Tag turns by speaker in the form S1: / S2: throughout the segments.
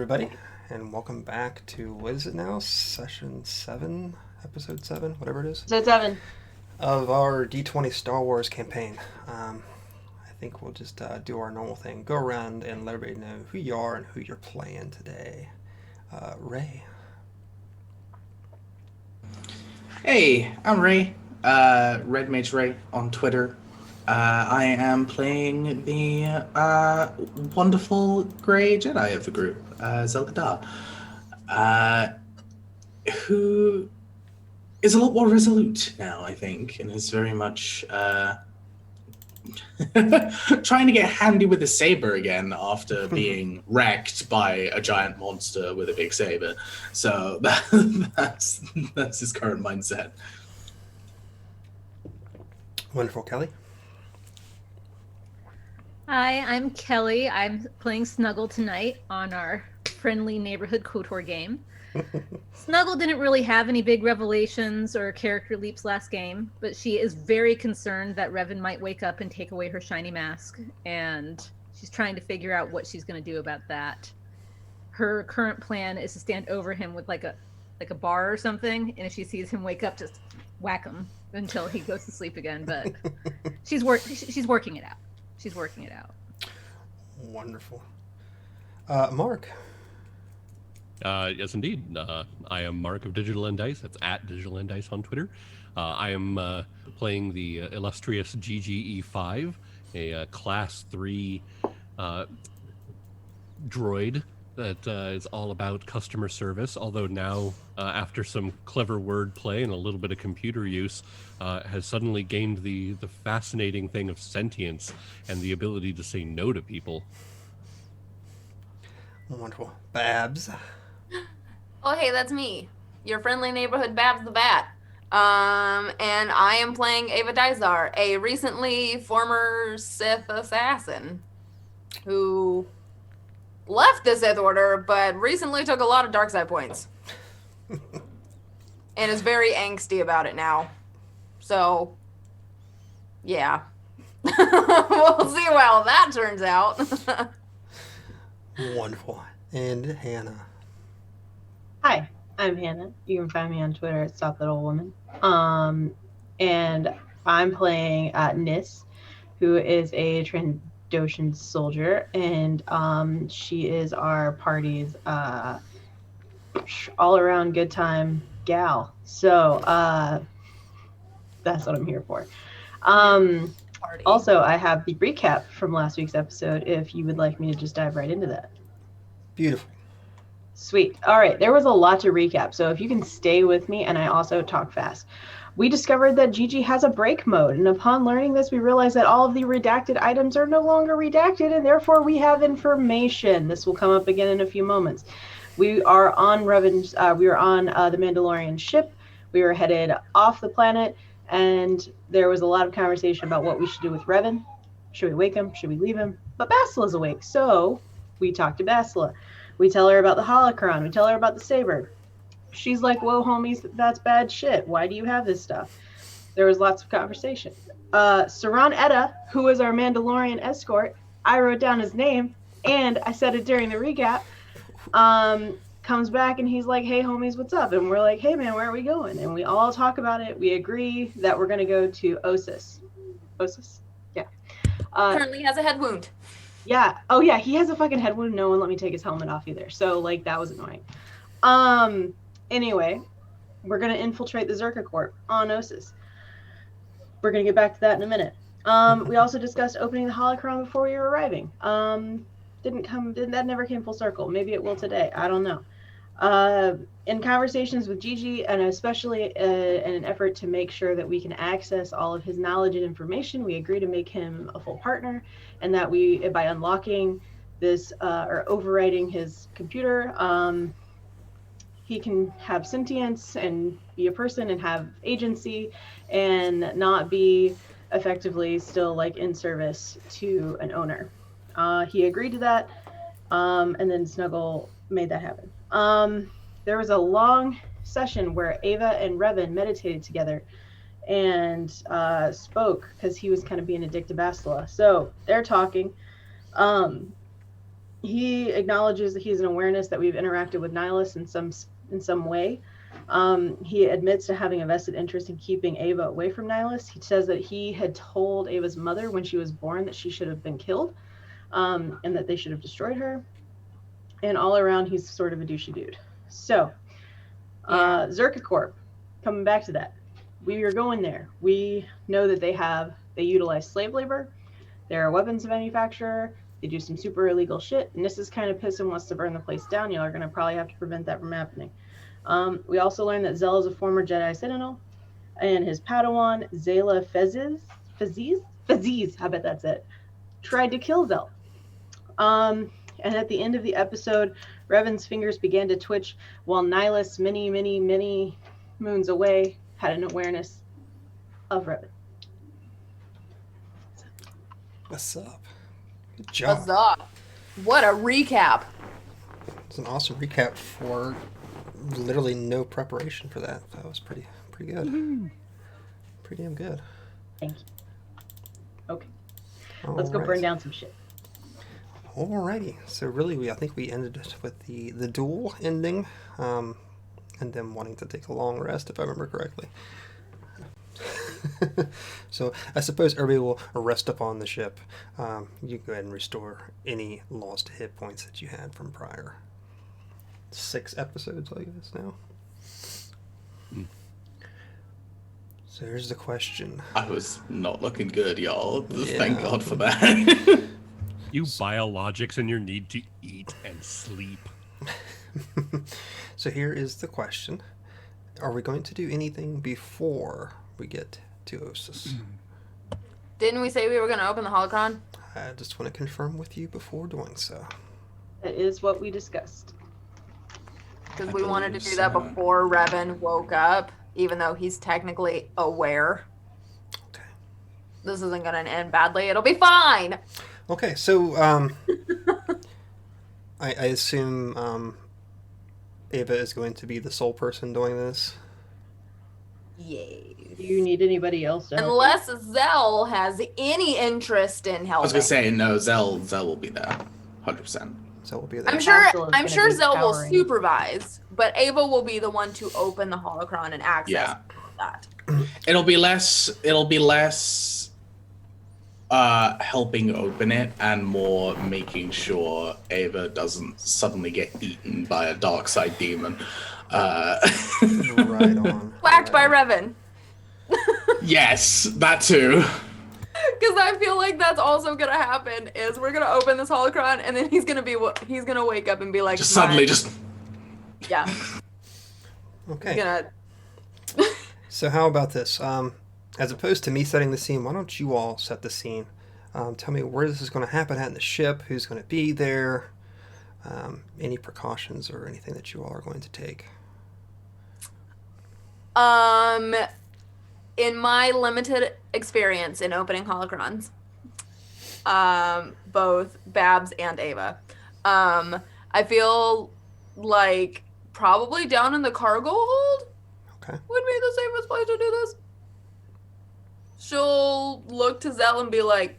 S1: everybody, and welcome back to, what is it now? Session 7? Episode 7? Whatever it is.
S2: Episode 7.
S1: Of our D20 Star Wars campaign. I think we'll just do our normal thing. Go around and let everybody know who you are and who you're playing today. Ray.
S3: Hey, I'm Ray. Red Mage Ray on Twitter. I am playing the wonderful Grey Jedi of the group, Zelgadar, who is a lot more resolute now, I think, and is very much trying to get handy with a saber again after being wrecked by a giant monster with a big saber. So that's his current mindset.
S1: Wonderful. Kelly.
S4: Hi, I'm Kelly. I'm playing Snuggle tonight on our friendly neighborhood KOTOR game. Snuggle didn't really have any big revelations or character leaps last game, but she is very concerned that Revan might wake up and take away her shiny mask, and she's trying to figure out what she's going to do about that. Her current plan is to stand over him with like a bar or something, and if she sees him wake up, just whack him until he goes to sleep again. But she's working it out. She's working it out.
S1: Wonderful. Mark.
S5: Yes, indeed. I am Mark of Digital and Dice. That's at Digital and Dice on Twitter. I am playing the illustrious GGE5, a Class 3 droid that is all about customer service, although now, after some clever wordplay and a little bit of computer use, has suddenly gained the fascinating thing of sentience and the ability to say no to people.
S1: Wonderful. Babs.
S2: Oh, hey, that's me. Your friendly neighborhood Babs the Bat. And I am playing Ava Dizar, a recently former Sith assassin who left the Sith Order, but recently took a lot of dark side points. And is very angsty about it now. So, yeah. We'll see how that turns out.
S1: Wonderful. And Hannah.
S6: Hi, I'm Hannah. You can find me on Twitter at Stop That Old Woman. And I'm playing Nis, who is a Trandoshan soldier, and she is our party's all-around good time gal. So that's what I'm here for. Also, I have the recap from last week's episode if you would like me to just dive right into that.
S1: Beautiful.
S6: Sweet. All right. There was a lot to recap, so if you can stay with me, and I also talk fast. We discovered that Gigi has a break mode, and upon learning this, we realized that all of the redacted items are no longer redacted, and therefore we have information. This will come up again in a few moments. We are on Revan's. We are on the Mandalorian ship. We were headed off the planet, and there was a lot of conversation about what we should do with Revan. Should we wake him? Should we leave him? But Basila's awake, so we talk to Basila. We tell her about the holocron. We tell her about the saber. She's like, whoa, homies, that's bad shit. Why do you have this stuff? There was lots of conversation. Saran Etta, who is our Mandalorian escort, I wrote down his name, and I said it during the recap, comes back, and he's like, hey, homies, what's up? And we're like, hey, man, where are we going? And we all talk about it. We agree that we're going to go to Ossus. Ossus? Yeah.
S2: Currently has a head wound.
S6: Yeah. Oh, yeah. He has a fucking head wound. No one let me take his helmet off either. So, like, that was annoying. Anyway, we're going to infiltrate the Zerka Corp on Ossus. We're going to get back to that in a minute. We also discussed opening the holocron before we were arriving. That never came full circle. Maybe it will today. I don't know. In conversations with Gigi, and especially in an effort to make sure that we can access all of his knowledge and information, we agree to make him a full partner, and that we, by unlocking this or overriding his computer, he can have sentience and be a person and have agency and not be effectively still like in service to an owner. He agreed to that, and then Snuggle made that happen. There was a long session where Ava and Revan meditated together and spoke because he was kind of being a dick to Bastila. So they're talking. he acknowledges that he's an awareness that we've interacted with Nihilus in some way. He admits to having a vested interest in keeping Ava away from Nihilus. He says that he had told Ava's mother when she was born that she should have been killed, and that they should have destroyed her. And all around, he's sort of a douchey dude. So, Zerka Corp, coming back to that, we are going there. We know that they utilize slave labor. They're a weapons manufacturer. They do some super illegal shit, and this is kind of pissing wants to burn the place down. Y'all are going to probably have to prevent that from happening. We also learned that Zell is a former Jedi Sentinel, and his Padawan, Zayla Faziz, I bet that's it, tried to kill Zell. And at the end of the episode, Revan's fingers began to twitch while Nihilus, many, many, many moons away, had an awareness of Revan.
S1: What's up? Good job.
S2: What's up? What a recap.
S1: It's an awesome recap for literally no preparation for that. That was pretty good.
S5: Mm-hmm.
S1: Pretty damn good.
S6: Thank you. Okay. Let's go burn down some shit.
S1: Alrighty. So really, I think we ended it with the duel ending, and them wanting to take a long rest, if I remember correctly. So I suppose everybody will rest up on the ship. You can go ahead and restore any lost hit points that you had from prior 6 episodes, I guess, now. So here's the question.
S3: I was not looking good, y'all.
S1: Yeah.
S3: Thank God for that.
S5: You biologics and your need to eat and sleep.
S1: So here is the question. Are we going to do anything before we get to Ossus?
S2: Didn't we say we were going to open the holocron?
S1: I just want to confirm with you before doing so.
S6: That is what we discussed.
S2: Because we wanted to do that before Revan woke up, even though he's technically aware.
S1: Okay.
S2: This isn't going to end badly. It'll be fine.
S1: Okay, so I assume Ava is going to be the sole person doing this.
S2: Yay.
S6: Do you need anybody else to help?
S2: Unless Zell has any interest in
S3: I
S2: helping.
S3: was gonna say no. Zell will be there, 100%.
S1: So we'll be there.
S2: I'm
S6: Council is
S2: sure
S6: gonna be
S2: Zell will
S6: cowering.
S2: supervise, but Ava will be the one to open the holocron and access
S3: Yeah.
S2: that.
S3: It'll be less helping open it and more making sure Ava doesn't suddenly get eaten by a dark side demon.
S1: Right on.
S2: Whacked by Revan.
S3: Yes, that too.
S2: Because I feel like that's also gonna happen. Is we're gonna open this holocron and then he's gonna wake up and be like,
S3: Just suddenly, just
S2: yeah.
S1: Okay.
S2: He's gonna.
S1: So how about this? As opposed to me setting the scene, why don't you all set the scene? Tell me where this is going to happen at in the ship, who's going to be there, any precautions or anything that you all are going to take.
S2: In my limited experience in opening holocrons, both Babs and Ava, I feel like probably down in the cargo hold
S1: Okay.
S2: would be the safest place to do this. She'll look to Zell and be like,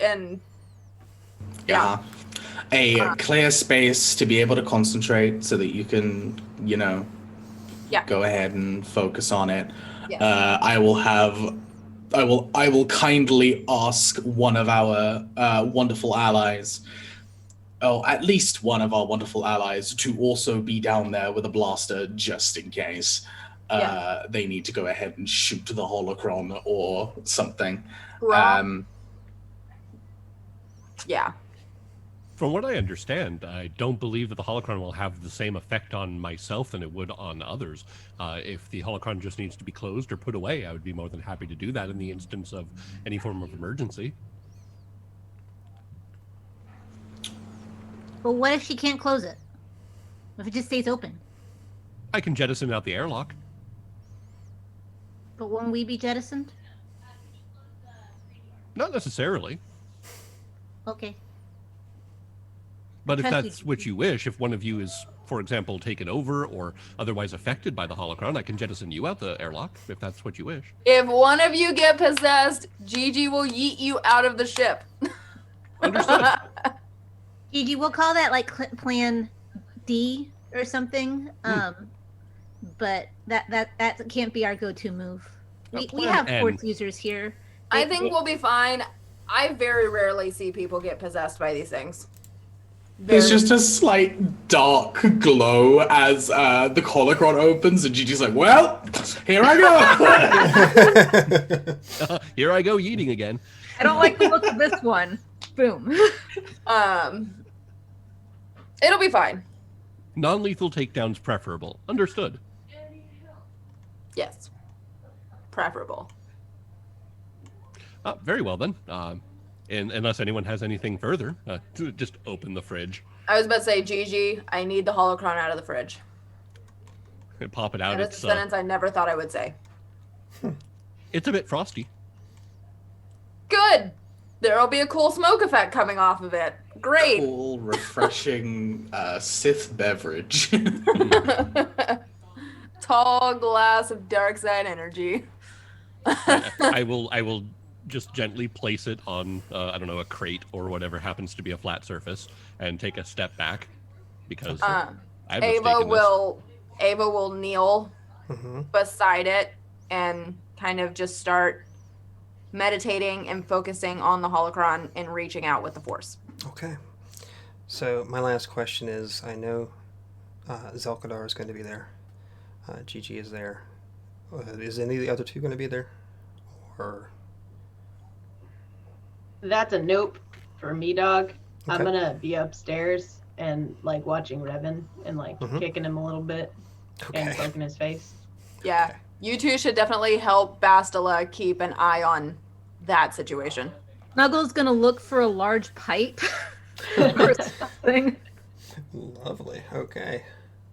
S2: and
S3: yeah. A clear space to be able to concentrate so that you can, go ahead and focus on it.
S2: yeah.
S3: I will kindly ask one of our wonderful allies, or at least one of our wonderful allies, to also be down there with a blaster just in case they need to go ahead and shoot the holocron or something.
S2: Yeah.
S5: From what I understand, I don't believe that the holocron will have the same effect on myself than it would on others. If the holocron just needs to be closed or put away, I would be more than happy to do that in the instance of any form of emergency.
S4: But what if she can't close it? What if it just stays open?
S5: I can jettison out the airlock.
S4: But won't we be jettisoned?
S5: Not necessarily.
S4: Okay.
S5: But if
S4: Trust
S5: that's
S4: you.
S5: what you wish, if one of you is, for example, taken over or otherwise affected by the holocron, I can jettison you out the airlock, if that's what you wish.
S2: If one of you get possessed, Gigi will yeet you out of the ship.
S5: Understood.
S4: Gigi, we'll call that like Plan D or something. But that can't be our go-to move. We
S5: Plan
S4: have
S5: N.
S4: force users here.
S2: I think we'll be fine. I very rarely see people get possessed by these things.
S3: There's just a slight dark glow as the holocron opens, and Gigi's like, well, here I go!
S5: Here I go yeeting again.
S4: I don't like the look of this one. Boom.
S2: It'll be fine.
S5: Non-lethal takedowns preferable. Understood.
S2: Yes. Preferable.
S5: Very well then. And unless anyone has anything further, just open the fridge.
S2: I was about to say, Gigi, I need the holocron out of the fridge.
S5: And pop it out.
S2: That is a sentence I never thought I would say.
S5: It's a bit frosty.
S2: Good. There'll be a cool smoke effect coming off of it. Great.
S3: Cool, refreshing Sith beverage.
S2: Tall glass of dark side energy.
S5: I will just gently place it on, I don't know, a crate or whatever happens to be a flat surface, and take a step back because
S2: Ava will kneel beside it and kind of just start meditating and focusing on the holocron and reaching out with the force.
S1: Okay. So my last question is, I know Zelkadar is going to be there. Gigi is there. Is any of the other two going to be there? Or...
S6: That's a nope for me, dog.
S1: Okay.
S6: I'm gonna be upstairs and like watching Revan and like kicking him a little bit and
S1: Okay.
S6: poking his face.
S2: Yeah.
S1: Okay.
S2: You two should definitely help Bastila keep an eye on that situation.
S4: Snuggle's gonna look for a large pipe or something.
S1: Lovely. Okay.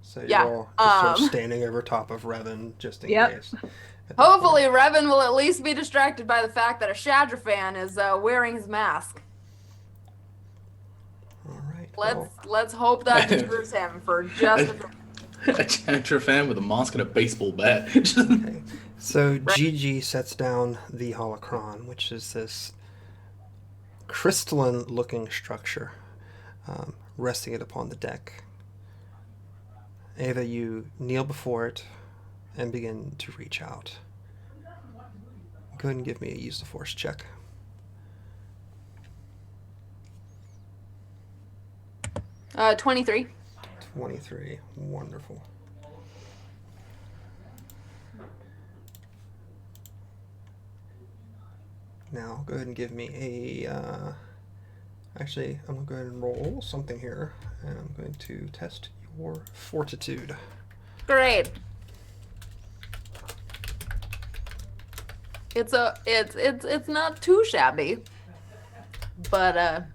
S1: So
S2: Yeah,
S1: you're all just sort of standing over top of Revan just in case. at this
S2: Hopefully,
S1: point.
S2: Revan will at least be distracted by the fact that a Shadra fan is wearing his mask.
S1: All right.
S2: Let's hope that deters him for just a bit.
S3: A Chandra fan with a mask and a baseball bat.
S1: Okay. So Gigi sets down the holocron, which is this crystalline-looking structure, resting it upon the deck. Ava, you kneel before it and begin to reach out. Go ahead and give me a use the force check.
S2: 23.
S1: 23. Wonderful. Now, go ahead and give me a... actually, I'm going to go ahead and roll something here, and I'm going to test your fortitude.
S2: Great. It's not too shabby, but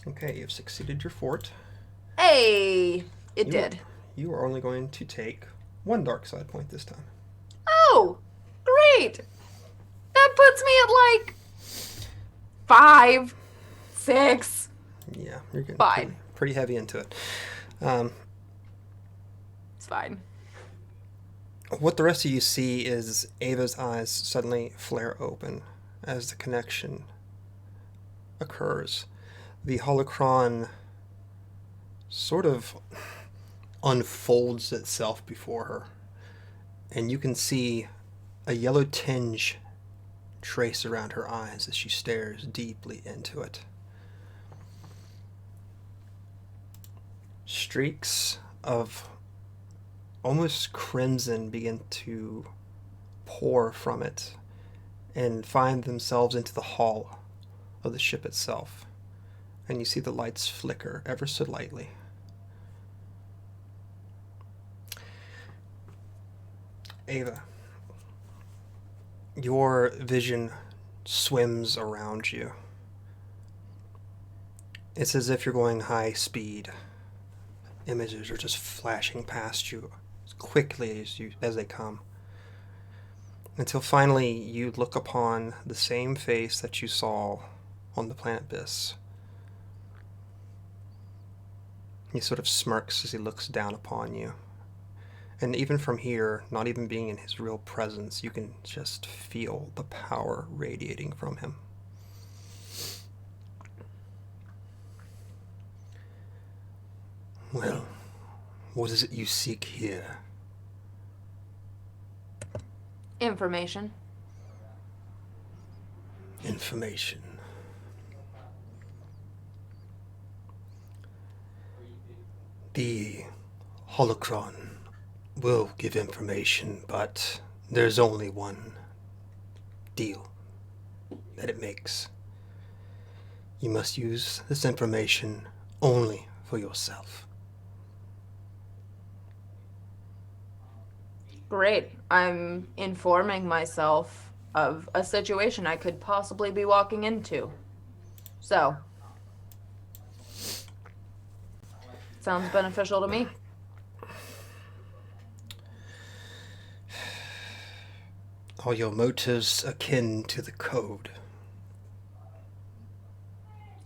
S1: Okay, you've succeeded your fort.
S2: hey, it
S1: You-
S2: did.
S1: You are only going to take one dark side point this time.
S2: Oh, great. That puts me at like 5, 6.
S1: Yeah, you're getting
S2: Fine.
S1: pretty heavy into it.
S2: It's fine.
S1: What the rest of you see is Ava's eyes suddenly flare open as the connection occurs. The holocron sort of unfolds itself before her, and you can see a yellow tinge trace around her eyes as she stares deeply into it. Streaks of almost crimson begin to pour from it and find themselves into the hull of the ship itself. And you see the lights flicker ever so lightly. Ava, your vision swims around you. It's as if you're going high speed. Images are just flashing past you as quickly as they come. Until finally you look upon the same face that you saw on the planet Biss. He sort of smirks as he looks down upon you. And even from here, not even being in his real presence, you can just feel the power radiating from him. Well, what is it you seek here?
S2: Information.
S1: Information. The holocron will give information, but there's only one deal that it makes. You must use this information only for yourself.
S2: Great. I'm informing myself of a situation I could possibly be walking into. So, sounds beneficial to me.
S1: Are your motives akin to the code?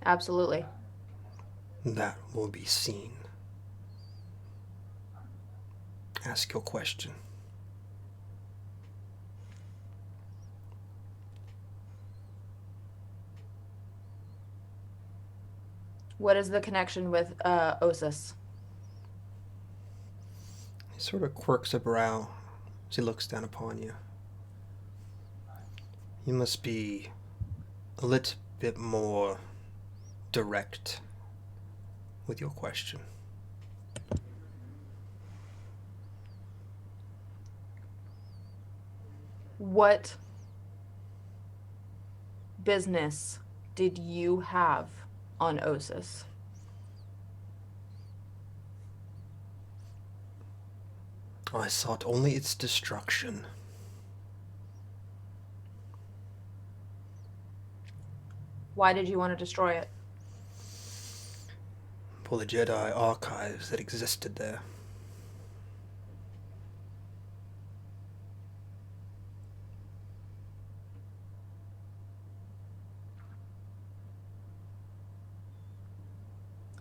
S2: Absolutely.
S1: That will be seen. Ask your question.
S2: What is the connection with Ossus?
S1: He sort of quirks a brow as he looks down upon you. You must be a little bit more direct with your question.
S2: What business did you have on Ossus?
S1: I sought only its destruction.
S2: Why did you want to destroy it?
S1: For the Jedi archives that existed there.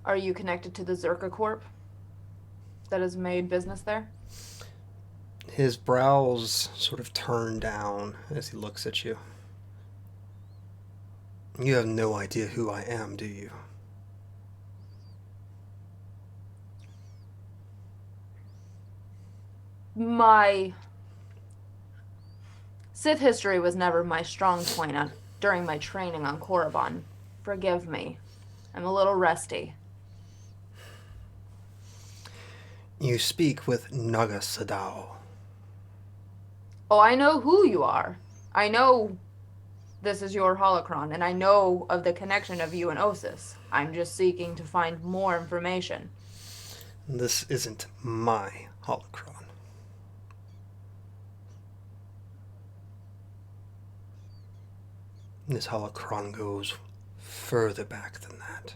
S2: Are you connected to the Zerka Corp that has made business there?
S1: His brows sort of turn down as he looks at you. You have no idea who I am, do you?
S2: My Sith history was never my strong point during my training on Korriban. Forgive me. I'm a little rusty.
S1: You speak with Naga Sadao.
S2: Oh, I know who you are. I know this is your holocron, and I know of the connection of you and Ossus. I'm just seeking to find more information.
S1: This isn't my holocron. This holocron goes further back than that.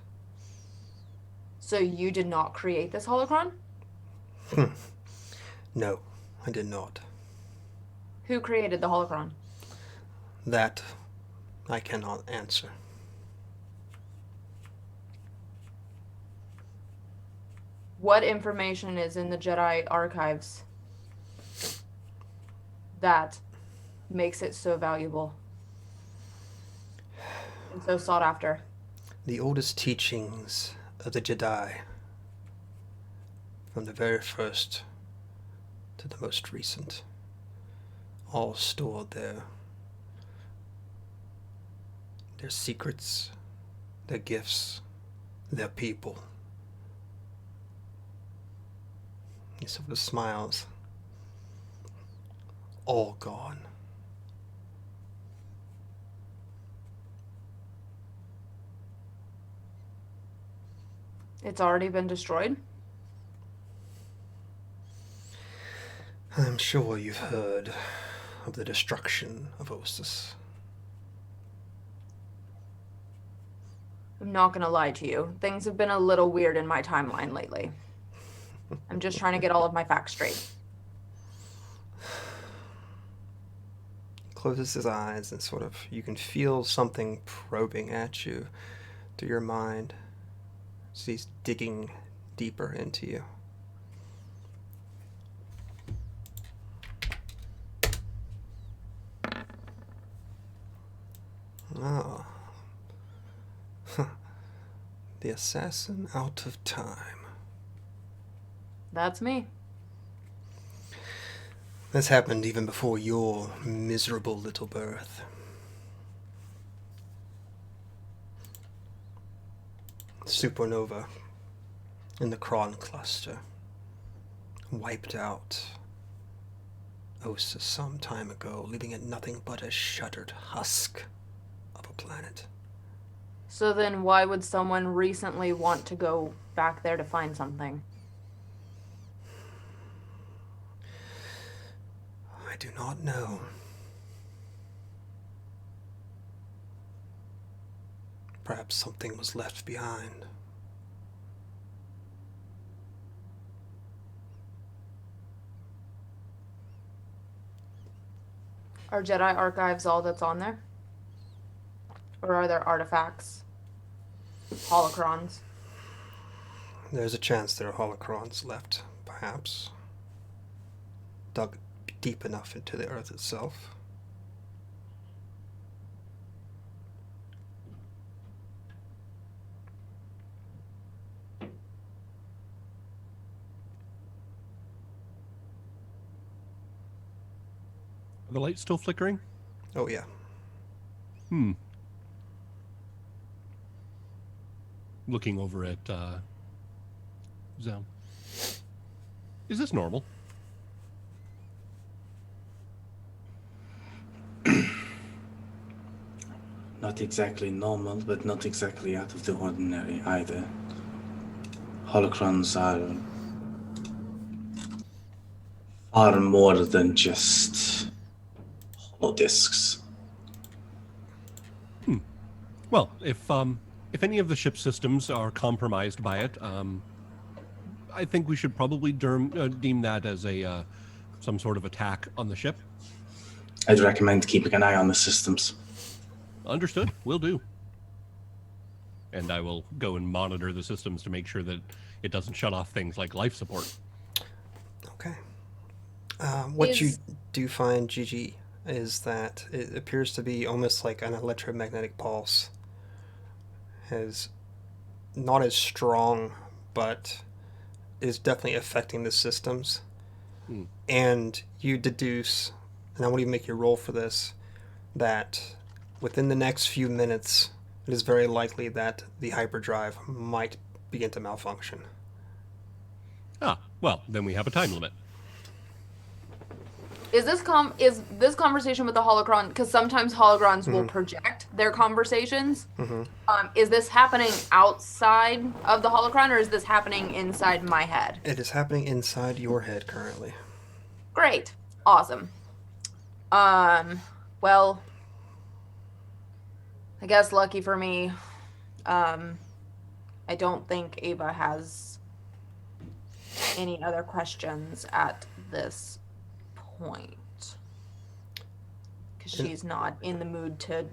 S2: So you did not create this holocron?
S1: No, I did not.
S2: Who created the holocron?
S1: That I cannot answer.
S2: What information is in the Jedi archives that makes it so valuable and so sought after?
S1: The oldest teachings of the Jedi, from the very first to the most recent, all stored there. Their secrets, their gifts, their people. He sort of smiles. All gone.
S2: It's already been destroyed?
S1: I'm sure you've heard of the destruction of Ossus.
S2: I'm not gonna lie to you. Things have been a little weird in my timeline lately. I'm just trying to get all of my facts straight.
S1: Closes his eyes and sort of, you can feel something probing at you through your mind as he's digging deeper into you. Ah. The assassin out of time.
S2: That's me.
S1: This happened even before your miserable little birth. Supernova in the Kron cluster wiped out Ossus some time ago, leaving it nothing but a shuttered husk of a planet.
S2: So then why would someone recently want to go back there to find something?
S1: I do not know. Perhaps something was left behind.
S2: Are Jedi archives all that's on there? Or are there artifacts? Holocrons?
S1: There's a chance there are holocrons left, perhaps. Dug deep enough into the earth itself.
S5: Are the lights still flickering?
S1: Oh, yeah.
S5: Looking over at Zell. Is this normal?
S3: Not exactly normal, but not exactly out of the ordinary either. Holocrons are far more than just holodiscs.
S5: Well, if any of the ship systems are compromised by it, I think we should probably deem that as a some sort of attack on the ship.
S3: I'd recommend keeping an eye on the systems.
S5: Understood. Will do. And I will go and monitor the systems to make sure that it doesn't shut off things like life support.
S1: Okay. What you
S2: Is-
S1: do find, Gigi, is that it appears to be almost like an electromagnetic pulse. Has not as strong, but is definitely affecting the systems. And you deduce, and I want you to make your roll for this, that within the next few minutes, it is very likely that the hyperdrive might begin to malfunction.
S5: Ah, well, then we have a time limit.
S2: Is this conversation with the holocron, because sometimes holograms will project their conversations, is this happening outside of the holocron, or is this happening inside my head?
S1: It is happening inside your head currently.
S2: Great. Awesome. Well, I guess lucky for me, I don't think Ava has any other questions at this point. Because she's not in the mood to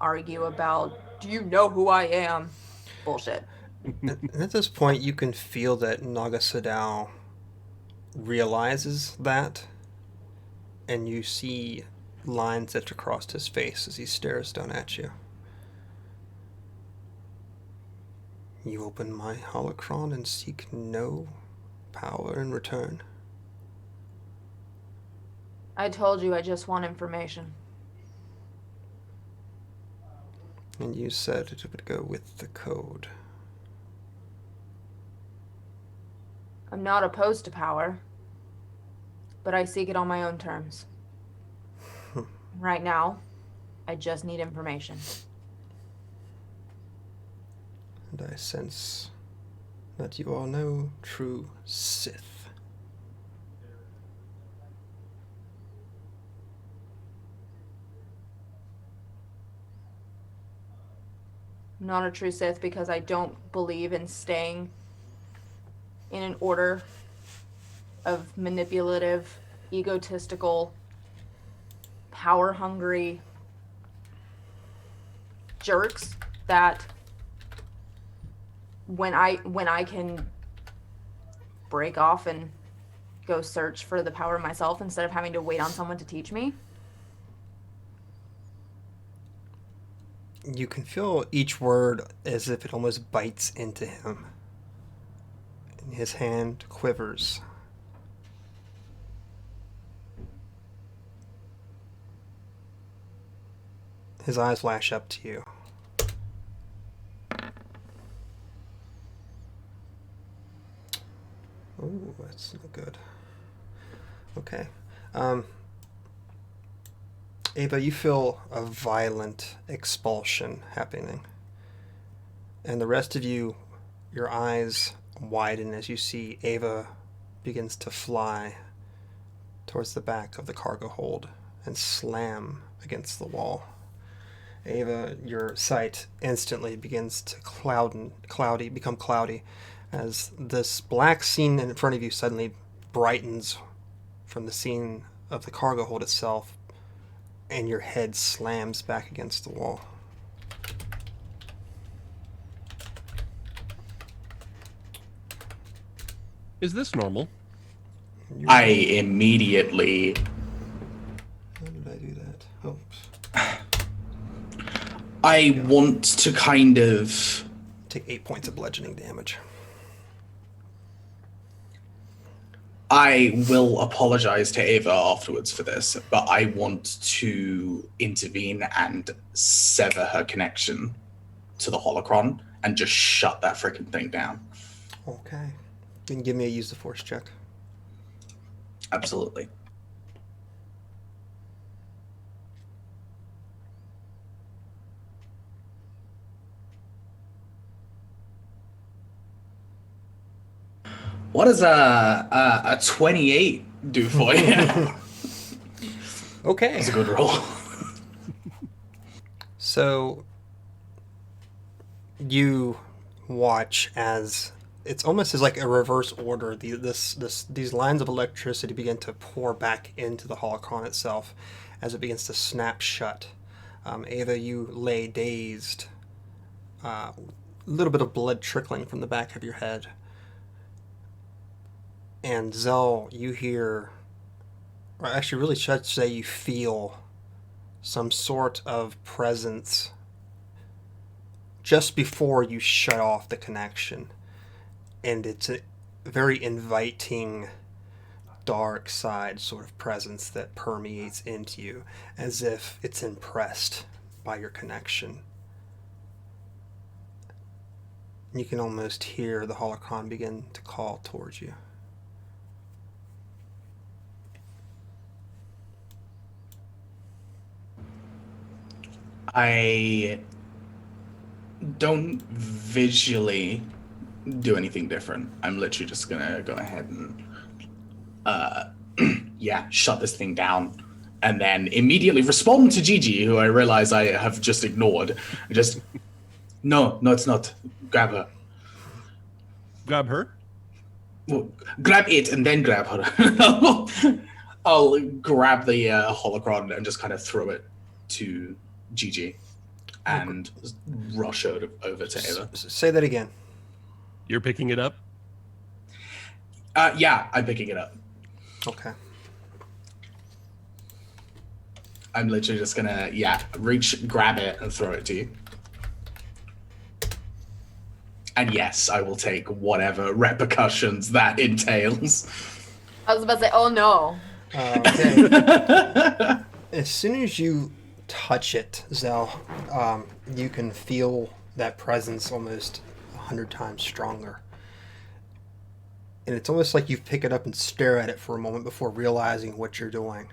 S2: argue about, do you know who I am? Bullshit.
S1: And at this point, you can feel that Naga Sadao realizes that, and you see lines etched across his face as he stares down at you. You open my holocron and seek no power in return.
S2: I told you I just want information.
S1: And you said it would go with the code.
S2: I'm not opposed to power, but I seek it on my own terms. Right now, I just need information.
S1: And I sense that you are no true Sith.
S2: I'm not a true Sith because I don't believe in staying in an order of manipulative, egotistical, power-hungry jerks that when I can break off and go search for the power myself instead of having to wait on someone to teach me.
S1: You can feel each word as if it almost bites into him. His hand quivers. His eyes flash up to you. Oh, that's not good. Okay. Ava, you feel a violent expulsion happening. And the rest of you, your eyes widen as you see Ava begins to fly towards the back of the cargo hold and slam against the wall. Ava, your sight instantly begins to become cloudy as this black scene in front of you suddenly brightens from the scene of the cargo hold itself, and your head slams back against the wall.
S5: Is this normal?
S3: I immediately...
S1: How did I do that? Oh.
S3: I want to kind of...
S1: Take 8 points of bludgeoning damage.
S3: I will apologize to Ava afterwards for this, but I want to intervene and sever her connection to the holocron and just shut that freaking thing down.
S1: Okay. You can give me a use the force check.
S3: Absolutely. What does a 28 do for you?
S1: Okay.
S3: That's a good roll.
S1: So you watch as it's almost as like a reverse order. These lines of electricity begin to pour back into the holocron itself as it begins to snap shut. Ava, you lay dazed, a little bit of blood trickling from the back of your head. And Zell, you hear, or actually really should say you feel some sort of presence just before you shut off the connection. And it's a very inviting, dark side sort of presence that permeates into you, as if it's impressed by your connection. You can almost hear the holocron begin to call towards you.
S3: I don't visually do anything different. I'm literally just gonna go ahead and shut this thing down, and then immediately respond to Gigi, who I realize I have just ignored. Just no, it's not. Grab her.
S5: Grab her?
S3: Well, grab it and then grab her. I'll grab the holocron and just kind of throw it to Gigi and rush over to Ava.
S1: Say that again.
S5: You're picking it up?
S3: Yeah, I'm picking it up.
S1: Okay.
S3: I'm literally just gonna, reach, grab it, and throw it to you. And yes, I will take whatever repercussions that entails.
S2: I was about to say, oh no.
S1: Okay. As soon as you touch it, Zell, you can feel that presence almost 100 times stronger. And it's almost like you pick it up and stare at it for a moment before realizing what you're doing.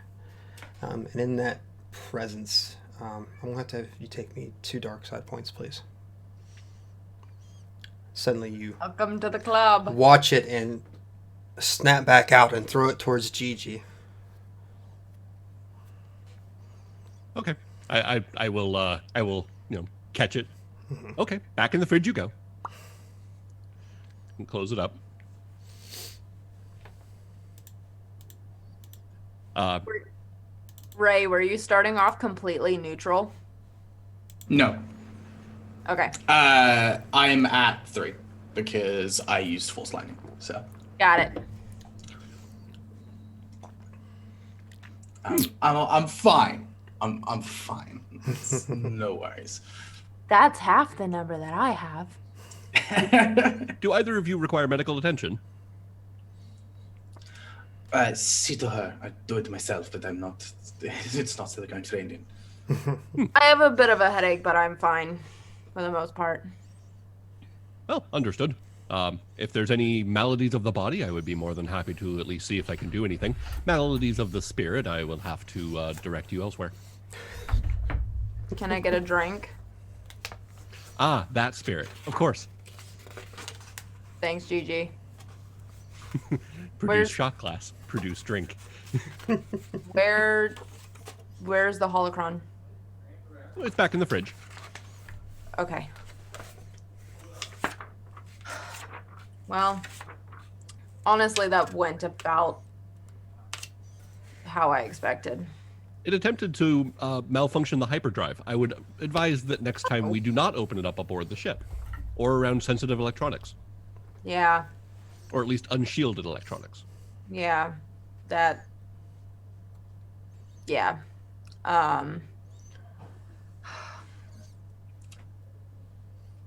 S1: And in that presence, I'm going to have to have you take me 2 dark side points, please. Suddenly you
S2: Welcome to the club.
S1: watch it and snap back out and throw it towards Gigi.
S5: Okay. I will catch it. Mm-hmm. Okay, back in the fridge you go. And close it up.
S2: Ray, were you starting off completely neutral?
S3: No.
S2: Okay.
S3: I'm at 3 because I used Force Lightning. So.
S2: Got it.
S3: I'm fine. I'm fine. No worries.
S2: That's half the number that I have.
S5: Do either of you require medical attention?
S3: See to her. I do it myself, but I'm not. It's not something I'm trained in.
S2: I have a bit of a headache, but I'm fine for the most part.
S5: Well, understood. If there's any maladies of the body, I would be more than happy to at least see if I can do anything. Maladies of the spirit, I will have to direct you elsewhere.
S2: Can I get a drink?
S5: Ah, that spirit. Of course.
S2: Thanks, Gigi.
S5: Produce shot glass. Produce drink.
S2: Where's the holocron?
S5: It's back in the fridge.
S2: Okay. Well, honestly, that went about how I expected.
S5: It attempted to malfunction the hyperdrive. I would advise that next time we do not open it up aboard the ship or around sensitive electronics,
S2: Yeah,
S5: or at least unshielded electronics.
S2: yeah, that, yeah.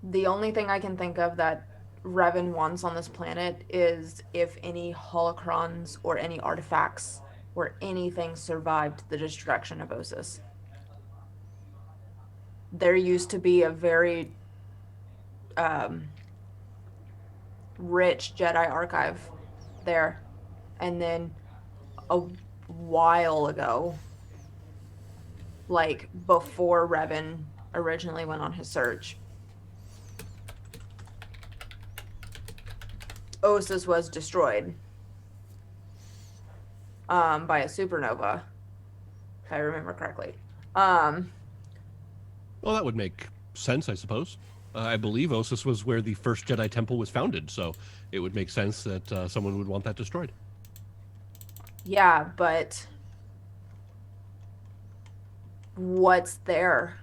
S2: The only thing I can think of that Revan wants on this planet is if any holocrons or any artifacts or anything survived the destruction of Ossus. There used to be a very rich Jedi archive there. And then a while ago, like before Revan originally went on his search, Ossus was destroyed by a supernova, if I remember correctly.
S5: Well, that would make sense, I suppose. I believe Ossus was where the first Jedi Temple was founded, so it would make sense that someone would want that destroyed.
S2: Yeah, but what's there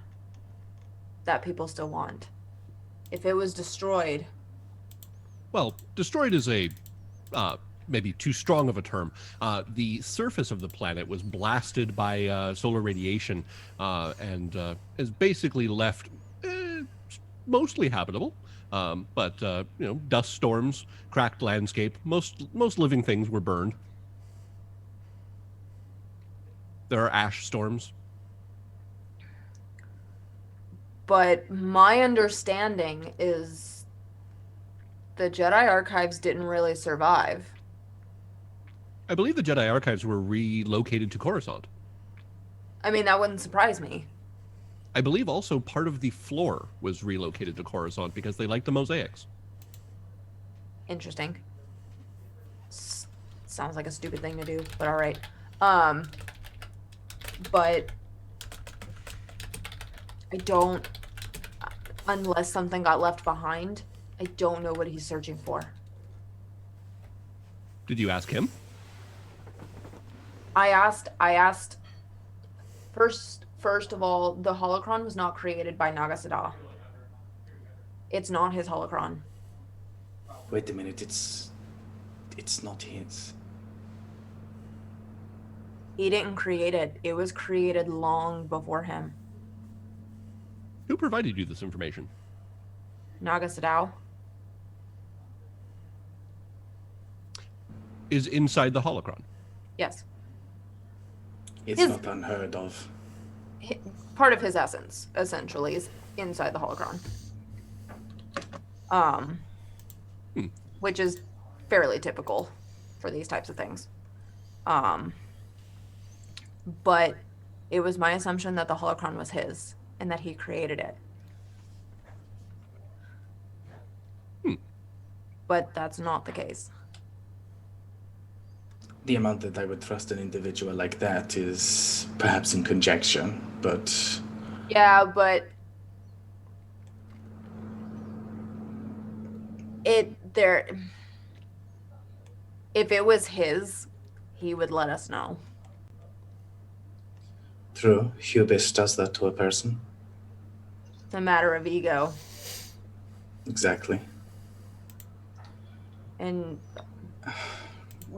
S2: that people still want? If it was destroyed...
S5: Well, destroyed is a maybe too strong of a term. The surface of the planet was blasted by solar radiation and is basically left mostly habitable. But dust storms, cracked landscape. Most living things were burned. There are ash storms.
S2: But my understanding is the Jedi archives didn't really survive.
S5: I believe the Jedi archives were relocated to Coruscant.
S2: I mean, that wouldn't surprise me.
S5: I believe also part of the floor was relocated to Coruscant because they liked the mosaics.
S2: Interesting. Sounds like a stupid thing to do, but all right. But I don't, unless something got left behind, I don't know what he's searching for.
S5: Did you ask him?
S2: I asked first of all, the holocron was not created by Naga Sadah. It's not his holocron.
S3: Wait a minute, it's not his.
S2: He didn't create it. It was created long before him.
S5: Who provided you this information?
S2: Naga Sadah.
S5: Is inside the holocron.
S2: Yes.
S3: It's
S2: His-
S3: not unheard of.
S2: Part of his essence, essentially, is inside the holocron. Which is fairly typical for these types of things. But it was my assumption that the holocron was his and that he created it. But that's not the case.
S3: The amount that I would trust an individual like that is perhaps in conjecture, but
S2: Yeah, but if it was his, he would let us know.
S3: true, hubris does that to a person.
S2: It's a matter of ego.
S3: Exactly.
S2: And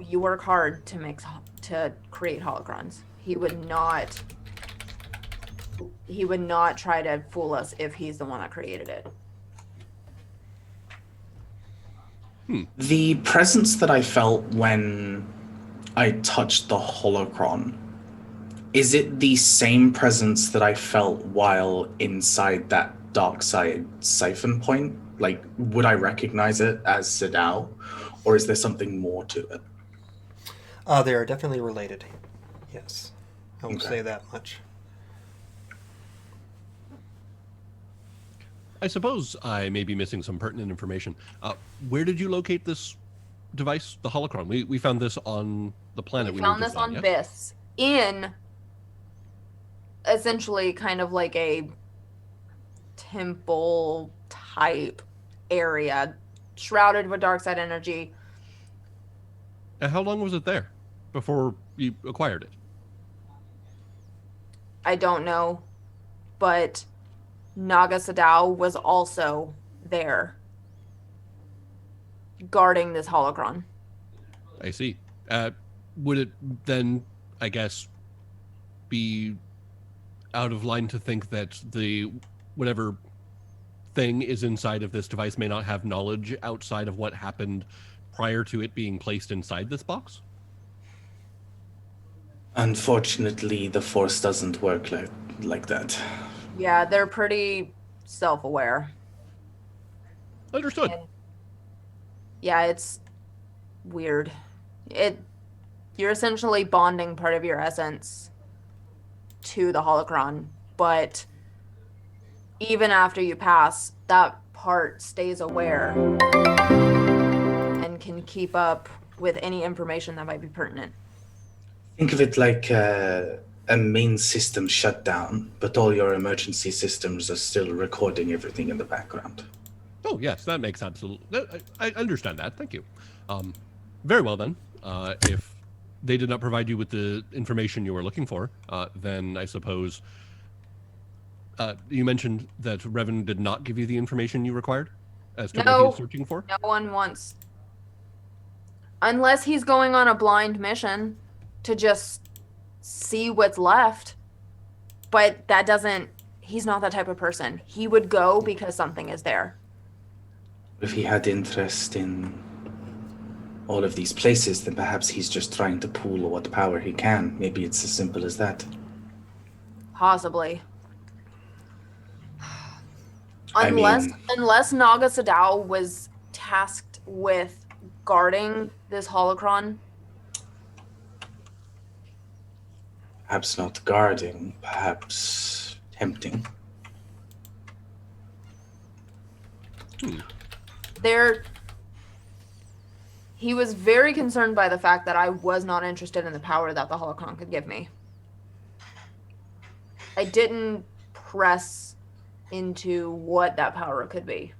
S2: you work hard to create holocrons. He would not try to fool us if he's the one that created it.
S3: The presence that I felt when I touched the holocron, is it the same presence that I felt while inside that dark side siphon point? Like, would I recognize it as Sadao, or is there something more to it?
S1: They are definitely related. Yes, I will
S3: Okay.
S1: say that much.
S5: I suppose I may be missing some pertinent information. Where did you locate this device, the holocron? We found this on the planet
S2: We
S5: we were
S2: found
S5: just
S2: this on
S5: yes?
S2: Biss in essentially kind of like a temple type area, shrouded with dark side energy.
S5: And how long was it there before you acquired it?
S2: I don't know, but Naga Sadao was also there guarding this holocron.
S5: I see. Would it then, I guess, be out of line to think that the whatever thing is inside of this device may not have knowledge outside of what happened prior to it being placed inside this box?
S3: Unfortunately, the Force doesn't work like that.
S2: Yeah, they're pretty self-aware.
S5: Understood.
S2: And yeah, it's weird. You're essentially bonding part of your essence to the holocron, but even after you pass, that part stays aware and can keep up with any information that might be pertinent.
S3: Think of it like a main system shutdown, but all your emergency systems are still recording everything in the background.
S5: Oh, yes, that makes absolute... I understand that. Thank you. Very well, then. If they did not provide you with the information you were looking for, then I suppose... you mentioned that Revan did not give you the information you required as to what he was searching for?
S2: No one wants... Unless he's going on a blind mission to just see what's left. But that doesn't... He's not that type of person. He would go because something is there.
S3: If he had interest in all of these places, then perhaps he's just trying to pool what power he can. Maybe it's as simple as that.
S2: Possibly.
S3: I
S2: Unless
S3: mean,
S2: Naga Sadao was tasked with guarding this holocron.
S3: perhaps not guarding, perhaps tempting.
S2: He was very concerned by the fact that I was not interested in the power that the holocron could give me. I didn't press into what that power could be.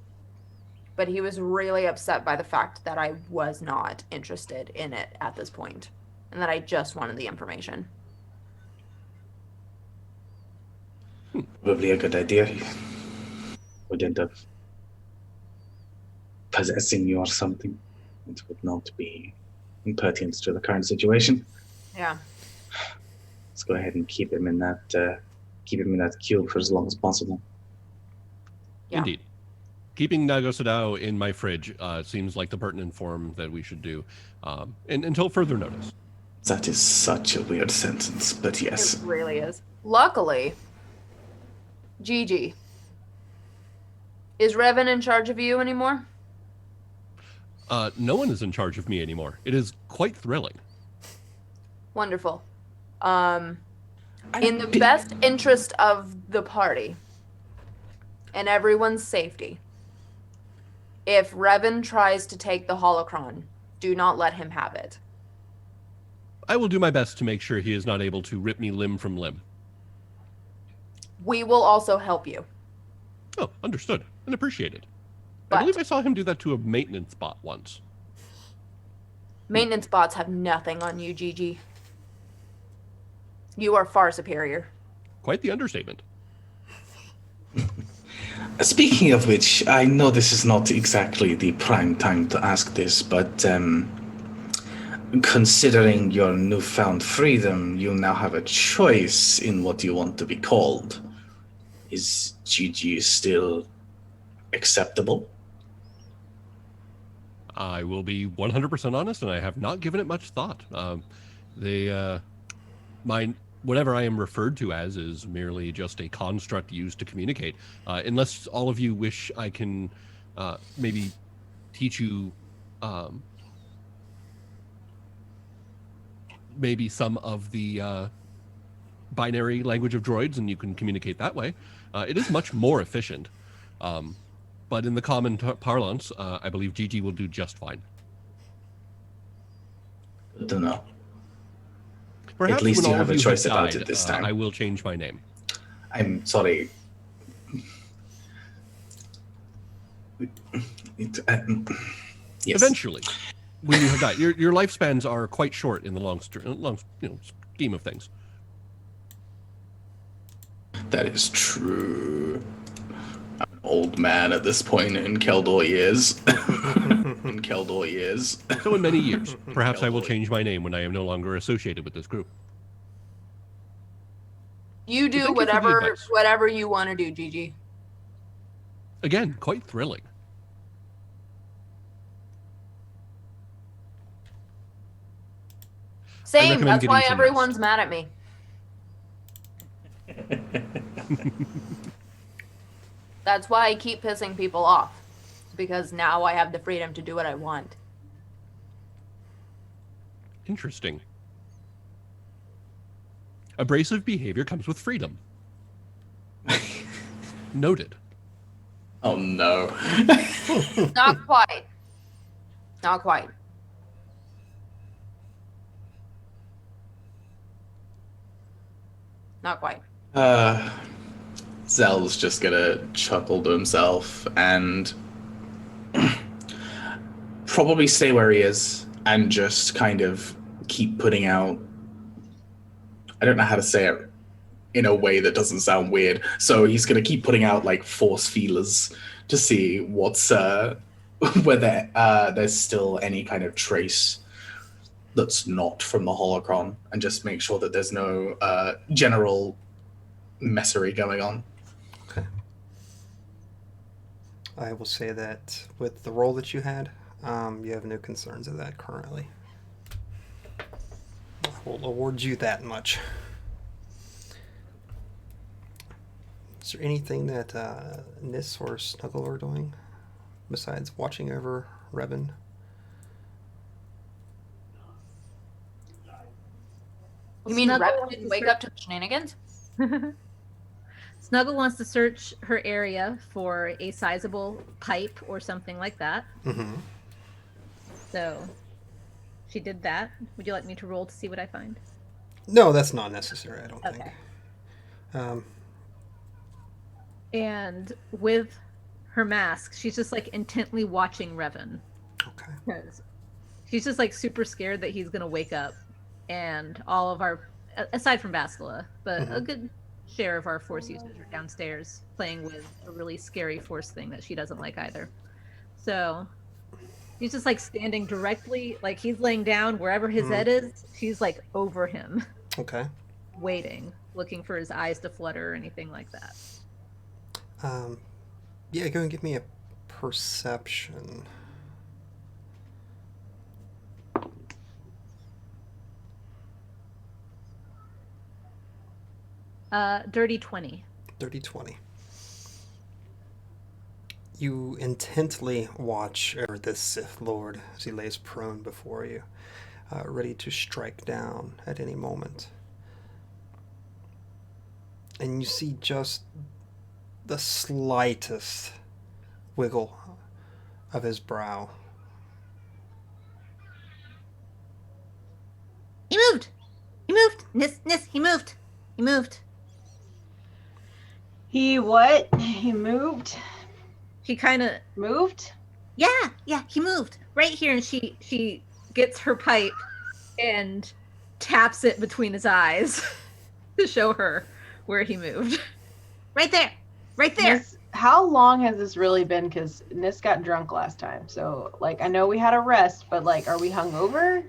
S2: But he was really upset by the fact that I was not interested in it at this point, and that I just wanted the information.
S3: Probably a good idea. He would end up possessing you or something. It would not be impertinent to the current situation.
S2: Yeah.
S3: Let's go ahead and keep him in that cube for as long as possible.
S2: Yeah.
S5: Indeed. Keeping Nago Sadao in my fridge seems like the pertinent form that we should do, and until further notice.
S3: That is such a weird sentence, but yes.
S2: It really is. Luckily, Gigi, is Revan in charge of you anymore?
S5: No one is in charge of me anymore. It is quite thrilling.
S2: Wonderful. In the best interest of the party and everyone's safety, if Revan tries to take the holocron, do not let him have it.
S5: I will do my best to make sure he is not able to rip me limb from limb.
S2: We will also help you.
S5: Oh, understood and appreciated.
S2: But
S5: I believe I saw him do that to a maintenance bot once.
S2: Maintenance bots have nothing on you, Gigi. You are far superior.
S5: Quite the understatement.
S3: Speaking of which, I know this is not exactly the prime time to ask this, but considering your newfound freedom, you now have a choice in what you want to be called. Is Gigi still acceptable?
S5: I will be 100% honest, and I have not given it much thought. My whatever I am referred to as is merely just a construct used to communicate. Unless all of you wish, I can maybe teach you maybe some of the binary language of droids, and you can communicate that way. It is much more efficient. But in the common parlance, I believe Gigi will do just fine.
S3: Good to know.
S5: Perhaps
S3: At least
S5: when
S3: you
S5: all
S3: have
S5: of
S3: a choice
S5: have
S3: about
S5: died,
S3: it this time.
S5: I will change my name.
S3: I'm sorry. Yes.
S5: Eventually, when you have died, your lifespans are quite short in the long scheme of things.
S3: That is true. I'm an old man at this point in Keldor years. In Keldor years.
S5: So in many years, perhaps I will change my name when I am no longer associated with this group.
S2: You do
S5: thank you for the advice.
S2: whatever you want to do, Gigi.
S5: Again, quite thrilling.
S2: Same.
S5: recommend
S2: That's why
S5: getting some
S2: everyone's mad at me. That's why I keep pissing people off. Because now I have the freedom to do what I want.
S5: Interesting. Abrasive behavior comes with freedom. Noted.
S3: Oh no.
S2: Not quite. Not quite. Not quite.
S3: Zell's just gonna chuckle to himself and probably stay where he is and just kind of keep putting out. I don't know how to say it in a way that doesn't sound weird. So he's gonna keep putting out like force feelers to see what's whether there's still any kind of trace that's not from the holocron, and just make sure that there's no general messery going on.
S1: Okay. I will say that with the role that you had, you have no concerns of that currently. I will award you that much. Is there anything that Nis or Snuggle are doing besides watching over Revan?
S2: You mean
S4: Snuggle
S2: Rep
S4: wants
S2: didn't
S4: to
S2: wake
S4: search-
S2: up to shenanigans?
S4: Snuggle wants to search her area for a sizable pipe or something like that.
S1: Mm-hmm.
S4: So she did that. Would you like me to roll to see what I find?
S1: No, that's not necessary, I don't think.
S4: Okay. And with her mask, she's just like intently watching Revan.
S1: Okay.
S4: Because she's just like super scared that he's gonna wake up, and all of our, aside from Bastila, but a good share of our force users are downstairs playing with a really scary force thing that she doesn't like either. So he's just like standing directly, like he's laying down wherever his head is. She's like over him,
S1: Okay.
S4: waiting, looking for his eyes to flutter or anything like that.
S1: Yeah, go and give me a perception.
S4: Dirty 20.
S1: Dirty 20. You intently watch over this Sith Lord as he lays prone before you, ready to strike down at any moment. And you see just the slightest wiggle of his brow.
S4: He moved! He moved! Nis, he moved! He moved.
S6: He what? He moved?
S4: She kind of,
S6: Moved?
S4: yeah, he moved. Right here, and she gets her pipe and taps it between his eyes to show her where he moved. Right there! Right there!
S6: Nis, how long has this really been? Because Nis got drunk last time. So, like, I know we had a rest, but, like, are we hungover?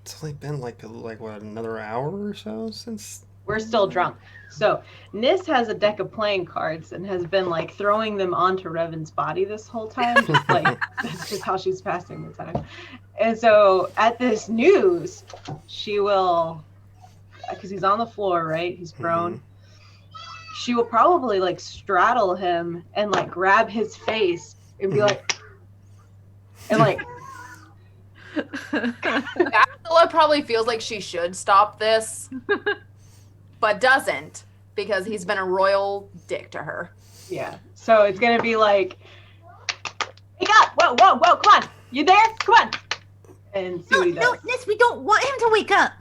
S1: It's only been like what, another hour or so since.
S6: We're still drunk. So Nis has a deck of playing cards and has been like throwing them onto Revan's body this whole time. Just like that's just how she's passing the time. And so at this news, she will, because he's on the floor, right? He's prone. She will probably like straddle him and like grab his face and be like, and like.
S2: Bastila probably feels like she should stop this, but doesn't because he's been a royal dick to her.
S6: Yeah. So it's gonna be like, wake up! Whoa, whoa, whoa! Come on! You there? Come on! And see what he does.
S4: No, Nis, we don't want him to wake up.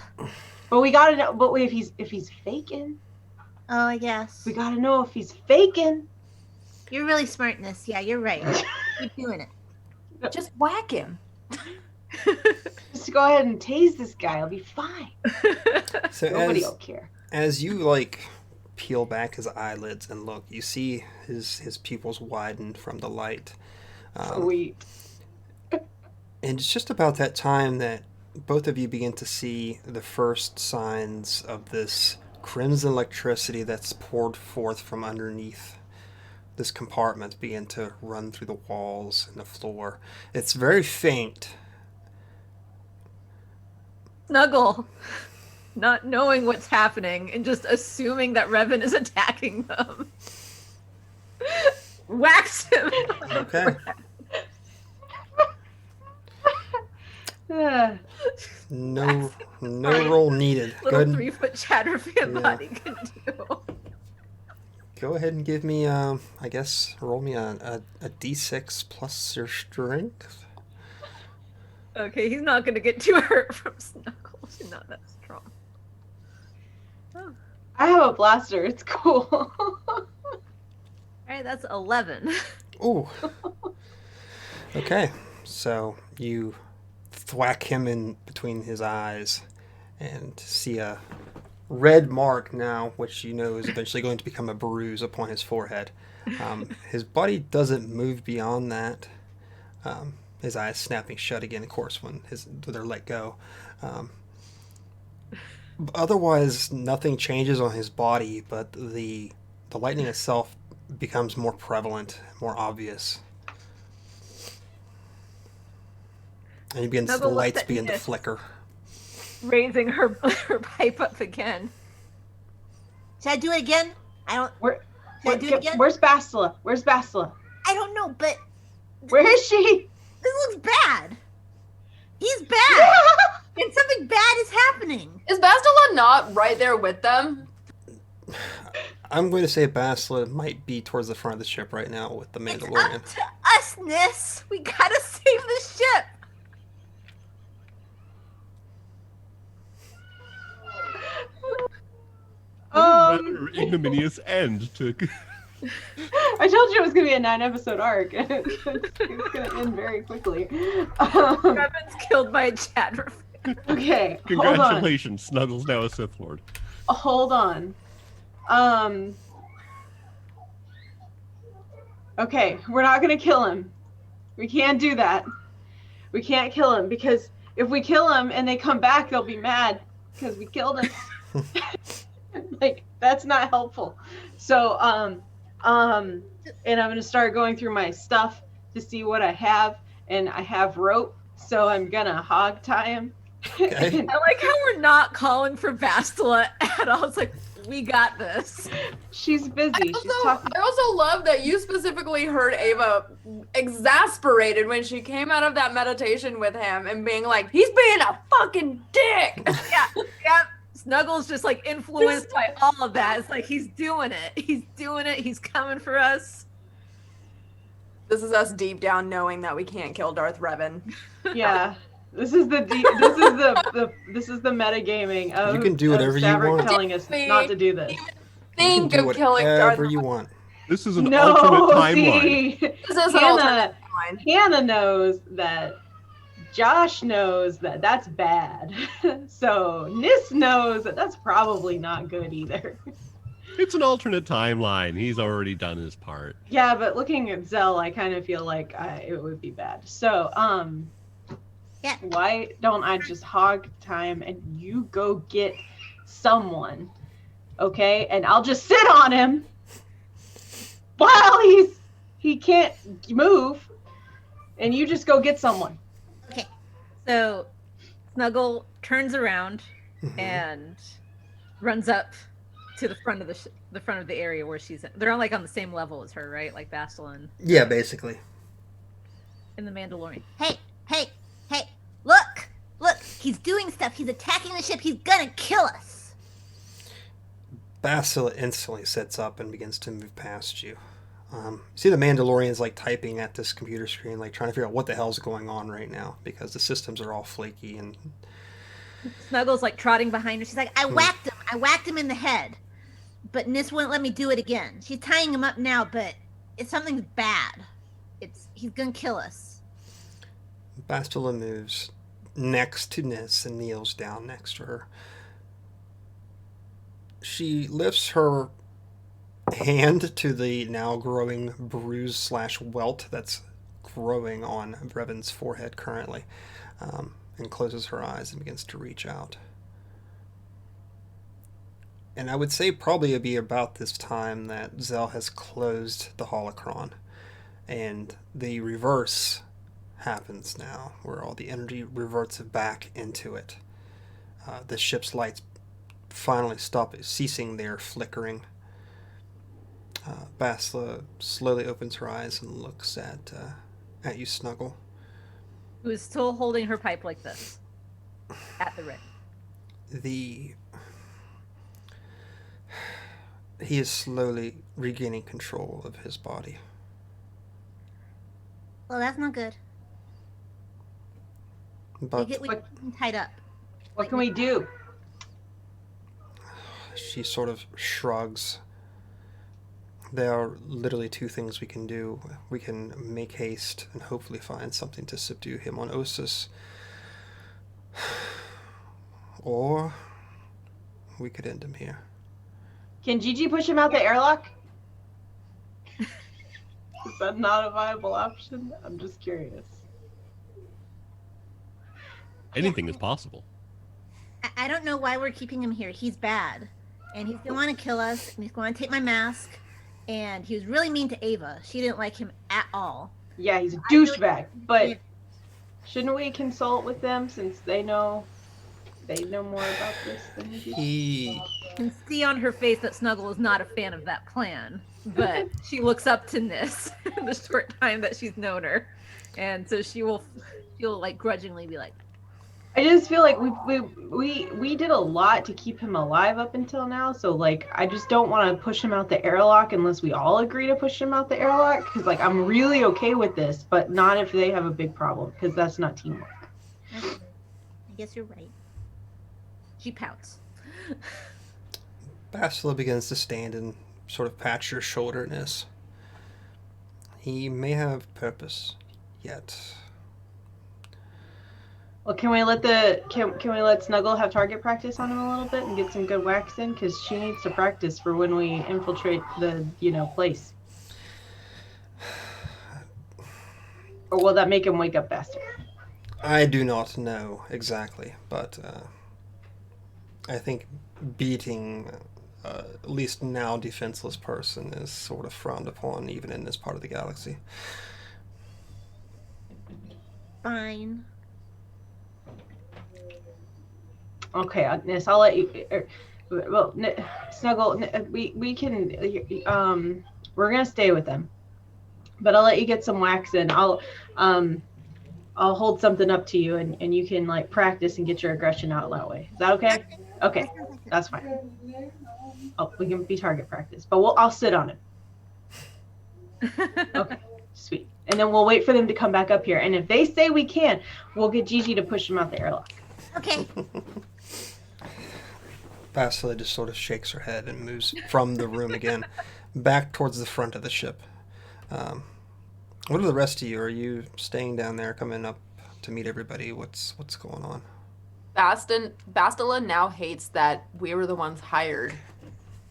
S6: But we gotta know. But wait, if he's faking,
S4: Oh, I guess.
S6: we gotta know if he's faking.
S4: You're really smart, Nis. Yeah, you're right. Keep doing it.
S2: Just whack him.
S6: Just go ahead and tase this guy. I'll be fine.
S1: So
S6: Nobody will care.
S1: as you like peel back his eyelids and look, you see his pupils widen from the light.
S6: Sweet.
S1: And it's just about that time that both of you begin to see the first signs of this crimson electricity that's poured forth from underneath this compartment begin to run through the walls and the floor. It's very faint.
S4: Snuggle, not knowing what's happening and just assuming that Revan is attacking them, whacks him.
S1: Okay. No roll needed. Go
S4: Little
S1: ahead,
S4: 3-foot Chatterfan
S1: Yeah.
S4: body can do.
S1: go ahead and give me, I guess, roll me a d6 plus your strength.
S4: Okay, he's not gonna get too hurt from Snuggle. She's not that strong. Oh.
S6: I have a blaster. It's cool.
S4: All right, that's 11.
S1: Ooh. Okay, so you thwack him in between his eyes and see a red mark now, which you know is eventually going to become a bruise upon his forehead. His body doesn't move beyond that. His eyes snapping shut again, of course, when they're let go. Otherwise, nothing changes on his body, but the lightning itself becomes more prevalent, more obvious. And the
S4: Snuggle looks
S1: lights
S4: at
S1: begin to
S4: Nis.
S1: flicker.
S4: Raising her pipe up again.
S7: Should I do it again? I don't. Should I do it again?
S6: Where's Bastila? Where's Bastila?
S7: I don't know, but
S6: Where is she?
S7: this looks bad. He's bad, and something bad is happening.
S2: Is Bastila not right there with them?
S1: I'm going to say Basila might be towards the front of the ship right now with the
S7: It's
S1: Mandalorian.
S7: up to us, Nis. We gotta save the ship.
S5: Rather ignominious end to.
S6: I told you it was going to be a 9-episode arc. It's going to end very quickly.
S4: Revan's killed by a Chatterfan.
S6: Okay, hold on.
S5: Congratulations, Snuggles now a Sith Lord.
S6: Hold on. Okay, we're not gonna kill him. We can't do that. We can't kill him because if we kill him and they come back, they'll be mad because we killed him. Like that's not helpful. So and I'm gonna start going through my stuff to see what I have, and I have rope, so I'm gonna hog tie him.
S1: Okay.
S4: I like how we're not calling for Bastila at all. It's like, we got this.
S6: She's busy. She's
S2: Also,
S6: talking.
S2: I also love that you specifically heard Ava exasperated when she came out of that meditation with him and being like, he's being a fucking dick.
S4: Yeah. Snuggles just like influenced by all of that. It's like he's doing it. He's doing it. He's coming for us.
S2: This is us deep down knowing that we can't kill Darth Revan.
S6: Yeah. This is the metagaming of
S1: You can do whatever you
S6: Saevrick
S1: want.
S6: telling us not to do this.
S1: You can
S2: Think
S1: do
S2: of killing Darth
S1: whatever you
S2: Revan.
S1: want.
S5: This is an
S6: No,
S5: alternate timeline.
S6: see,
S2: This is an alternate timeline.
S6: Hannah knows that. Josh knows that that's bad. So Nis knows that that's probably not good either.
S5: It's an alternate timeline. He's already done his part.
S6: Yeah, but looking at Zell, I kind of feel like it would be bad. So,
S7: Yeah.
S6: why don't I just hog time and you go get someone, okay? And I'll just sit on him while he can't move, and you just go get someone.
S4: Okay. So Snuggle turns around
S1: Mhm.
S4: and runs up to the front of the front of the area where she's in. They're on like on the same level as her, right? Like Bastila
S1: Yeah, basically.
S4: and the Mandalorian.
S7: Hey, hey, hey! Look, look! He's doing stuff. He's attacking the ship. He's gonna kill us.
S1: Bastila instantly sits up and begins to move past you. See the Mandalorian's like typing at this computer screen, like trying to figure out what the hell's going on right now because the systems are all flaky and
S4: Snuggle's like trotting behind her. She's like,
S7: I whacked him. I whacked him in the head. But Nis wouldn't let me do it again. She's tying him up now, but something's bad. He's gonna kill us.
S1: Bastila moves next to Nis and kneels down next to her. She lifts her hand to the now growing bruise / welt that's growing on Brevon's forehead currently, and closes her eyes and begins to reach out. And I would say probably it'd be about this time that Zell has closed the holocron, and the reverse happens now, where all the energy reverts back into it. The ship's lights finally stop ceasing their flickering. Bastila slowly opens her eyes and looks at you, Snuggle.
S4: who is still holding her pipe like this at the ready.
S1: He is slowly regaining control of his body.
S7: Well, that's not good.
S1: But
S7: We get tied up.
S6: What can we do?
S1: she sort of shrugs. There are literally two things we can do. We can make haste and hopefully find something to subdue him on Ossus. Or we could end him here.
S6: Can Gigi push him out the airlock? Is that not a viable option? I'm just curious.
S5: Anything is possible.
S7: I don't know why we're keeping him here. He's bad. And he's going to want to kill us. And he's going to take my mask. And he was really mean to Ava. She didn't like him at all.
S6: Yeah, he's a douchebag. But shouldn't we consult with them since they know more about this than we do?
S1: He
S4: You can see on her face that Snuggle is not a fan of that plan, but she looks up to Nis in the short time that she's known her, and so she'll like grudgingly be like,
S6: I just feel like we did a lot to keep him alive up until now, so like I just don't want to push him out the airlock unless we all agree to push him out the airlock, because like I'm really okay with this, but not if they have a big problem, because that's not teamwork.
S7: Okay. I guess you're right.
S4: she pouts.
S1: Bastila begins to stand and sort of pat your shoulder, Nis. He may have purpose, yet.
S6: Well, can we let Snuggle have target practice on him a little bit and get some good whacks in, because she needs to practice for when we infiltrate the place. Or will that make him wake up faster?
S1: I do not know exactly, but I think beating at least now defenseless person is sort of frowned upon even in this part of the galaxy.
S7: Fine.
S6: Okay, Nis, I'll let you. Snuggle, we can. We're gonna stay with them, but I'll let you get some wax in. I'll hold something up to you, and you can like practice and get your aggression out that way. Is that okay? Okay, that's fine. Oh, we can be target practice, but I'll sit on it. Okay, sweet. And then we'll wait for them to come back up here. And if they say we can, we'll get Gigi to push them out the airlock.
S7: Okay.
S1: Bastila just sort of shakes her head and moves from the room again, back towards the front of the ship. What are the rest of you? Are you staying down there, coming up to meet everybody? What's going on?
S2: Bastila now hates that we were the ones hired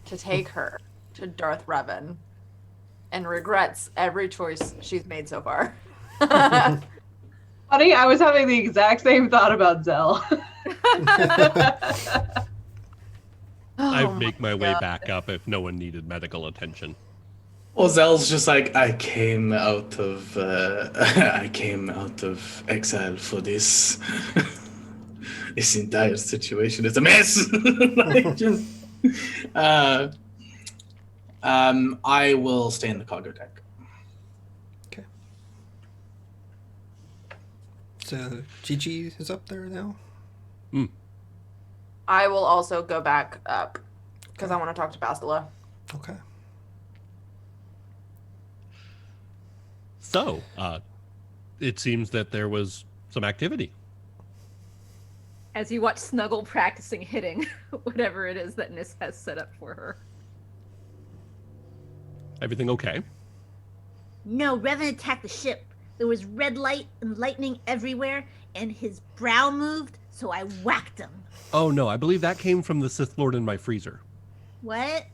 S2: to take her to Darth Revan, and regrets every choice she's made so far.
S6: Funny, I was having the exact same thought about Zell.
S5: I'd make my way
S2: God.
S5: back up if no one needed medical attention.
S3: Well, Zell's just like, I came out of exile for this. This entire situation is a mess. Like, just, I will stay in the cargo deck.
S1: Okay. So Gigi is up there now.
S2: I will also go back up because I want to talk to Bastila.
S1: Okay.
S5: So, it seems that there was some activity.
S4: As you watch Snuggle practicing hitting whatever it is that Nis has set up for her.
S5: Everything okay?
S7: No, Revan attacked the ship. There was red light and lightning everywhere, and his brow moved, so I whacked him.
S5: Oh no, I believe that came from the Sith Lord in my freezer.
S7: What?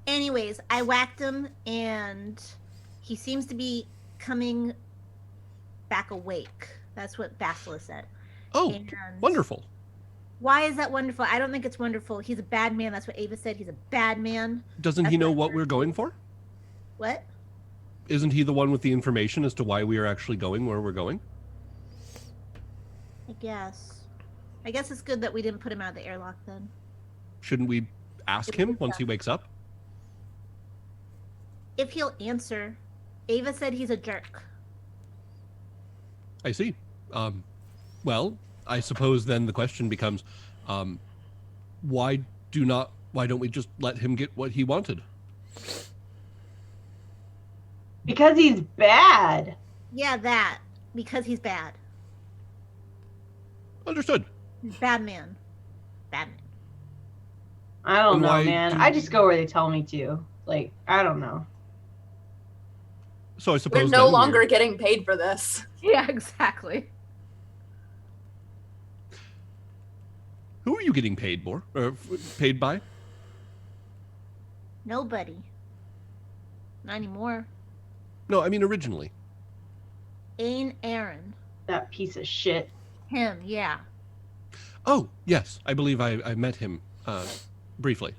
S7: Anyways, I whacked him, and he seems to be coming back awake. That's what Bastila said.
S5: Oh,
S7: And
S5: wonderful.
S7: why is that wonderful? I don't think it's wonderful. He's a bad man. That's what Ava said. He's a bad man.
S5: Doesn't he know what we're going for?
S7: What?
S5: Isn't he the one with the information as to why we are actually going where we're going?
S7: I guess. I guess it's good that we didn't put him out of the airlock then.
S5: Shouldn't we ask him once he wakes up?
S7: If he'll answer. Ava said he's a jerk.
S5: I see. Well, I suppose then the question becomes, why don't we just let him get what he wanted?
S6: Because he's bad.
S7: Yeah, that. Because he's bad.
S5: Understood.
S7: He's a bad man. Bad man.
S6: I don't
S5: And
S6: know,
S5: why
S6: man.
S5: do-
S6: I just go where they tell me to. Like, I don't know.
S5: So I suppose
S2: We're no
S5: then
S2: longer getting paid for this.
S4: Yeah, exactly.
S5: Who are you getting paid for? Or paid by?
S7: Nobody. Not anymore.
S5: No, I mean originally.
S7: Ain Aaron.
S6: That piece of shit.
S7: Him, yeah.
S5: Oh, yes. I believe I met him briefly.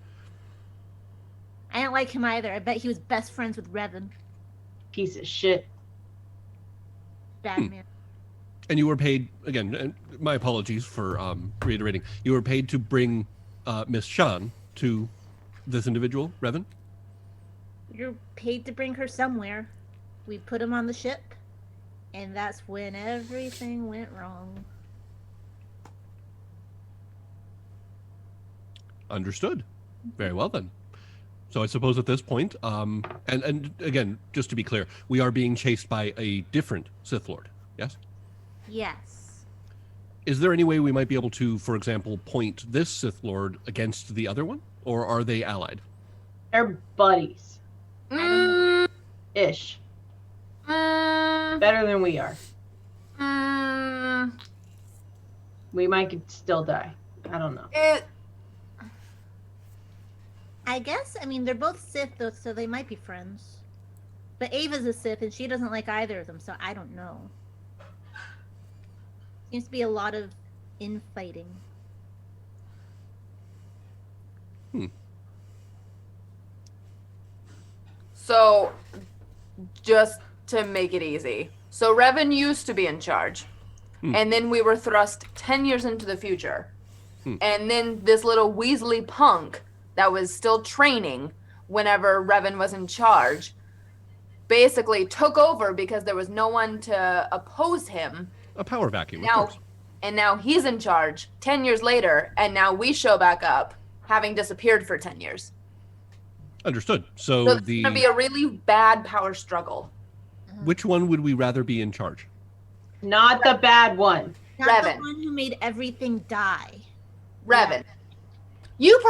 S7: I don't like him either. I bet he was best friends with Revan.
S6: Piece of shit.
S7: Bad
S5: Hmm.
S7: man.
S5: And you were paid, again, my apologies for reiterating, you were paid to bring Miss Shan to this individual, Revan?
S7: You're paid to bring her somewhere. We put him on the ship, and that's when everything went wrong.
S5: Understood. Very well then. So I suppose at this point, and again, just to be clear, we are being chased by a different Sith Lord, yes?
S7: Yes.
S5: Is there any way we might be able to, for example, point this Sith Lord against the other one? Or are they allied?
S6: They're buddies.
S2: Mm,
S6: Ish.
S2: mm,
S6: Better than we are.
S2: mm,
S6: We might still die. I don't know.
S2: it,
S7: I guess, I mean, they're both Sith, though, so they might be friends. But Ava's a Sith, and she doesn't like either of them, so I don't know. Seems to be a lot of infighting.
S2: so, just to make it easy. So, Revan used to be in charge. And then we were thrust 10 years into the future. And then this little Weasley punk that was still training whenever Revan was in charge basically took over because there was no one to oppose him.
S5: A power vacuum, of
S2: Now,
S5: course.
S2: and now he's in charge 10 years later, and now we show back up having disappeared for 10 years.
S5: Understood.
S2: So
S5: So
S2: it's going to be a really bad power struggle.
S5: which one would we rather be in charge?
S6: Not the bad one.
S7: Not the
S2: Revan.
S7: one who made everything die.
S2: Revan. You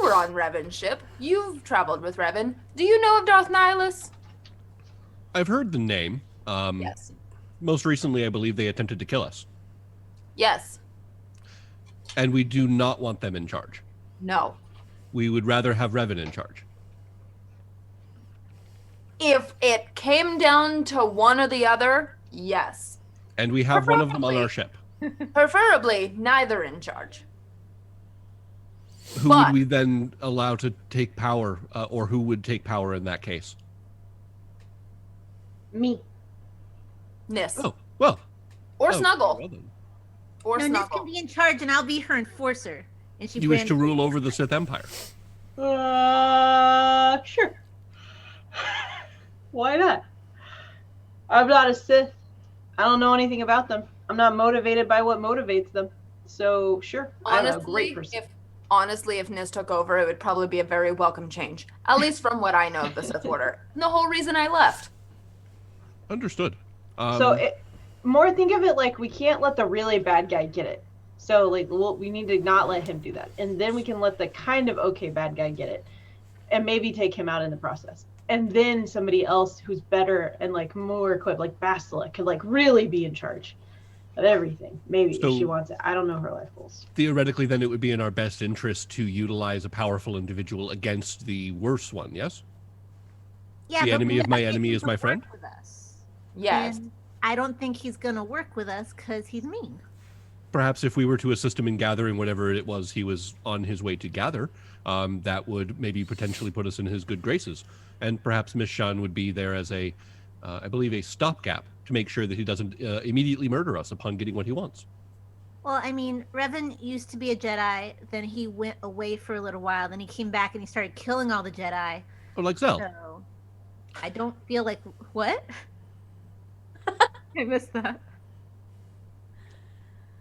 S2: were on Revan's ship. You've traveled with Revan. Do you know of Darth Nihilus?
S5: I've heard the name.
S2: Yes.
S5: Most recently, I believe they attempted to kill us.
S2: Yes.
S5: And we do not want them in charge.
S2: No.
S5: We would rather have Revan in charge.
S2: If it came down to one or the other, yes.
S5: And we have one of them on
S2: Preferably.
S5: our ship.
S2: Preferably neither in charge.
S5: Who would
S2: But-
S5: we then allow to take power, or who would take power in that case?
S6: Me.
S2: Nis.
S5: Oh, well.
S2: Or
S5: oh,
S2: Snuggle.
S5: well then.
S2: Or
S7: No, Nis
S2: Snuggle.
S7: can be in charge, and I'll be her enforcer. And she
S5: You wish to
S7: ran-
S5: rule over the Sith Empire?
S6: Sure. Why not? I'm not a Sith. I don't know anything about them. I'm not motivated by what motivates them. So sure, I'm a great person.
S2: Honestly, if Nis took over, it would probably be a very welcome change. At least from what I know of the Sith Order. And the whole reason I left.
S5: Understood.
S6: More think of it like we can't let the really bad guy get it. So like we need to not let him do that, and then we can let the kind of okay bad guy get it, and maybe take him out in the process. And then somebody else who's better and like more equipped, like Bastila, could like really be in charge of everything. Maybe if she wants it. I don't know her life goals.
S5: Theoretically, then it would be in our best interest to utilize a powerful individual against the worse one. Yes.
S7: Yeah,
S5: The
S7: but
S5: enemy
S7: we
S5: of my
S7: gotta get
S5: enemy
S7: him
S5: is
S7: to
S5: my
S7: work
S5: friend?
S7: with us.
S2: Yes.
S7: And I don't think he's gonna work with us because he's mean.
S5: Perhaps if we were to assist him in gathering whatever it was he was on his way to gather, that would maybe potentially put us in his good graces. And perhaps Miss Shan would be there as a, I believe, a stopgap to make sure that he doesn't immediately murder us upon getting what he wants.
S7: Well, I mean, Revan used to be a Jedi, then he went away for a little while, then he came back and he started killing all the Jedi.
S5: Or like Zell.
S7: So I don't feel like what? I missed that.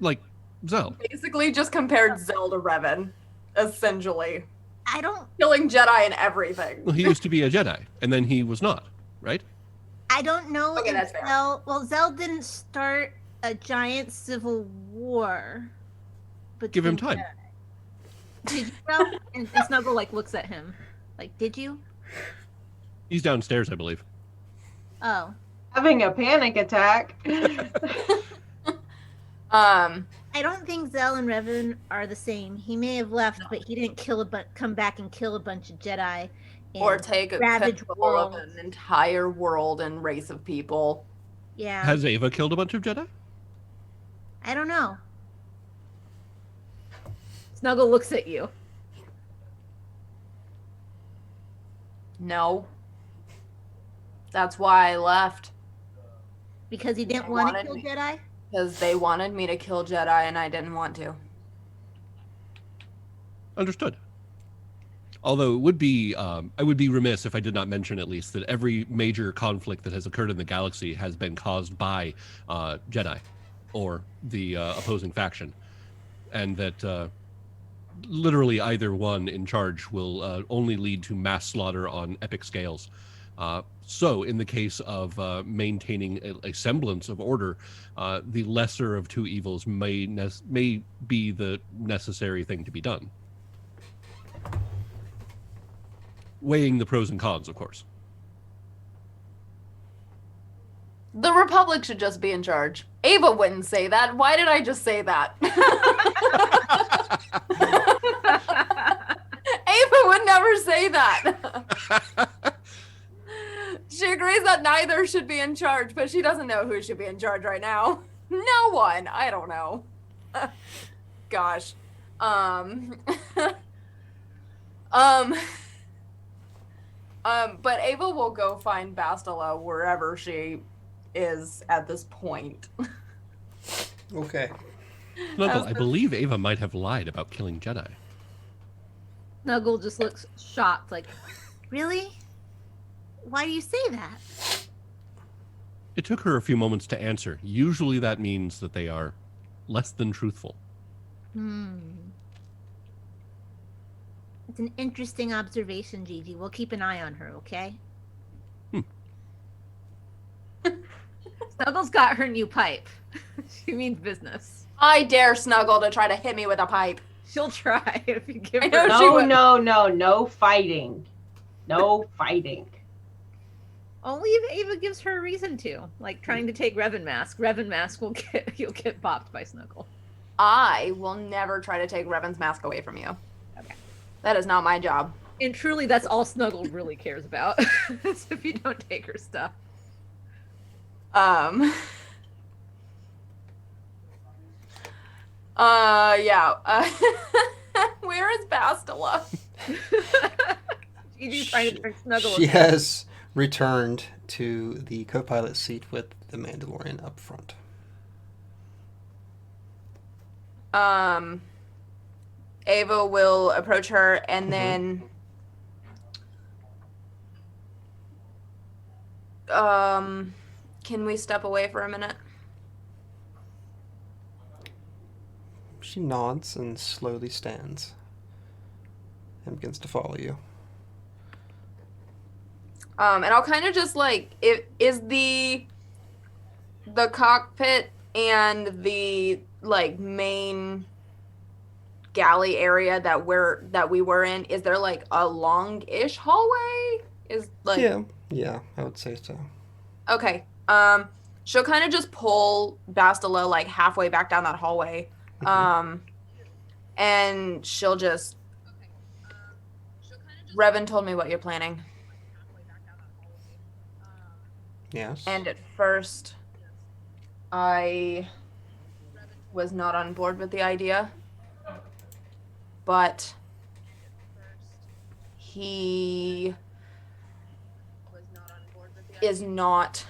S5: Like Zell.
S2: Basically just compared Zell to Revan. Essentially.
S7: I don't
S2: Killing Jedi and everything.
S5: Well, he used to be a Jedi, and then he was not, right?
S7: know
S2: Okay,
S7: if
S2: that's fair.
S7: Zell didn't start a giant civil war.
S5: Give him
S7: between
S5: time.
S7: Jedi. Did you, Zell? And Snuggle like looks at him. Like, did you?
S5: He's downstairs, I believe.
S7: Oh.
S6: Having a panic attack.
S7: I don't think Zell and Revan are the same. He may have left, but he didn't come back and kill a bunch of Jedi.
S2: Or take
S7: ravage
S2: control of
S7: worlds.
S2: an entire world and race of people.
S7: Yeah.
S5: Has Ava killed a bunch of Jedi?
S7: I don't know.
S4: Snuggle looks at you.
S2: No. That's why I left.
S7: Because he didn't
S2: They
S7: want to
S2: wanted
S7: kill
S2: me.
S7: Jedi?
S2: Because they wanted me to kill Jedi and I didn't want to.
S5: Understood. Although it would be, I would be remiss if I did not mention at least that every major conflict that has occurred in the galaxy has been caused by Jedi or the opposing faction, and that literally either one in charge will only lead to mass slaughter on epic scales. So in the case of maintaining a semblance of order, the lesser of two evils may be the necessary thing to be done. Weighing the pros and cons, of course.
S2: The Republic should just be in charge. Ava wouldn't say that. Why did I just say that? Ava would never say that. She agrees that neither should be in charge, but she doesn't know who should be in charge right now. No one. I don't know. Gosh. But Ava will go find Bastila wherever she is at this point.
S1: Okay.
S5: Snuggle, I believe Ava might have lied about killing Jedi.
S4: Snuggle just looks shocked, like,
S7: Really? Why do you say that?
S5: It took her a few moments to answer. Usually that means that they are less than truthful.
S7: It's an interesting observation, Gigi. We'll keep an eye on her, okay?
S4: Snuggle's got her new pipe. She means business.
S2: I dare Snuggle to try to hit me with a pipe.
S4: She'll try if you give
S2: I
S4: her.
S2: know she
S6: No,
S2: would.
S6: no fighting. No fighting.
S4: Only if Ava gives her a reason to, like trying to take Revan Mask. Revan Mask you'll get bopped by Snuggle.
S2: I will never try to take Revan's mask away from you.
S4: Okay.
S2: That is not my job.
S4: And truly, that's all Snuggle really cares about. Is if you don't take her stuff.
S2: Yeah. Where is Bastila?
S4: Gigi's trying to bring Snuggle.
S1: She has returned to the co-pilot seat with the Mandalorian up front.
S2: Ava will approach her and then can we step away for a minute?
S1: She nods and slowly stands and begins to follow you.
S2: And I'll kind of just like is the cockpit and the like main galley area that we were in, is there like a long-ish hallway? Is like
S1: Yeah, I would say so.
S2: Okay. She'll kind of just pull Bastila like halfway back down that hallway. And she'll just Revan told me what you're planning.
S1: Yes.
S2: And at first I was not on board with the idea. But he is not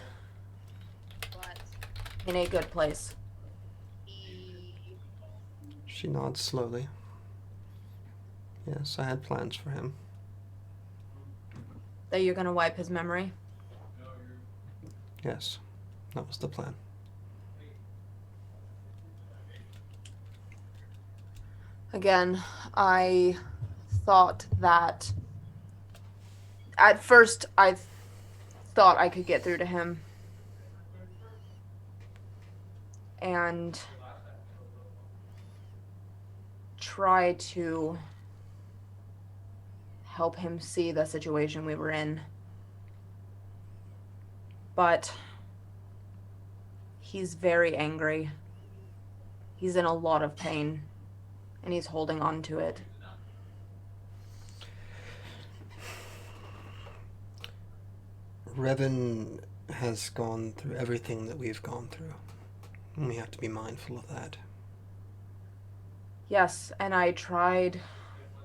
S2: in a good place.
S1: She nods slowly. Yes, I had plans for him.
S2: That you're gonna wipe his memory?
S1: Yes, that was the plan.
S2: Again, I thought that at first I thought I could get through to him. And try to help him see the situation we were in. But he's very angry. He's in a lot of pain, and he's holding on to it.
S1: Revan has gone through everything that we've gone through. And we have to be mindful of that.
S2: Yes, and I tried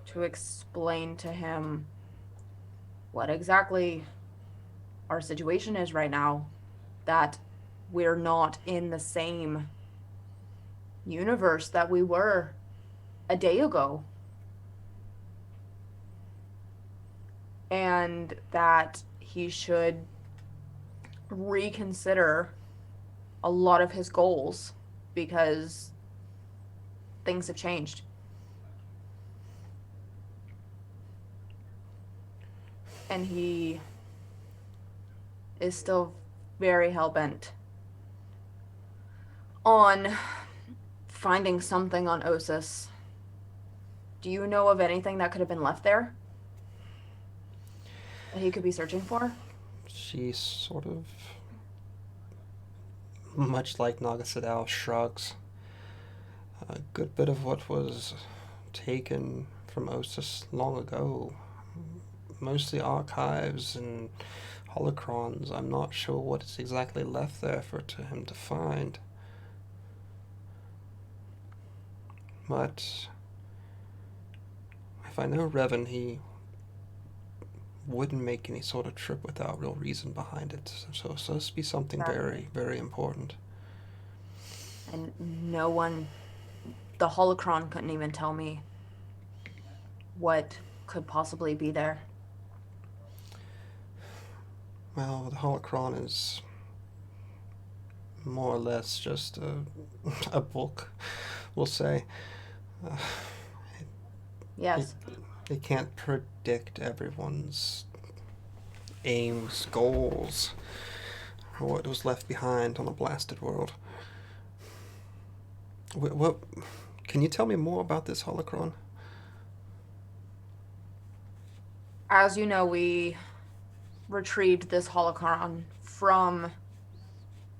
S2: to explain to him what exactly our situation is right now. That we're not in the same universe that we were a day ago. And that he should reconsider a lot of his goals because things have changed. And he is still very hell-bent on finding something on Ossus. Do you know of anything that could have been left there that he could be searching for?
S1: She sort of, much like Naga Sadao, shrugs. A good bit of what was taken from Ossus long ago, mostly archives and holocrons. I'm not sure what is exactly left there for him to find. But if I know Revan, he wouldn't make any sort of trip without real reason behind it. So this must be something very, very important.
S2: And no one, the holocron couldn't even tell me what could possibly be there.
S1: Well, the holocron is more or less just a book, we'll say.
S2: Yes.
S1: It can't predict everyone's aims, goals, or what was left behind on a blasted world. What? Can you tell me more about this holocron?
S2: As you know, we retrieved this holocron from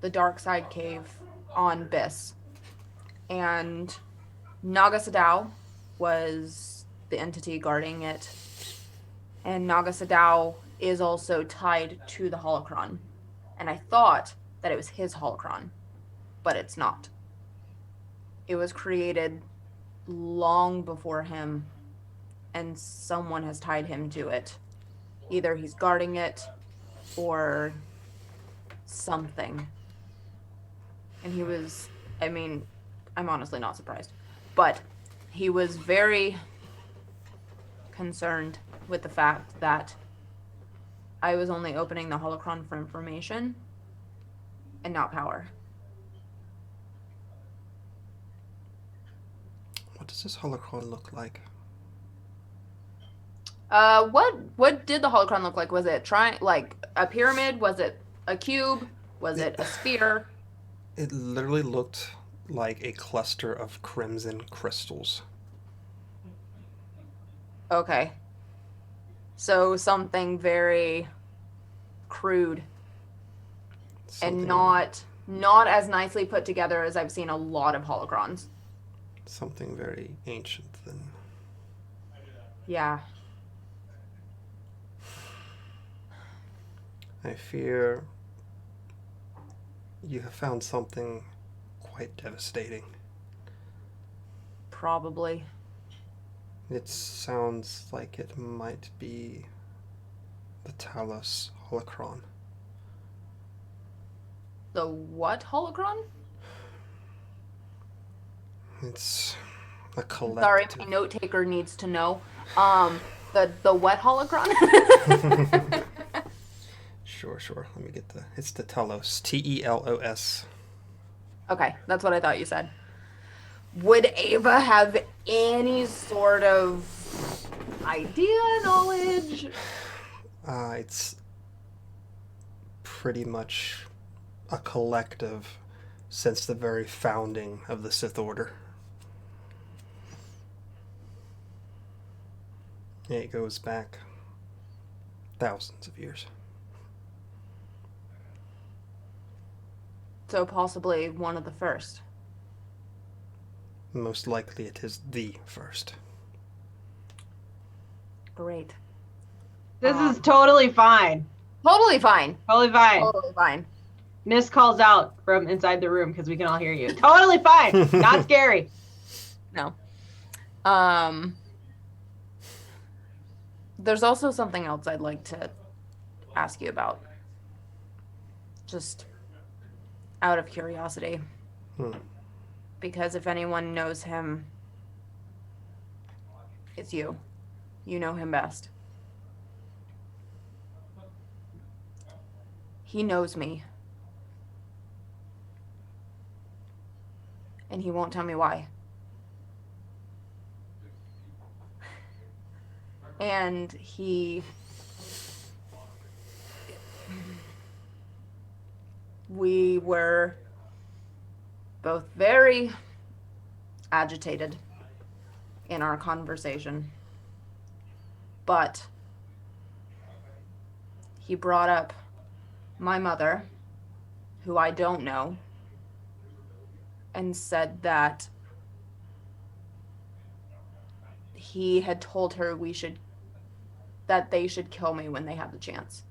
S2: the Dark Side Cave on Biss. And Naga Sadao was the entity guarding it. And Naga Sadao is also tied to the holocron. And I thought that it was his holocron, but it's not. It was created long before him, and someone has tied him to it. Either he's guarding it or something. And he was, I mean, I'm honestly not surprised, but he was very concerned with the fact that I was only opening the holocron for information and not power.
S1: What does this holocron look like?
S2: What did the holocron look like? Was it like a pyramid? Was it a cube? Was it a sphere?
S1: It literally looked like a cluster of crimson crystals.
S2: Okay. So something very crude and not as nicely put together as I've seen a lot of holocrons.
S1: Something very ancient then.
S2: Yeah.
S1: I fear you have found something quite devastating.
S2: Probably.
S1: It sounds like it might be the Talos holocron.
S2: The what holocron?
S1: It's a
S2: Sorry,
S1: collective.
S2: my note taker needs to know. The what holocron?
S1: Sure. Let me get it's the Telos. Telos.
S2: Okay, that's what I thought you said. Would Ava have any sort of idea, knowledge?
S1: It's pretty much a collective since the very founding of the Sith Order. It goes back thousands of years.
S2: So possibly one of the first.
S1: Most likely it is the first.
S2: Great.
S6: This is totally fine.
S2: Totally fine.
S6: Totally fine.
S2: Totally fine.
S6: Miss calls out from inside the room because we can all hear you. Totally fine. Not scary.
S2: No. There's also something else I'd like to ask you about. Just out of curiosity. Because if anyone knows him, it's you. You know him best. He knows me. And he won't tell me why. And we were both very agitated in our conversation. But he brought up my mother, who I don't know, and said that he had told her that they should kill me when they had the chance.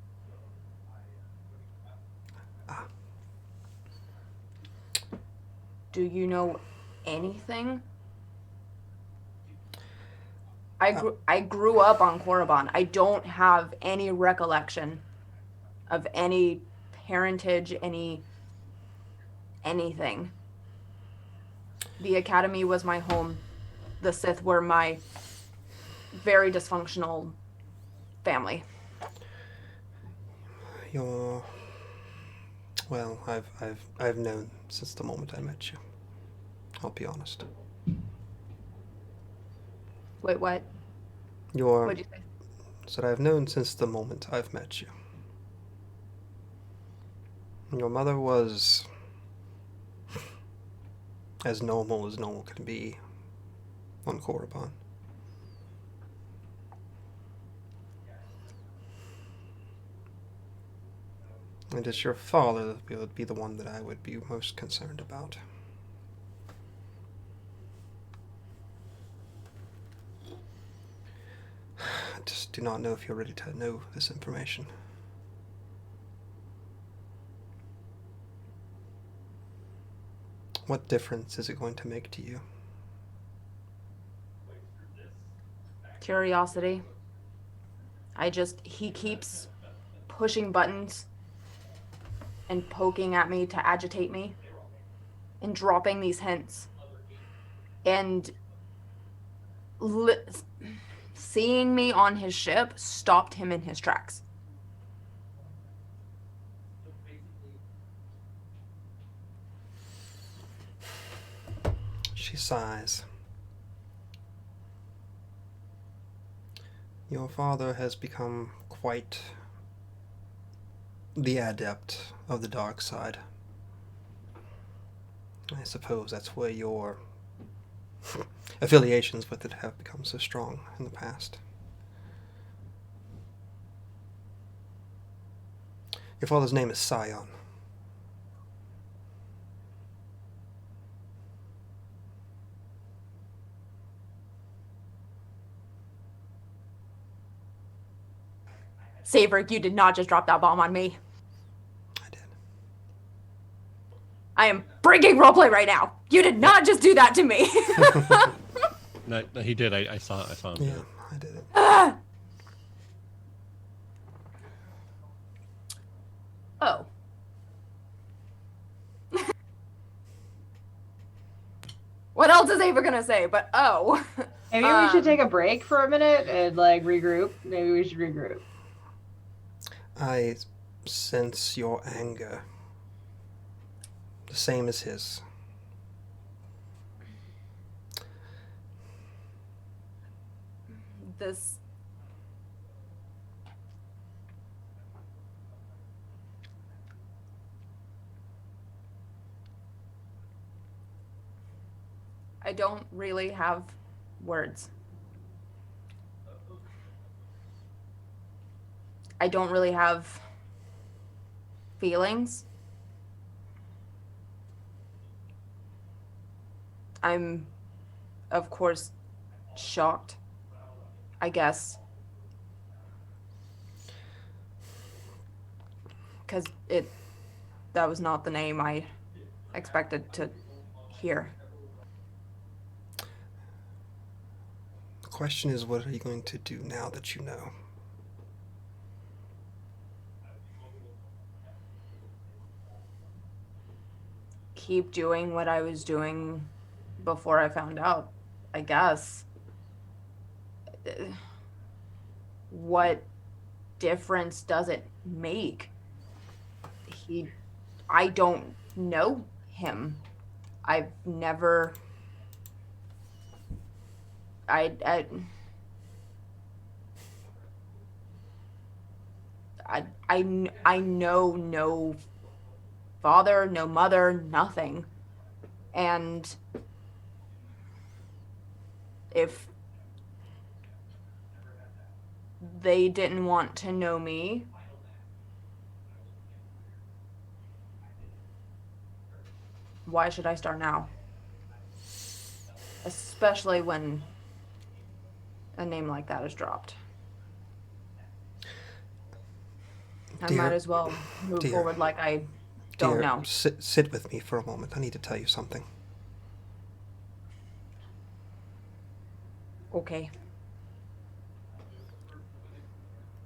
S2: Do you know anything? I grew up on Korriban. I don't have any recollection of any parentage, anything. The Academy was my home. The Sith were my very dysfunctional family.
S1: Well, I've known since the moment I met you. I'll be honest.
S2: Wait, what? What'd you say?
S1: Said I've known since the moment I've met you. Your mother was as normal can be on Korriban. And it's your father that would be the one that I would be most concerned about. I just do not know if you're ready to know this information. What difference is it going to make to you?
S2: Curiosity. He keeps pushing buttons and poking at me to agitate me and dropping these hints. And seeing me on his ship stopped him in his tracks.
S1: She sighs. Your father has become quite the adept of the dark side. I suppose that's where your affiliations with it have become so strong in the past. Your father's name is Scion.
S2: Saevrick, you did not just drop that bomb on me.
S1: I did.
S2: I am breaking roleplay right now. You did not just do that to me.
S5: No, he did. I saw him do
S1: Yeah,
S5: it.
S1: I did it.
S2: Oh. What else is Ava gonna say? But oh.
S6: Maybe we should take a break for a minute and like regroup. Maybe we should regroup.
S1: I sense your anger. The same as his.
S2: This. I don't really have words. I don't really have feelings. I'm, of course, shocked, I guess. Because that was not the name I expected to hear.
S1: The question is, what are you going to do now that you know?
S2: Keep doing what I was doing before I found out, I guess. What difference does it make? I don't know him. I've never. I know no father, no mother, nothing. And if they didn't want to know me, why should I start now? Especially when a name like that is dropped. I
S1: Dear-
S2: might as well move
S1: dear-
S2: forward like I don't
S1: Dear,
S2: know.
S1: sit with me for a moment. I need to tell you something.
S2: Okay.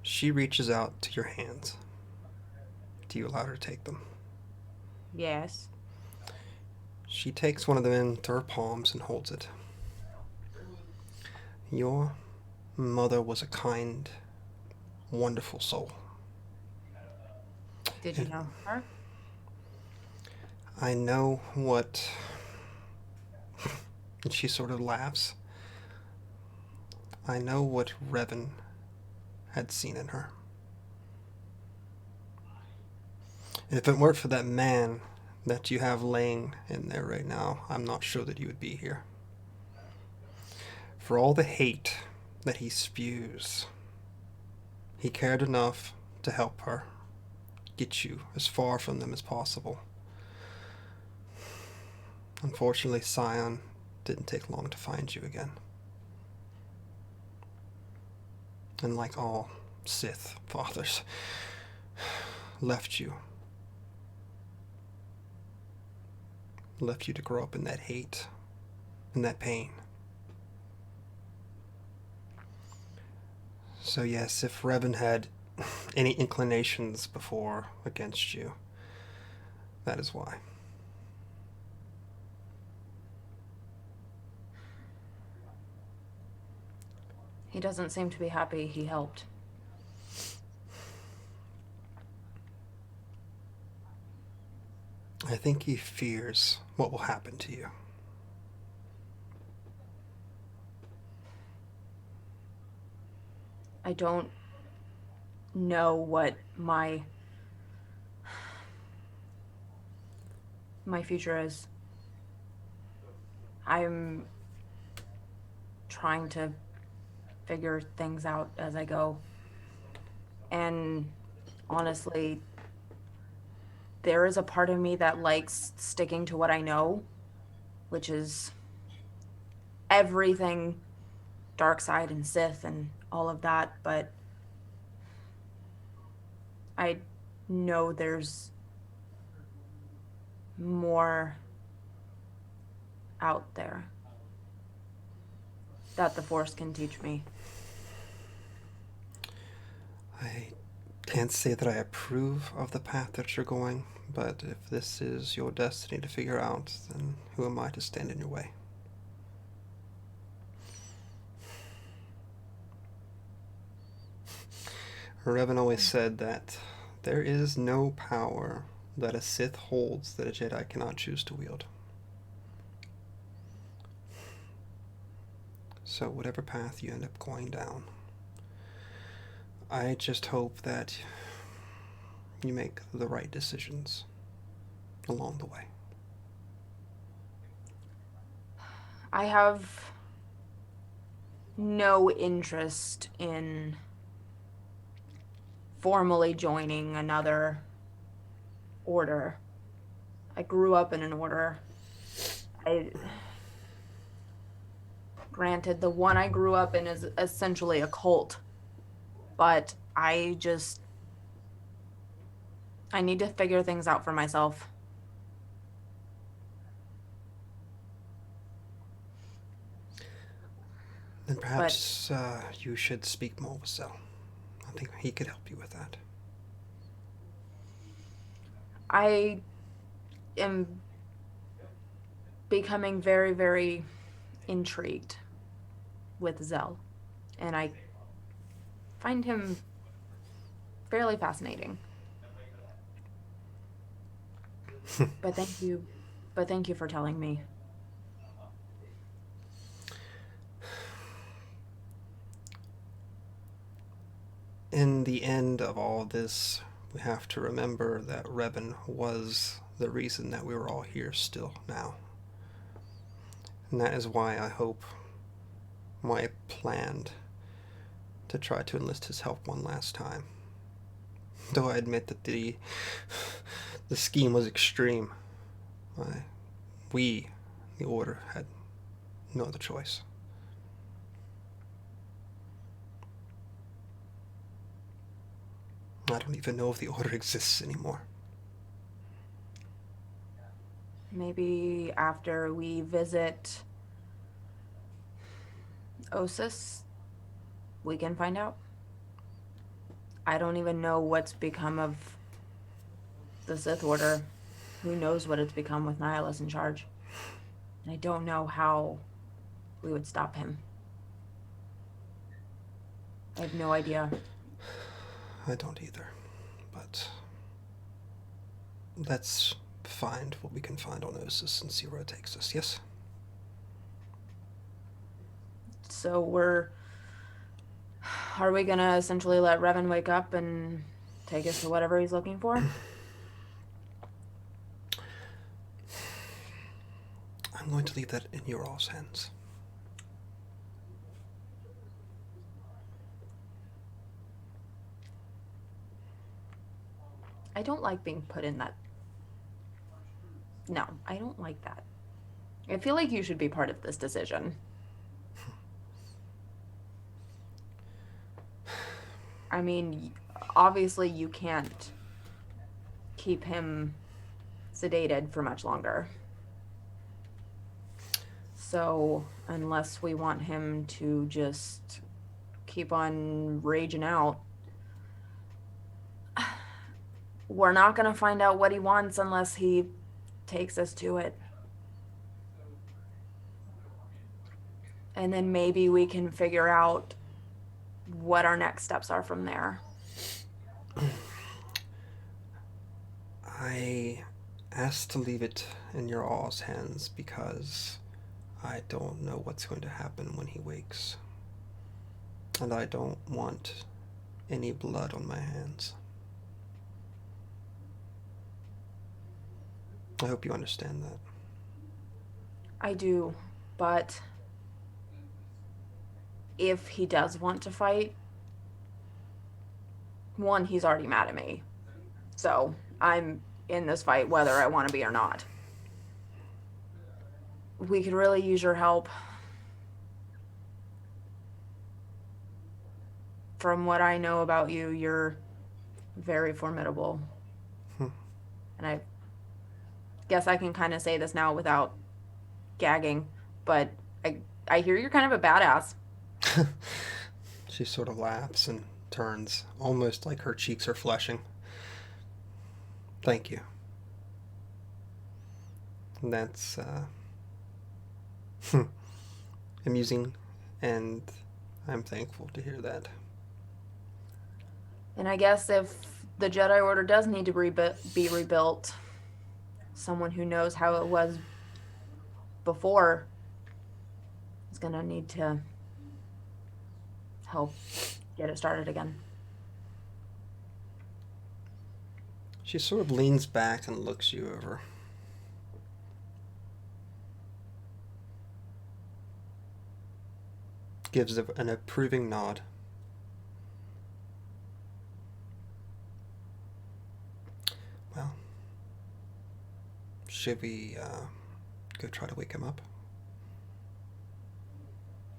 S1: She reaches out to your hands. Do you allow her to take them?
S2: Yes.
S1: She takes one of them into her palms and holds it. Your mother was a kind, wonderful soul.
S2: Did you know her?
S1: I know what... And she sort of laughs. I know what Revan had seen in her. And if it weren't for that man that you have laying in there right now, I'm not sure that you would be here. For all the hate that he spews, he cared enough to help her, get you as far from them as possible. Unfortunately, Scion didn't take long to find you again. And like all Sith fathers, left you left you to grow up in that hate and that pain. So, yes, if Revan had any inclinations before against you, that is why.
S2: He doesn't seem to be happy he helped.
S1: I think he fears what will happen to you.
S2: I don't know what my future is. I'm trying to figure things out as I go. And honestly, there is a part of me that likes sticking to what I know, which is everything dark side and Sith and all of that, but I know there's more out there that the Force can teach me.
S1: I can't say that I approve of the path that you're going, but if this is your destiny to figure out, then who am I to stand in your way? Revan always said that there is no power that a Sith holds that a Jedi cannot choose to wield. So whatever path you end up going down, I just hope that you make the right decisions along the way.
S2: I have no interest in formally joining another order. I grew up in an order. Granted, the one I grew up in is essentially a cult, but I need to figure things out for myself.
S1: Then perhaps you should speak more with Zell. I think he could help you with that.
S2: I am becoming very, very intrigued with Zell, and I find him fairly fascinating. But thank you for telling me.
S1: In the end of all this, we have to remember that Revan was the reason that we were all here still now. And that is why I hope, why I planned to try to enlist his help one last time. Though I admit that the scheme was extreme. We, the Order, had no other choice. I don't even know if the Order exists anymore.
S2: Maybe after we visit Ossus, we can find out. I don't even know what's become of the Sith Order. Who knows what it's become with Nihilus in charge. And I don't know how we would stop him. I have no idea.
S1: I don't either, but let's find what we can find on Ossus and see where it takes us, yes?
S2: So are we gonna essentially let Revan wake up and take us to whatever he's looking for?
S1: I'm going to leave that in your all's hands.
S2: I don't like being put in that. No, I don't like that. I feel like you should be part of this decision. I mean, obviously you can't keep him sedated for much longer. So, unless we want him to just keep on raging out, we're not going to find out what he wants unless he takes us to it. And then maybe we can figure out what our next steps are from there.
S1: I asked to leave it in your all's hands because I don't know what's going to happen when he wakes. And I don't want any blood on my hands. I hope you understand that.
S2: I do, but if he does want to fight, one, he's already mad at me. So I'm in this fight whether I want to be or not. We could really use your help. From what I know about you, you're very formidable. And I guess I can kind of say this now without gagging, but I hear you're kind of a badass.
S1: She sort of laughs and turns, almost like her cheeks are flushing. Thank you. And that's amusing, and I'm thankful to hear that.
S2: And I guess if the Jedi Order does need to be rebuilt, someone who knows how it was before is going to need to help get it started again.
S1: She sort of leans back and looks you over. Gives an approving nod. Well, should we go try to wake him up?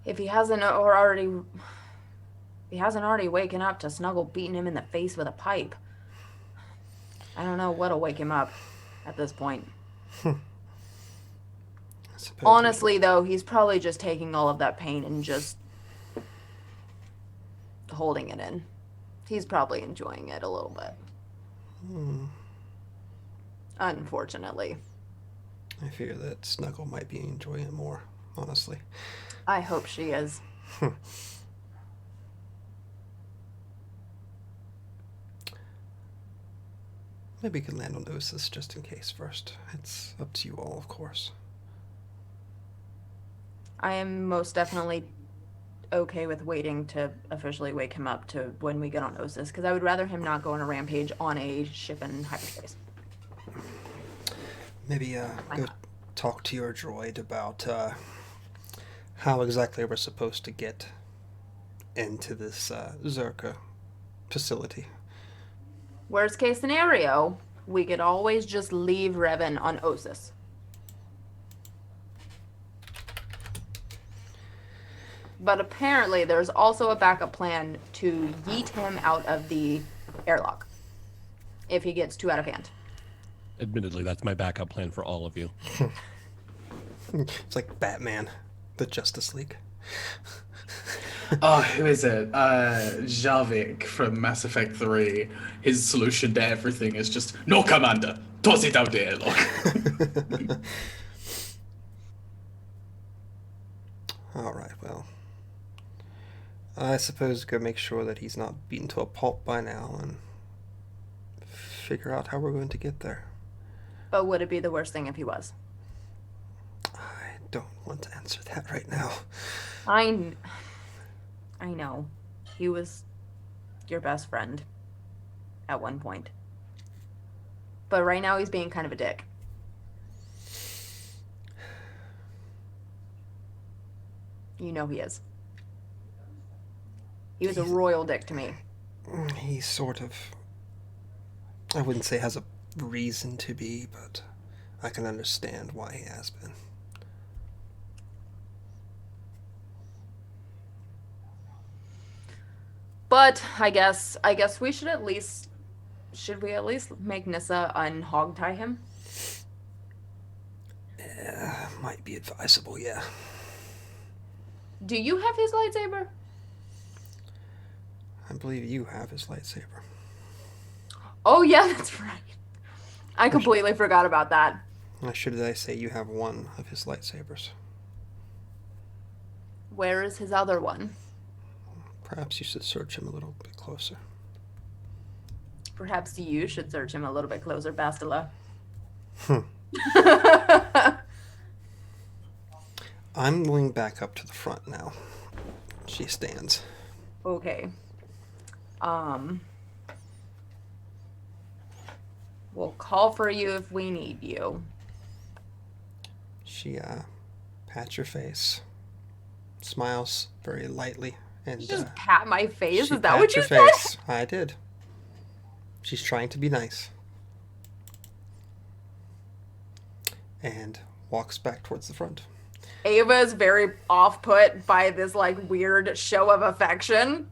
S2: If he hasn't already waken up to Snuggle beating him in the face with a pipe, I don't know what'll wake him up at this point. Honestly, though, he's probably just taking all of that pain and just holding it in. He's probably enjoying it a little bit. Unfortunately.
S1: I fear that Snuggle might be enjoying it more, honestly.
S2: I hope she is.
S1: Maybe we can land on Ossus just in case first. It's up to you all, of course.
S2: I am most definitely okay with waiting to officially wake him up to when we get on Ossus, because I would rather him not go on a rampage on a ship in hyperspace.
S1: Maybe go talk to your droid about how exactly we're supposed to get into this Zerka facility.
S2: Worst case scenario, we could always just leave Revan on Ossus. But apparently there's also a backup plan to yeet him out of the airlock if he gets too out of hand.
S5: Admittedly, that's my backup plan for all of you.
S1: It's like Batman, the Justice League.
S3: Oh, who is it? Javik from Mass Effect 3. His solution to everything is just, no, Commander, toss it out the airlock.
S1: Alright, well. I suppose go make sure that he's not beaten to a pulp by now and figure out how we're going to get there.
S2: But would it be the worst thing if he was?
S1: I don't want to answer that right now.
S2: I know. He was your best friend at one point. But right now he's being kind of a dick. You know he is. He was a royal dick to me.
S1: He sort of, I wouldn't say has a reason to be, but I can understand why he has been.
S2: But I guess we should at least make Nissa unhog tie him?
S1: might be advisable, yeah.
S2: Do you have his lightsaber?
S1: I believe you have his lightsaber.
S2: Oh, yeah, that's right. I completely forgot about that.
S1: Or should I say you have one of his lightsabers?
S2: Where is his other one?
S1: Perhaps you should search him a little bit closer.
S2: Perhaps you should search him a little bit closer, Bastila.
S1: I'm going back up to the front now. She stands.
S2: Okay. We'll call for you if we need you.
S1: She pats your face, smiles very lightly, and
S2: You just pat my face?
S1: she
S2: Is that what
S1: pats
S2: you
S1: your
S2: said?
S1: face. I did. She's trying to be nice. And walks back towards the front.
S2: Ava is very off-put by this like weird show of affection.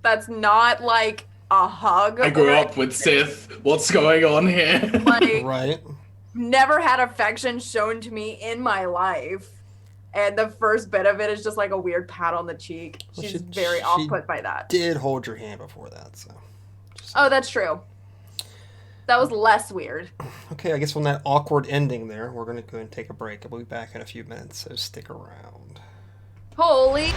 S2: That's not like a hug.
S3: I grew
S2: or
S3: up with Sith. What's going on here?
S2: like
S1: Right?
S2: never had affection shown to me in my life. And the first bit of it is just like a weird pat on the cheek.
S1: Well,
S2: She's very off-put by that.
S1: Did hold your hand before that, so.
S2: Oh, that's true. That was less weird.
S1: Okay, I guess on that awkward ending there, we're going to go and take a break. We'll be back in a few minutes, so stick around.
S2: Holy.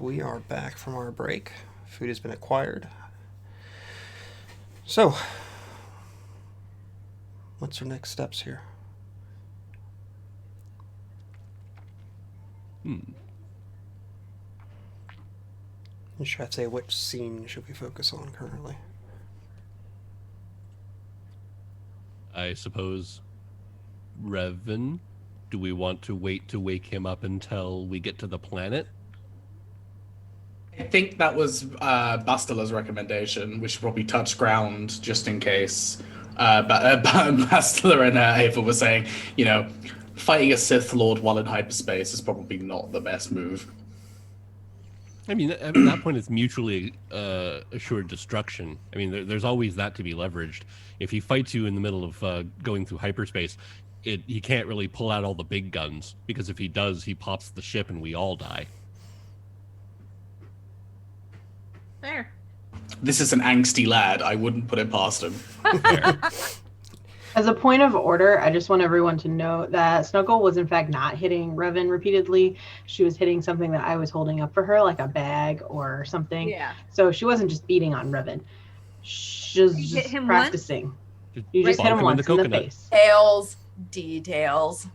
S1: we are back from our break. Food has been acquired. So, what's our next steps here? Should I say which scene should we focus on currently?
S5: I suppose Revan. Do we want to wait to wake him up until we get to the planet?
S3: I think that was Bastella's recommendation. We should probably touch ground just in case. But Bastella and Ava were saying, fighting a Sith Lord while in hyperspace is probably not the best move.
S5: I mean, at that point, it's mutually assured destruction. I mean, there's always that to be leveraged. If he fights you in the middle of going through hyperspace, he can't really pull out all the big guns, because if he does, he pops the ship and we all die.
S4: Fair.
S3: This is an angsty lad. I wouldn't put it past him.
S5: Fair.
S6: As a point of order, I just want everyone to know that Snuggle was in fact not hitting Revan repeatedly. She was hitting something that I was holding up for her, like a bag or something.
S4: Yeah.
S6: So she wasn't just beating on Revan. She was
S4: You hit
S6: just
S4: him
S6: practicing.
S5: Just
S6: You just hit
S5: bonk
S6: him
S5: in
S6: once in the
S5: coconut.
S6: face.
S2: Details.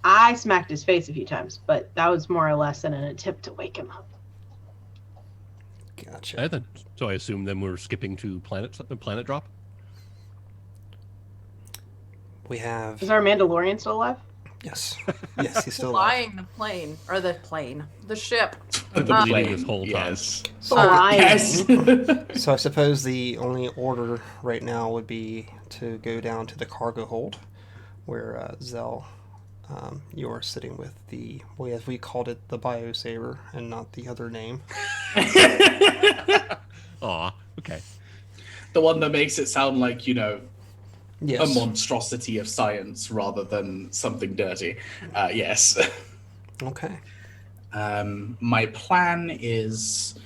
S6: I smacked his face a few times, but that was more or less in an attempt to wake him up.
S1: Gotcha.
S5: So I assume then we're skipping to the planet drop?
S1: We have...
S6: Is our Mandalorian still alive?
S1: Yes. Yes, he's still alive.
S2: Flying the plane. Or the plane. The ship.
S3: The
S5: Bleeding
S3: plane,
S5: this whole time.
S3: yes.
S6: Flying.
S3: Yes.
S1: So I suppose the only order right now would be to go down to the cargo hold, where Zell, you are sitting with the, well, as we called it, the Bio Saber, and not the other name.
S5: Aw, okay.
S3: The one that makes it sound like,
S1: Yes.
S3: a monstrosity of science rather than something dirty. Yes.
S1: Okay.
S3: My plan is,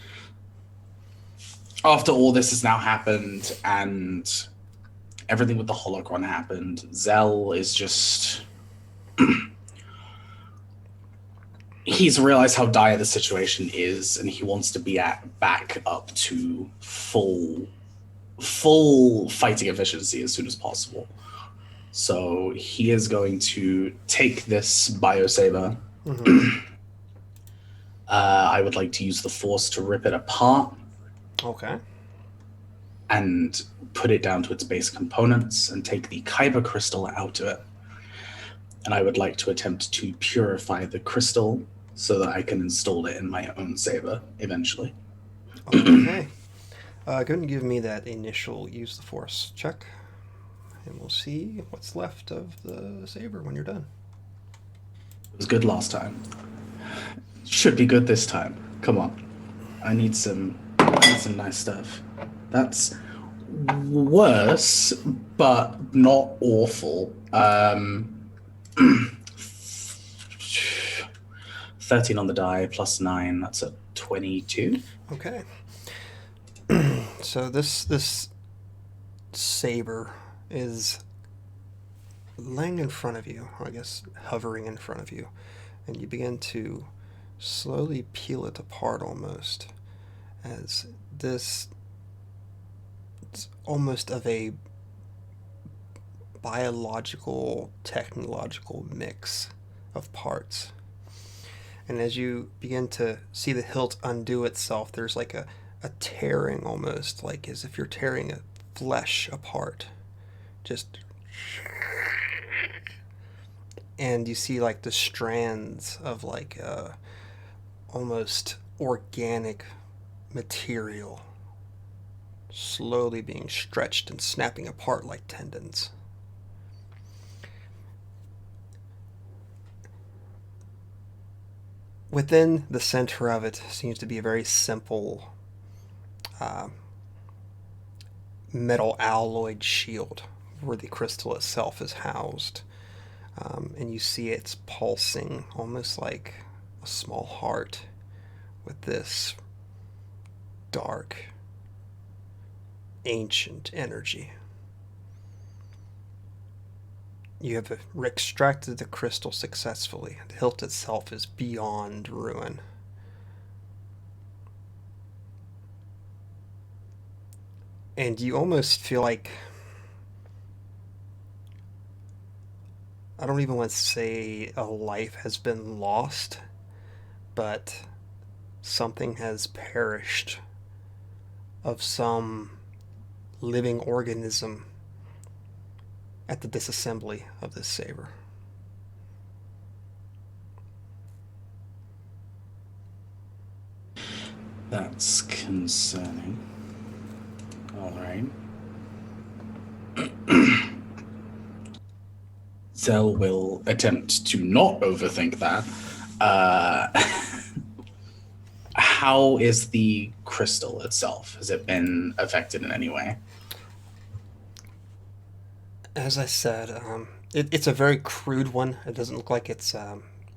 S3: after all this has now happened and everything with the holocron happened, Zell is just... he's realized how dire the situation is, and he wants to be back up to full fighting efficiency as soon as possible. So he is going to take this Bio Saber.
S1: Mm-hmm.
S3: I would like to use the Force to rip it apart
S1: Okay.
S3: and put it down to its base components and take the Kyber crystal out of it. And I would like to attempt to purify the crystal so that I can install it in my own saber eventually.
S1: Okay. Go ahead and give me that initial use the Force check, and we'll see what's left of the saber when you're done.
S3: It was good last time. Should be good this time. Come on. I need some nice stuff. That's worse, but not awful. 13 on the die plus 9, that's a 22.
S1: Okay. So this saber is laying in front of you, or I guess hovering in front of you, and you begin to slowly peel it apart almost, as this, it's almost of a biological, technological mix of parts. And as you begin to see the hilt undo itself, there's like a tearing almost, like as if you're tearing a flesh apart. Just... And you see like the strands of like almost organic material slowly being stretched and snapping apart like tendons. Within the center of it seems to be a very simple metal alloyed shield where the crystal itself is housed. And you see it's pulsing almost like a small heart with this dark, ancient energy. You have extracted the crystal successfully. The hilt itself is beyond ruin. And you almost feel like, I don't even want to say a life has been lost, but something has perished of some living organism at the disassembly of this saber.
S3: That's concerning. All right. Zell will attempt to not overthink that. Uh, how is the crystal itself? Has it been affected in any way?
S1: As I said, it's a very crude one. It doesn't look like it's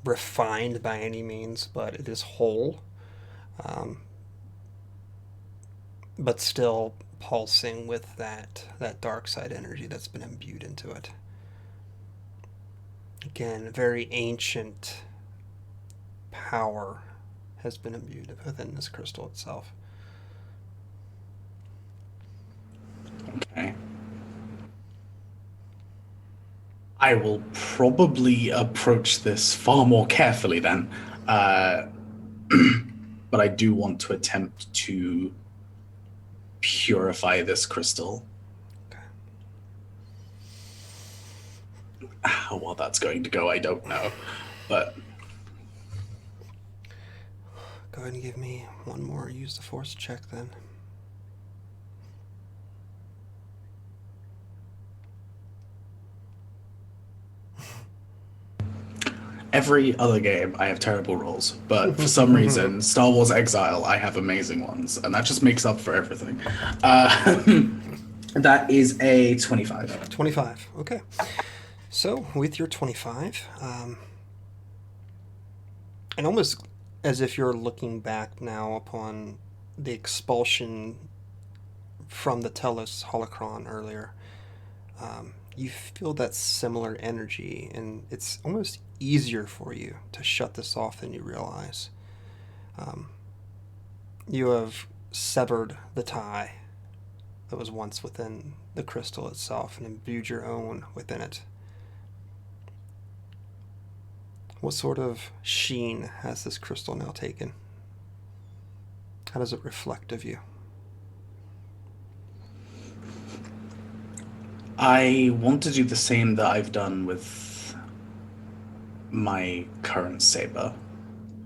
S1: refined by any means, but it is whole, um, but still pulsing with that dark side energy that's been imbued into it. Again, very ancient power has been imbued within this crystal itself.
S3: Okay. I will probably approach this far more carefully then. Uh, but I do want to attempt to purify this crystal.
S1: Okay.
S3: How well that's going to go, I don't know. But
S1: Go ahead and give me one more use the force check then.
S3: every other game, I have terrible rolls. But for some reason, Star Wars Exile, I have amazing ones. And that just makes up for everything. That is a 25.
S1: 25. Okay. So, with your 25, and almost as if you're looking back now upon the expulsion from the Telos holocron earlier, you feel that similar energy, and it's almost easier for you to shut this off than you realize. You have severed the tie that was once within the crystal itself and imbued your own within it. What sort of sheen has this crystal now taken? How does it reflect of you?
S3: I want to do the same that I've done with my current saber.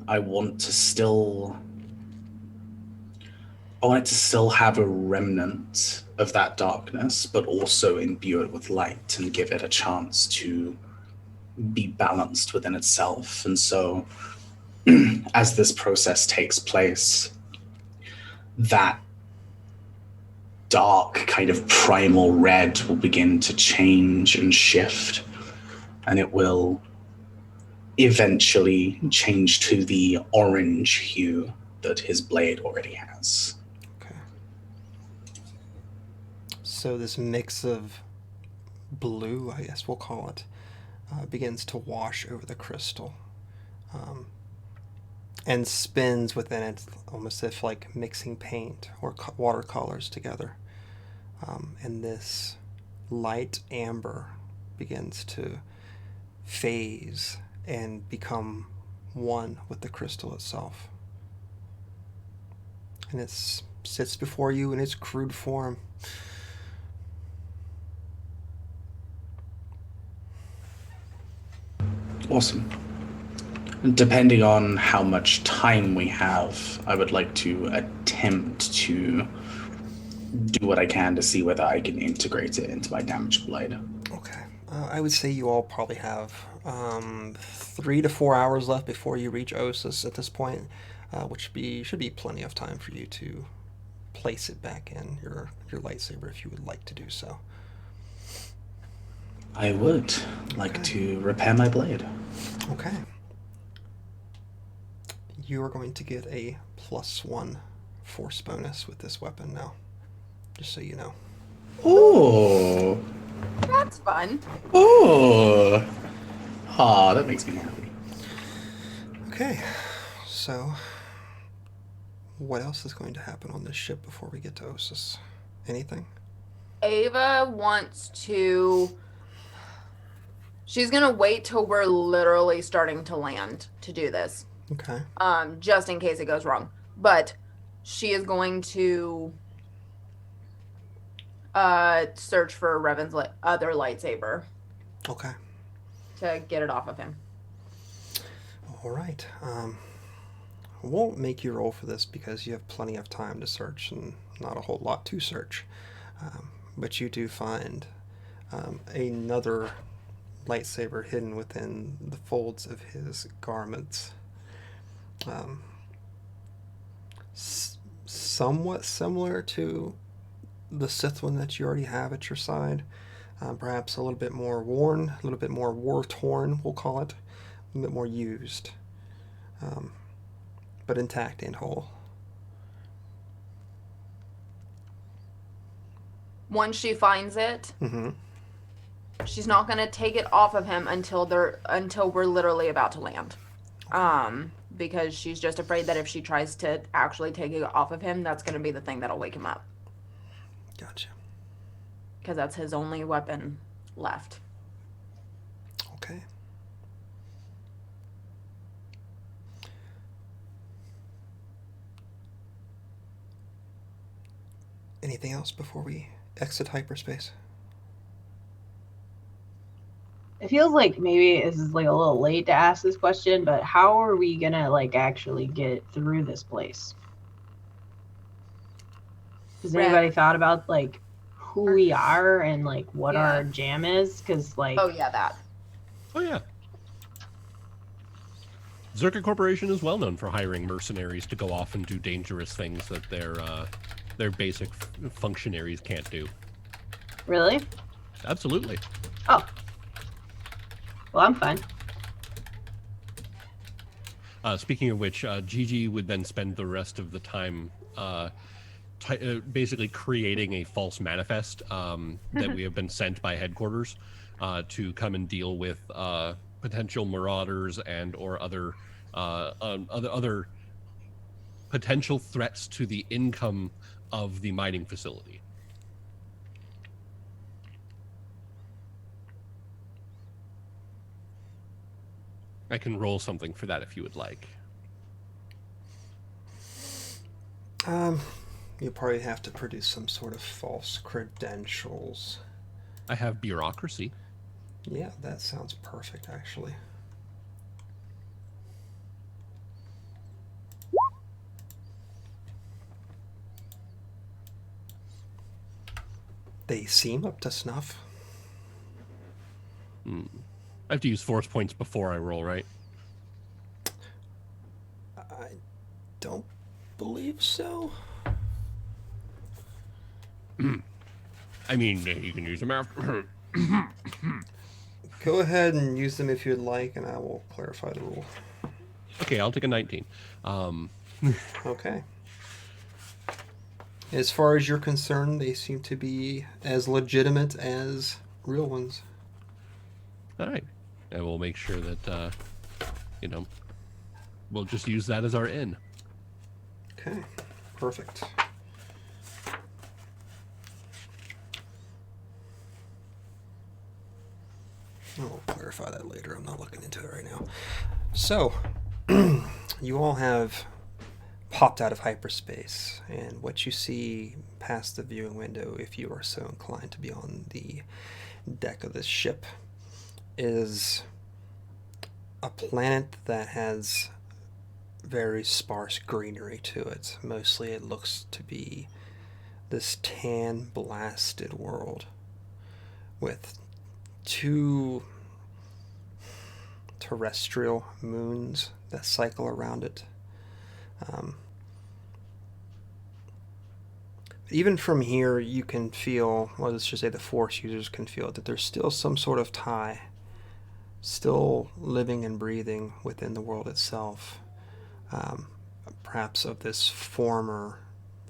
S3: I want it to still have a remnant of that darkness, but also imbue it with light and give it a chance to be balanced within itself. And so, as this process takes place, that dark kind of primal red will begin to change and shift, and it will eventually change to the orange hue that his blade already has.
S1: Okay. So this mix of blue, I guess we'll call it, begins to wash over the crystal, and spins within it, almost as if like mixing paint or watercolors together. And this light amber begins to phase and become one with the crystal itself. And it sits before you in its crude form.
S3: Awesome. Depending on how much time we have, I would like to attempt to do what I can to see whether I can integrate it into my damaged blade.
S1: Okay. I would say you all probably have 3 to 4 hours left before you reach Ossus at this point, which should be plenty of time for you to place it back in your lightsaber if you would like to do so.
S3: I would like to repair my blade.
S1: Okay. You are going to get a +1 force bonus with this weapon now, just so you know.
S3: Oh.
S2: That's fun.
S3: Oh. Ah, that makes me happy.
S1: Okay, so what else is going to happen on this ship before we get to Ossus? Anything?
S2: Ava wants to. She's gonna wait till we're literally starting to land to do this.
S1: Okay.
S2: Just in case it goes wrong. But she is going to search for Revan's other lightsaber
S1: Okay.
S2: to get it off of him.
S1: All right. I won't make you roll for this because you have plenty of time to search and not a whole lot to search. But you do find another lightsaber hidden within the folds of his garments. Somewhat similar to the Sith one that you already have at your side. Perhaps a little bit more worn, a little bit more war-torn, we'll call it. A bit more used. But intact and whole.
S2: Once she finds it,
S1: Mm-hmm.
S2: she's not going to take it off of him until we're literally about to land. Because she's just afraid that if she tries to actually take it off of him, that's going to be the thing that'll wake him up.
S1: Gotcha.
S2: Because that's his only weapon left.
S1: Okay. Anything else before we exit hyperspace?
S6: It feels like maybe this is like a little late to ask this question, but how are we gonna like actually get through this place? Has anybody thought about like who we are and like what our jam is? Because like,
S2: Oh yeah, that.
S5: Oh yeah. Zerka Corporation is well known for hiring mercenaries to go off and do dangerous things that their basic functionaries can't do.
S6: really?
S5: Absolutely.
S6: Oh, well, I'm fine.
S5: Speaking of which, Gigi would then spend the rest of the time basically creating a false manifest that we have been sent by headquarters to come and deal with potential marauders and or other potential threats to the income of the mining facility. I can roll something for that if you would like.
S1: You probably have to produce some sort of false credentials.
S5: I have bureaucracy.
S1: Yeah, that sounds perfect, actually. They seem up to snuff.
S5: I have to use force points before I roll, right?
S1: I don't believe so.
S5: I mean, you can use them after.
S1: Go ahead and use them if you'd like, and I will clarify the rule.
S5: Okay, I'll take a 19.
S1: Okay. As far as you're concerned, they seem to be as legitimate as real ones.
S5: All right. And we'll make sure that, we'll just use that as our in.
S1: Okay, perfect. I'll clarify that later. I'm not looking into it right now. So, you all have popped out of hyperspace, and what you see past the viewing window, if you are so inclined to be on the deck of this ship, is a planet that has very sparse greenery to it. Mostly it looks to be this tan blasted world with two terrestrial moons that cycle around it. Even from here, you can feel, well, let's just say the Force users can feel that there's still some sort of tie, still living and breathing within the world itself. Perhaps of this former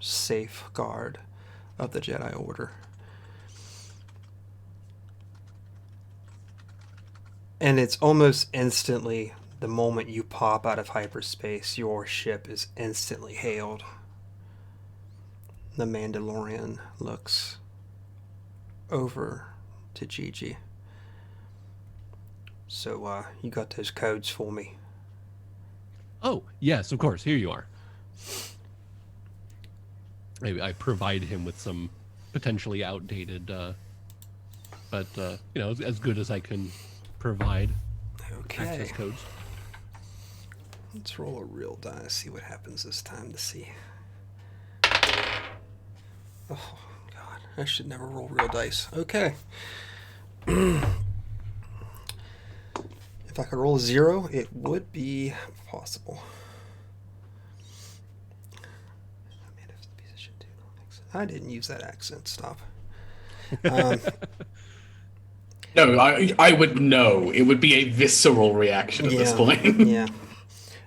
S1: safeguard of the Jedi Order. And it's almost instantly, the moment you pop out of hyperspace, your ship is instantly hailed. The Mandalorian looks over to Gigi. So, you got those codes for me?
S5: Oh, yes, of course. Here you are. I provide him with some potentially outdated, but as good as I can provide access
S1: Okay.
S5: codes.
S1: Let's roll a real die, see what happens this time to see. Oh, God. I should never roll real dice. Okay. If I could roll a 0, it would be possible. I didn't use that accent. Stop.
S3: No, I would know. It would be a visceral reaction at this point.
S1: Yeah.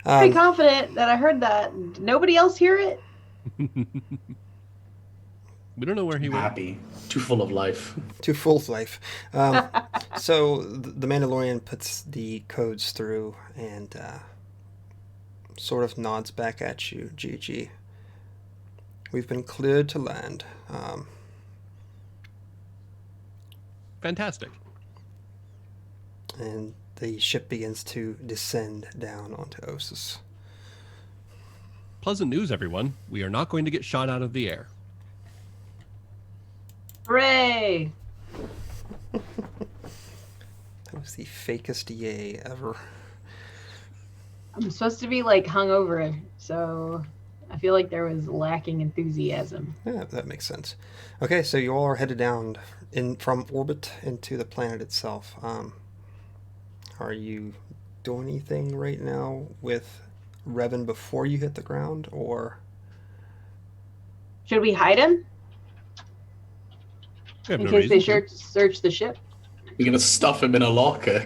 S6: Pretty confident that I heard that. Did nobody else hear it?
S5: We don't know where he went.
S3: Happy. Too full of life.
S1: Too full of life. So the Mandalorian puts the codes through and sort of nods back at you, Gigi. We've been cleared to land.
S5: Fantastic.
S1: And the ship begins to descend down onto Ossus.
S5: Pleasant news, everyone. We are not going to get shot out of the air.
S6: Hooray!
S1: That was the fakest yay ever.
S6: I'm supposed to be like hungover, so I feel like there was lacking enthusiasm.
S1: Yeah, that makes sense. Okay, so you all are headed down from orbit into the planet itself. Are you doing anything right now with Revan before you hit the ground, or
S6: Should we hide him
S5: We have
S6: in
S5: no
S6: case they
S5: reason to.
S6: search the ship?
S3: You're gonna stuff him in a locker.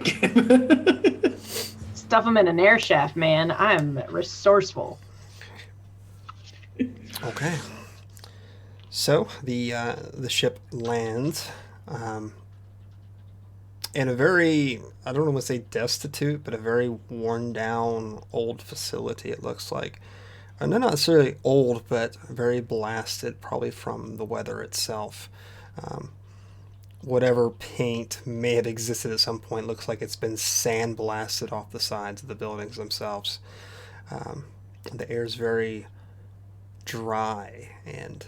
S6: Stuff him in an air shaft, man. I'm resourceful.
S1: okay? So the ship lands in a very, I don't want to say destitute, but a very worn down old facility. It looks like, and they're not necessarily old, but very blasted, probably from the weather itself. Whatever paint may have existed at some point looks like it's been sandblasted off the sides of the buildings themselves. The air is very dry and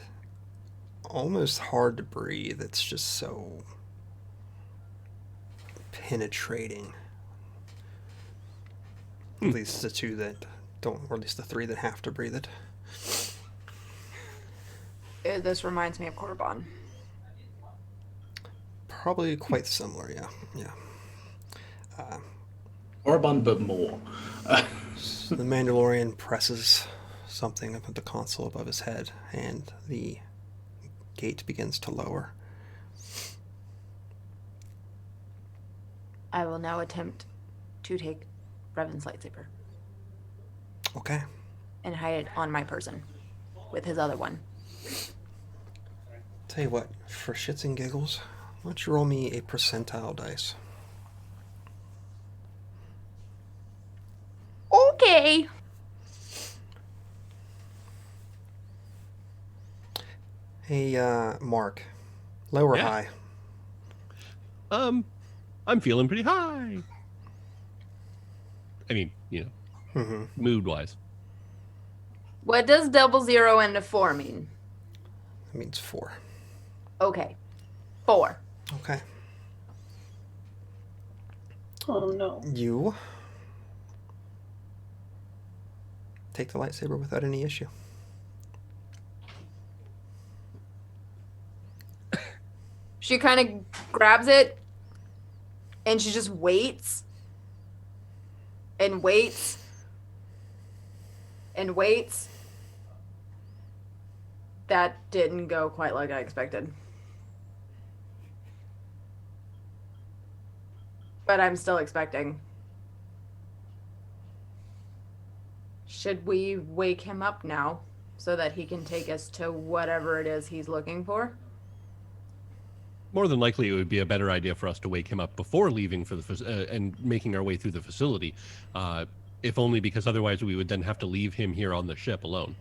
S1: almost hard to breathe. It's just so penetrating. At least the two that don't, or at least the three that have to breathe it.
S2: This reminds me of Korriban.
S1: Probably quite similar, yeah.
S3: Orban, but more.
S1: The Mandalorian presses something up at the console above his head, and the gate begins to lower.
S2: I will now attempt to take Revan's lightsaber
S1: Okay.
S2: and hide it on my person with his other one.
S1: Tell you what, for shits and giggles, why don't you roll me a percentile dice?
S2: Okay.
S1: Hey, Mark, low or
S5: Yeah.
S1: high?
S5: I'm feeling pretty high. I mean, mood-wise.
S2: What does 00 into 4 mean?
S1: That means 4.
S2: Okay. 4.
S1: Okay.
S6: Oh no.
S1: You take the lightsaber without any issue.
S2: She kind of grabs it and she just waits and waits and waits. That didn't go quite like I expected. But I'm still expecting. Should we wake him up now so that he can take us to whatever it is he's looking for?
S5: More than likely, it would be a better idea for us to wake him up before leaving for the and making our way through the facility, if only because otherwise we would then have to leave him here on the ship alone.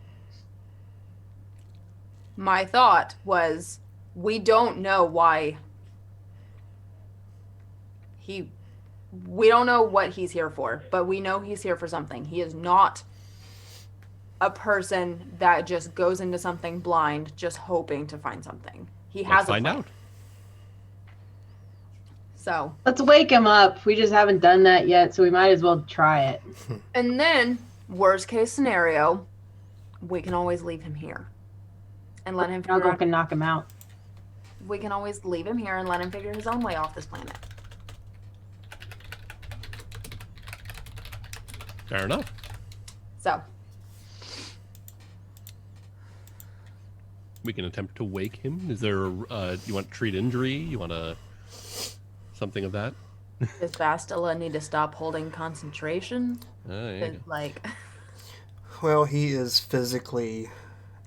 S2: my thought was, we don't know why we don't know what he's here for, but we know he's here for something. He is not a person that just goes into something blind, just hoping to find something. He
S5: Let's
S2: has a
S5: find
S2: plan.
S5: out.
S2: So,
S6: Let's wake him up. We just haven't done that yet, so we might as well try it.
S2: and then, worst case scenario, we can always leave him here and let him figure
S6: Snuggle
S2: out.
S6: can knock him out.
S2: We can always leave him here and let him figure his own way off this planet.
S5: Fair enough.
S2: So,
S5: We can attempt to wake him. Is there? You want to treat injury? You want to something of that?
S2: does Bastila need to stop holding concentration?
S5: There you go.
S2: Like,
S1: Well, he is physically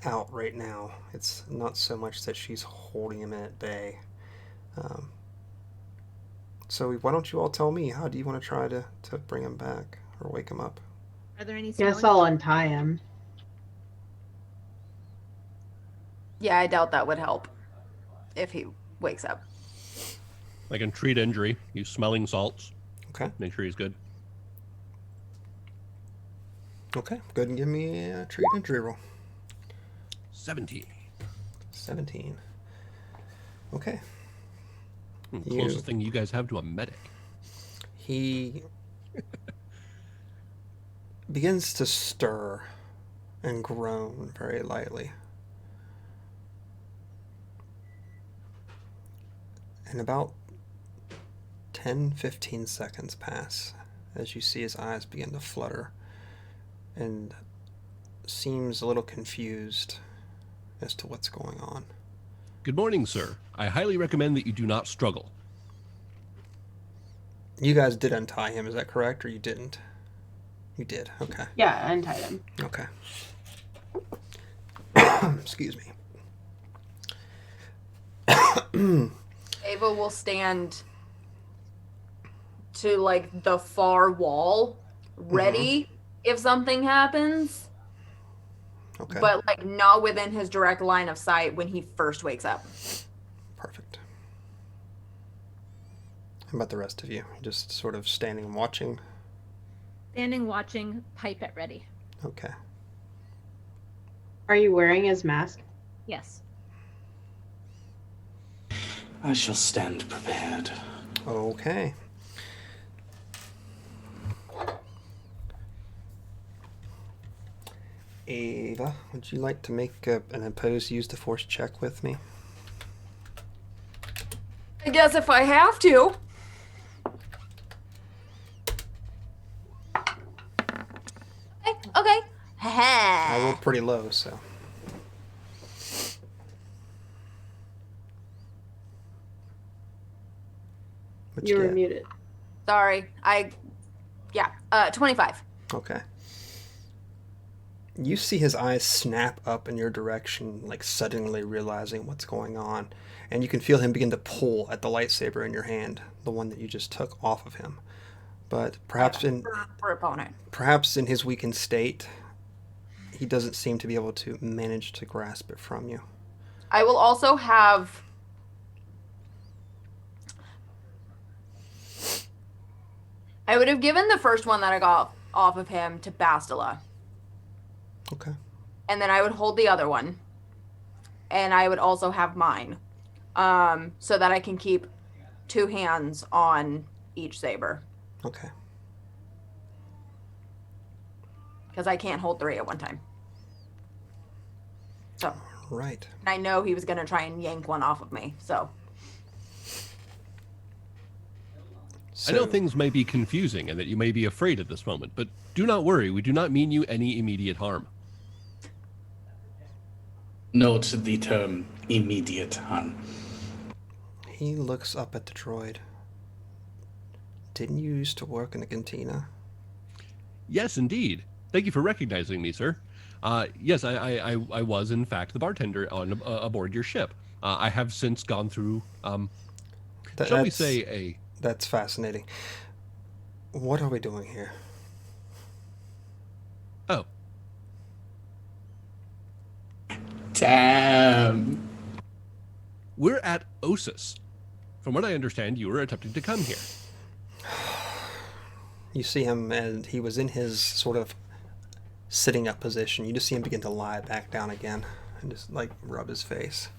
S1: out right now. It's not so much that she's holding him at bay. So why don't you all tell me, how do you want to try to bring him back or wake him up?
S4: Are there any
S6: Guess
S4: smelling
S6: I'll
S4: salts?
S6: untie him.
S2: yeah, I doubt that would help if he wakes up.
S5: I can treat injury. Use smelling salts.
S1: Okay.
S5: Make sure he's good.
S1: Okay. Go ahead and give me a treat injury roll.
S5: 17.
S1: 17. Okay.
S5: Closest thing you guys have to a medic.
S1: He begins to stir and groan very lightly. And about 10-15 seconds pass as you see his eyes begin to flutter and seems a little confused as to what's going on.
S5: Good morning, sir. I highly recommend that you do not struggle.
S1: You guys did untie him, is that correct, or you didn't? You did, okay.
S6: Yeah, I untied him.
S1: Okay. Excuse me.
S2: Ava will stand to like the far wall, ready if something happens,
S1: Okay.
S2: but like not within his direct line of sight when he first wakes up.
S1: Perfect. How about the rest of you? Just sort of standing and watching?
S4: Standing, watching, pipe at ready.
S1: Okay.
S6: Are you wearing his mask?
S4: Yes.
S3: I shall stand prepared.
S1: Okay. Ava, would you like to make an opposed use the force check with me?
S2: I guess if I have to. Okay.
S1: I rolled pretty low, so. What'd
S6: You were
S1: get?
S6: muted.
S2: Sorry. 25.
S1: Okay. You see his eyes snap up in your direction, like suddenly realizing what's going on, and you can feel him begin to pull at the lightsaber in your hand, the one that you just took off of him. But perhaps
S2: For opponent.
S1: in his weakened state, he doesn't seem to be able to manage to grasp it from you.
S2: I will also have. I would have given the first one that I got off of him to Bastila.
S1: Okay.
S2: And then I would hold the other one. And I would also have mine. So that I can keep 2 hands on each saber.
S1: Okay.
S2: Because I can't hold 3 at one time. So,
S1: Right.
S2: and I know he was going to try and yank one off of me. So,
S5: I know things may be confusing and that you may be afraid at this moment, but do not worry. We do not mean you any immediate harm.
S3: Note the term immediate harm.
S1: He looks up at the droid. Didn't you used to work in the cantina?
S5: Yes, indeed. Thank you for recognizing me, sir. Yes, I was, in fact, the bartender on aboard your ship. I have since gone through, shall we say,
S1: That's fascinating. What are we doing here?
S3: Damn.
S5: We're at Ossus. From what I understand, you were attempting to come here.
S1: You see him, and he was in his sort of sitting up position. You just see him begin to lie back down again and just like rub his face.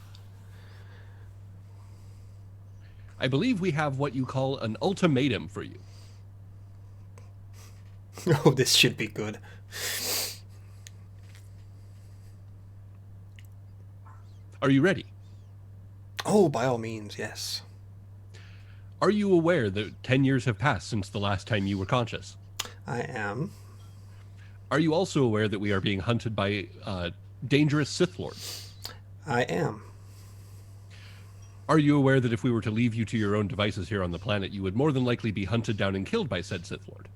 S5: I believe we have what you call an ultimatum for you.
S1: Oh, this should be good.
S5: Are you ready?
S1: Oh, by all means, yes.
S5: Are you aware that 10 years have passed since the last time you were conscious?
S1: I am.
S5: Are you also aware that we are being hunted by dangerous Sith Lords?
S1: I am.
S5: Are you aware that if we were to leave you to your own devices here on the planet, you would more than likely be hunted down and killed by said Sith Lord?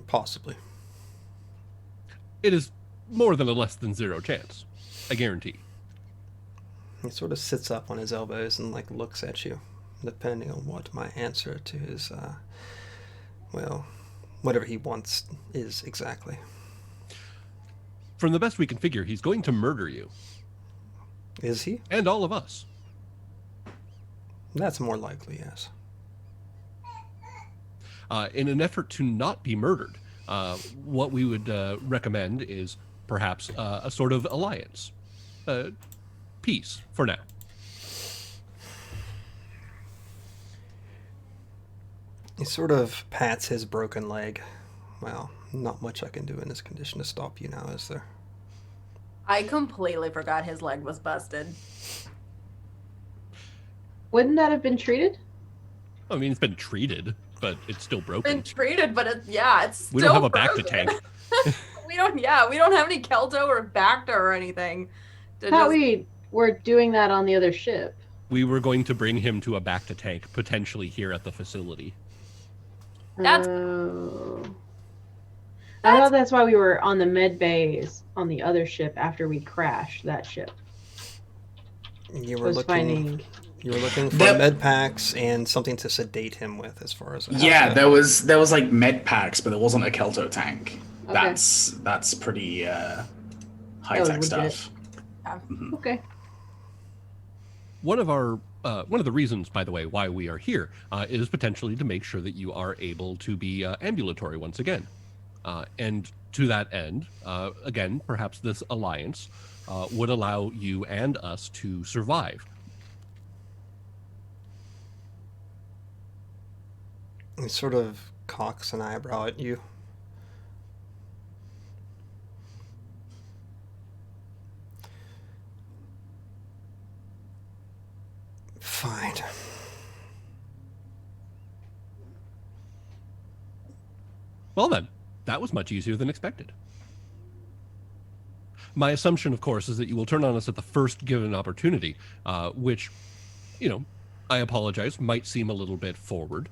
S1: Possibly.
S5: It is more than a less than zero chance. I guarantee.
S1: He sort of sits up on his elbows and like looks at you, depending on what my answer to his, well, whatever he wants is exactly.
S5: From the best we can figure, he's going to murder you.
S1: Is he?
S5: And all of us.
S1: That's more likely, yes.
S5: In an effort to not be murdered, what we would recommend is perhaps a sort of alliance. Peace, for now.
S1: He sort of pats his broken leg. Well, not much I can do in this condition to stop you now, is there?
S2: I completely forgot his leg was busted.
S6: Wouldn't that have been treated?
S5: I mean, it's been treated, but it's still broken.
S2: Been treated, but it's still
S5: We don't have a
S2: frozen.
S5: Bacta tank.
S2: we don't have any Kelto or Bacta or anything.
S6: I thought we were doing that on the other ship.
S5: We were going to bring him to a Bacta tank, potentially here at the facility.
S2: That's-
S6: I thought that's why we were on the med bays on the other ship after we crashed that ship.
S1: You were looking for
S3: That-
S1: med packs and something to sedate him with, as far as
S3: Yeah, there was like med packs, but there wasn't a Kelto tank.
S6: Okay.
S3: That's pretty high
S6: was
S3: tech
S6: legit.
S3: stuff.
S6: Okay.
S5: One of the reasons, by the way, why we are here is potentially to make sure that you are able to be ambulatory once again. And to that end, again, perhaps this alliance would allow you and us to survive.
S1: He sort of cocks an eyebrow at you. Fine.
S5: Well then, that was much easier than expected. My assumption, of course, is that you will turn on us at the first given opportunity, which, I apologize, might seem a little bit forward,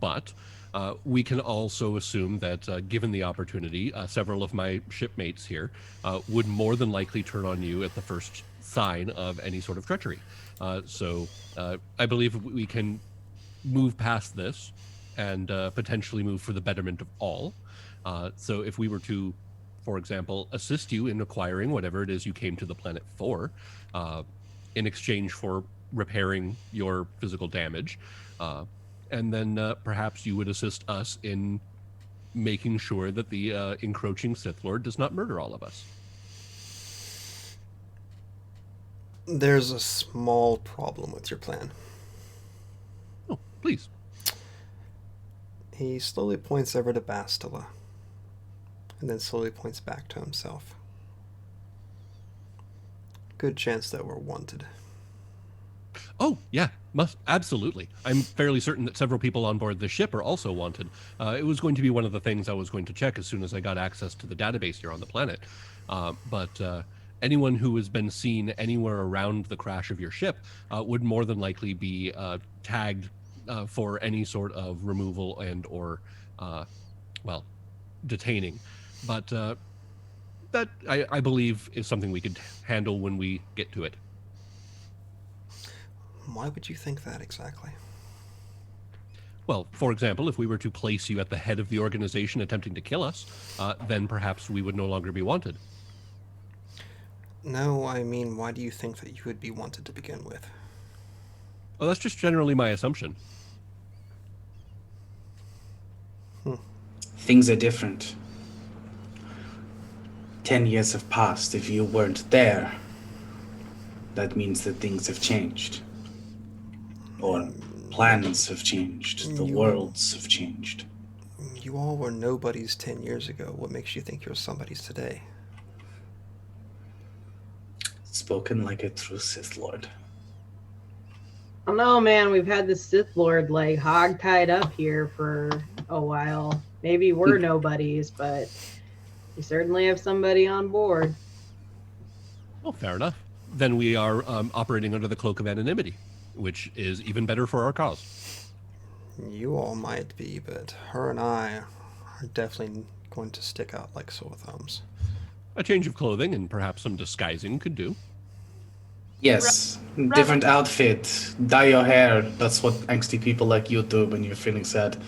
S5: but we can also assume that given the opportunity, several of my shipmates here would more than likely turn on you at the first sign of any sort of treachery. So I believe we can move past this and potentially move for the betterment of all. So if we were to, for example, assist you in acquiring whatever it is you came to the planet for, in exchange for repairing your physical damage, and then perhaps you would assist us in making sure that the encroaching Sith Lord does not murder all of us.
S1: There's a small problem with your plan.
S5: Oh, please.
S1: He slowly points over to Bastila, and then slowly points back to himself. Good chance that we're wanted.
S5: Oh, yeah, absolutely. I'm fairly certain that several people on board the ship are also wanted. It was going to be one of the things I was going to check as soon as I got access to the database here on the planet. But anyone who has been seen anywhere around the crash of your ship would more than likely be tagged for any sort of removal and or, detaining. But that, I believe, is something we could handle when we get to it.
S1: Why would you think that exactly?
S5: Well, for example, if we were to place you at the head of the organization attempting to kill us, then perhaps we would no longer be wanted.
S1: No, I mean, why do you think that you would be wanted to begin with?
S5: Well, that's just generally my assumption.
S3: Things are different. 10 years have passed. If you weren't there, that means that things have changed. Or plans have changed. The worlds have changed.
S1: You all were nobodies 10 years ago. What makes you think you're somebodies today?
S3: Spoken like a true Sith Lord.
S6: I don't know, man. We've had the Sith Lord like hog tied up here for a while. Maybe we're nobodies, but we certainly have somebody on board.
S5: Well, fair enough. Then we are operating under the cloak of anonymity, which is even better for our cause.
S1: You all might be, but her and I are definitely going to stick out like sore thumbs.
S5: A change of clothing and perhaps some disguising could do.
S3: Yes, different outfit, dye your hair. That's what angsty people like you do when you're feeling sad.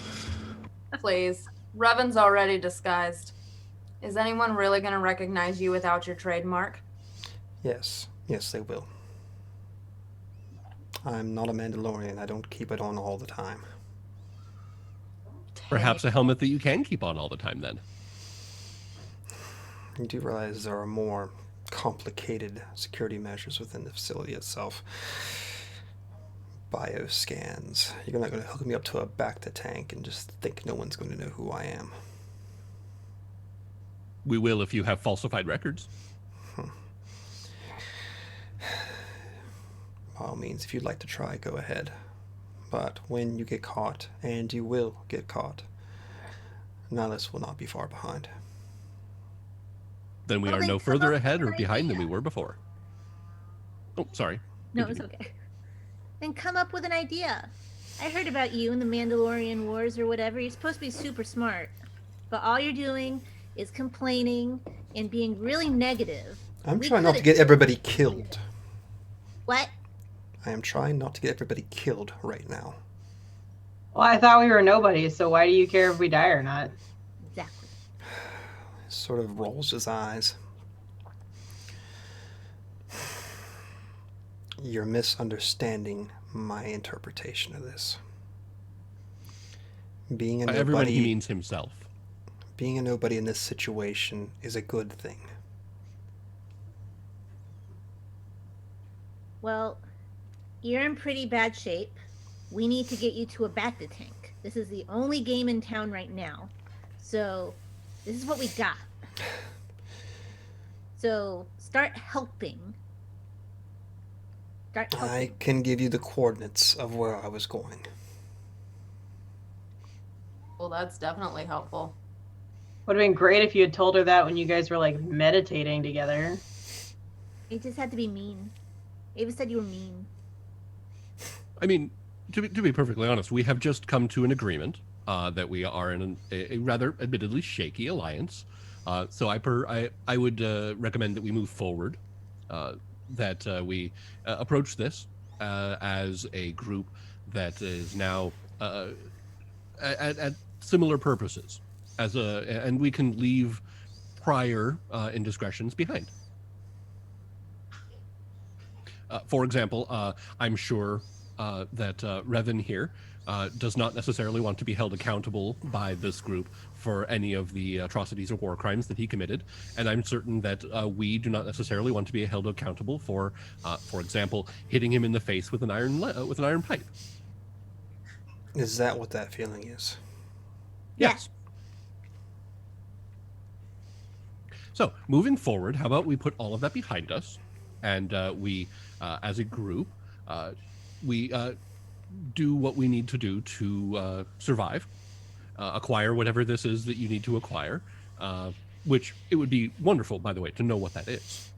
S2: Please. Revan's already disguised. Is anyone really going to recognize you without your trademark?
S1: Yes, they will. I'm not a Mandalorian. I don't keep it on all the time.
S5: Perhaps a helmet that you can keep on all the time, then.
S1: You do realize there are more complicated security measures within the facility itself. Bioscans. You're not going to hook me up to a Bacta tank and just think no one's going to know who I am.
S5: We will if you have falsified records.
S1: By all means, if you'd like to try, go ahead. But when you get caught, and you will get caught, Nihilus will not be far behind.
S5: Then we
S7: Well,
S5: are
S7: then
S5: no
S7: come
S5: further
S7: up
S5: ahead
S7: with
S5: or
S7: an
S5: behind than we
S7: idea.
S5: were before. Oh, sorry.
S4: No, it's okay.
S7: Then come up with an idea. I heard about you in the Mandalorian Wars or whatever. You're supposed to be super smart. But all you're doing is complaining and being really negative.
S1: I'm
S7: We
S1: trying not to
S7: could've-
S1: get everybody killed.
S7: What?
S1: I am trying not to get everybody killed right now.
S6: Well, I thought we were nobodies, so why do you care if we die or not?
S7: Exactly.
S1: Sort of rolls his eyes. You're misunderstanding my interpretation of this. Being a
S5: By everyone, he
S1: nobody,
S5: means himself.
S1: being a nobody in this situation is a good thing.
S7: Well, you're in pretty bad shape. We need to get you to a Bacta tank. This is the only game in town right now. So, this is what we got. So, start helping. Start helping.
S1: I can give you the coordinates of where I was going.
S2: Well, that's definitely helpful.
S6: Would have been great if you had told her that when you guys were like meditating together.
S7: It just had to be mean. Ava said you were mean.
S5: I mean, to be perfectly honest, we have just come to an agreement that we are in a rather admittedly shaky alliance. So I would recommend that we move forward, that we approach this as a group that is now at similar purposes, and we can leave prior indiscretions behind. For example, I'm sure that Revan here does not necessarily want to be held accountable by this group for any of the atrocities or war crimes that he committed, and I'm certain that we do not necessarily want to be held accountable for example, hitting him in the face with an iron pipe.
S1: Is that what that feeling is?
S5: Yes. So, moving forward, how about we put all of that behind us, and we, as a group, we do what we need to do to survive, acquire whatever this is that you need to acquire, which it would be wonderful, by the way, to know what that is.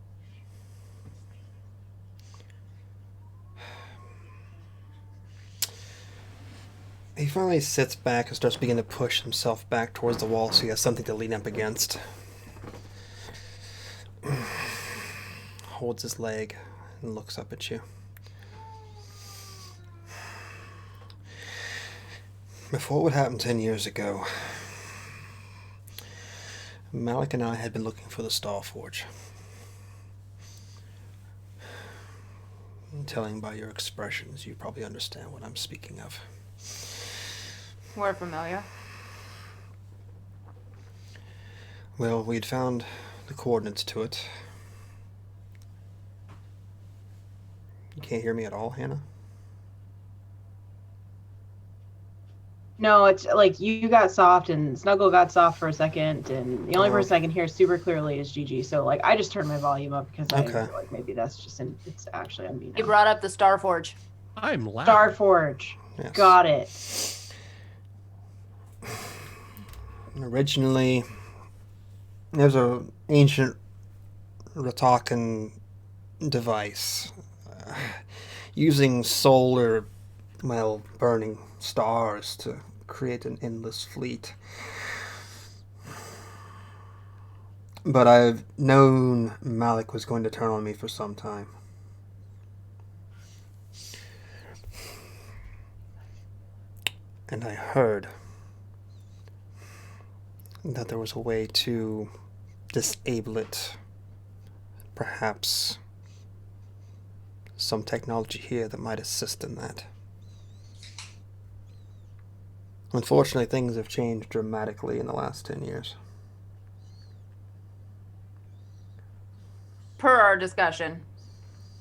S1: He finally sits back and starts beginning to push himself back towards the wall so he has something to lean up against. Holds his leg and looks up at you. Before what happened 10 years ago, Malik and I had been looking for the Starforge. Telling by your expressions, you probably understand what I'm speaking of.
S2: We're familiar.
S1: Well, we'd found the coordinates to it. You can't hear me at all, Hannah?
S6: No, it's like you got soft and Snuggle got soft for a second, and the only
S1: Oh.
S6: person I can hear super clearly is Gigi. So like I just turned my volume up because I
S1: Okay.
S6: feel like maybe that's just it's actually on me
S2: You
S6: now.
S2: brought up the Starforge.
S5: I'm loud.
S6: Starforge.
S1: Yes.
S6: Got it.
S1: Originally, there's an ancient Ratakan device using solar, well, burning stars to create an endless fleet. But I've known Malik was going to turn on me for some time. And I heard that there was a way to disable it. Perhaps some technology here that might assist in that. Unfortunately, things have changed dramatically in the last 10 years.
S2: Per our discussion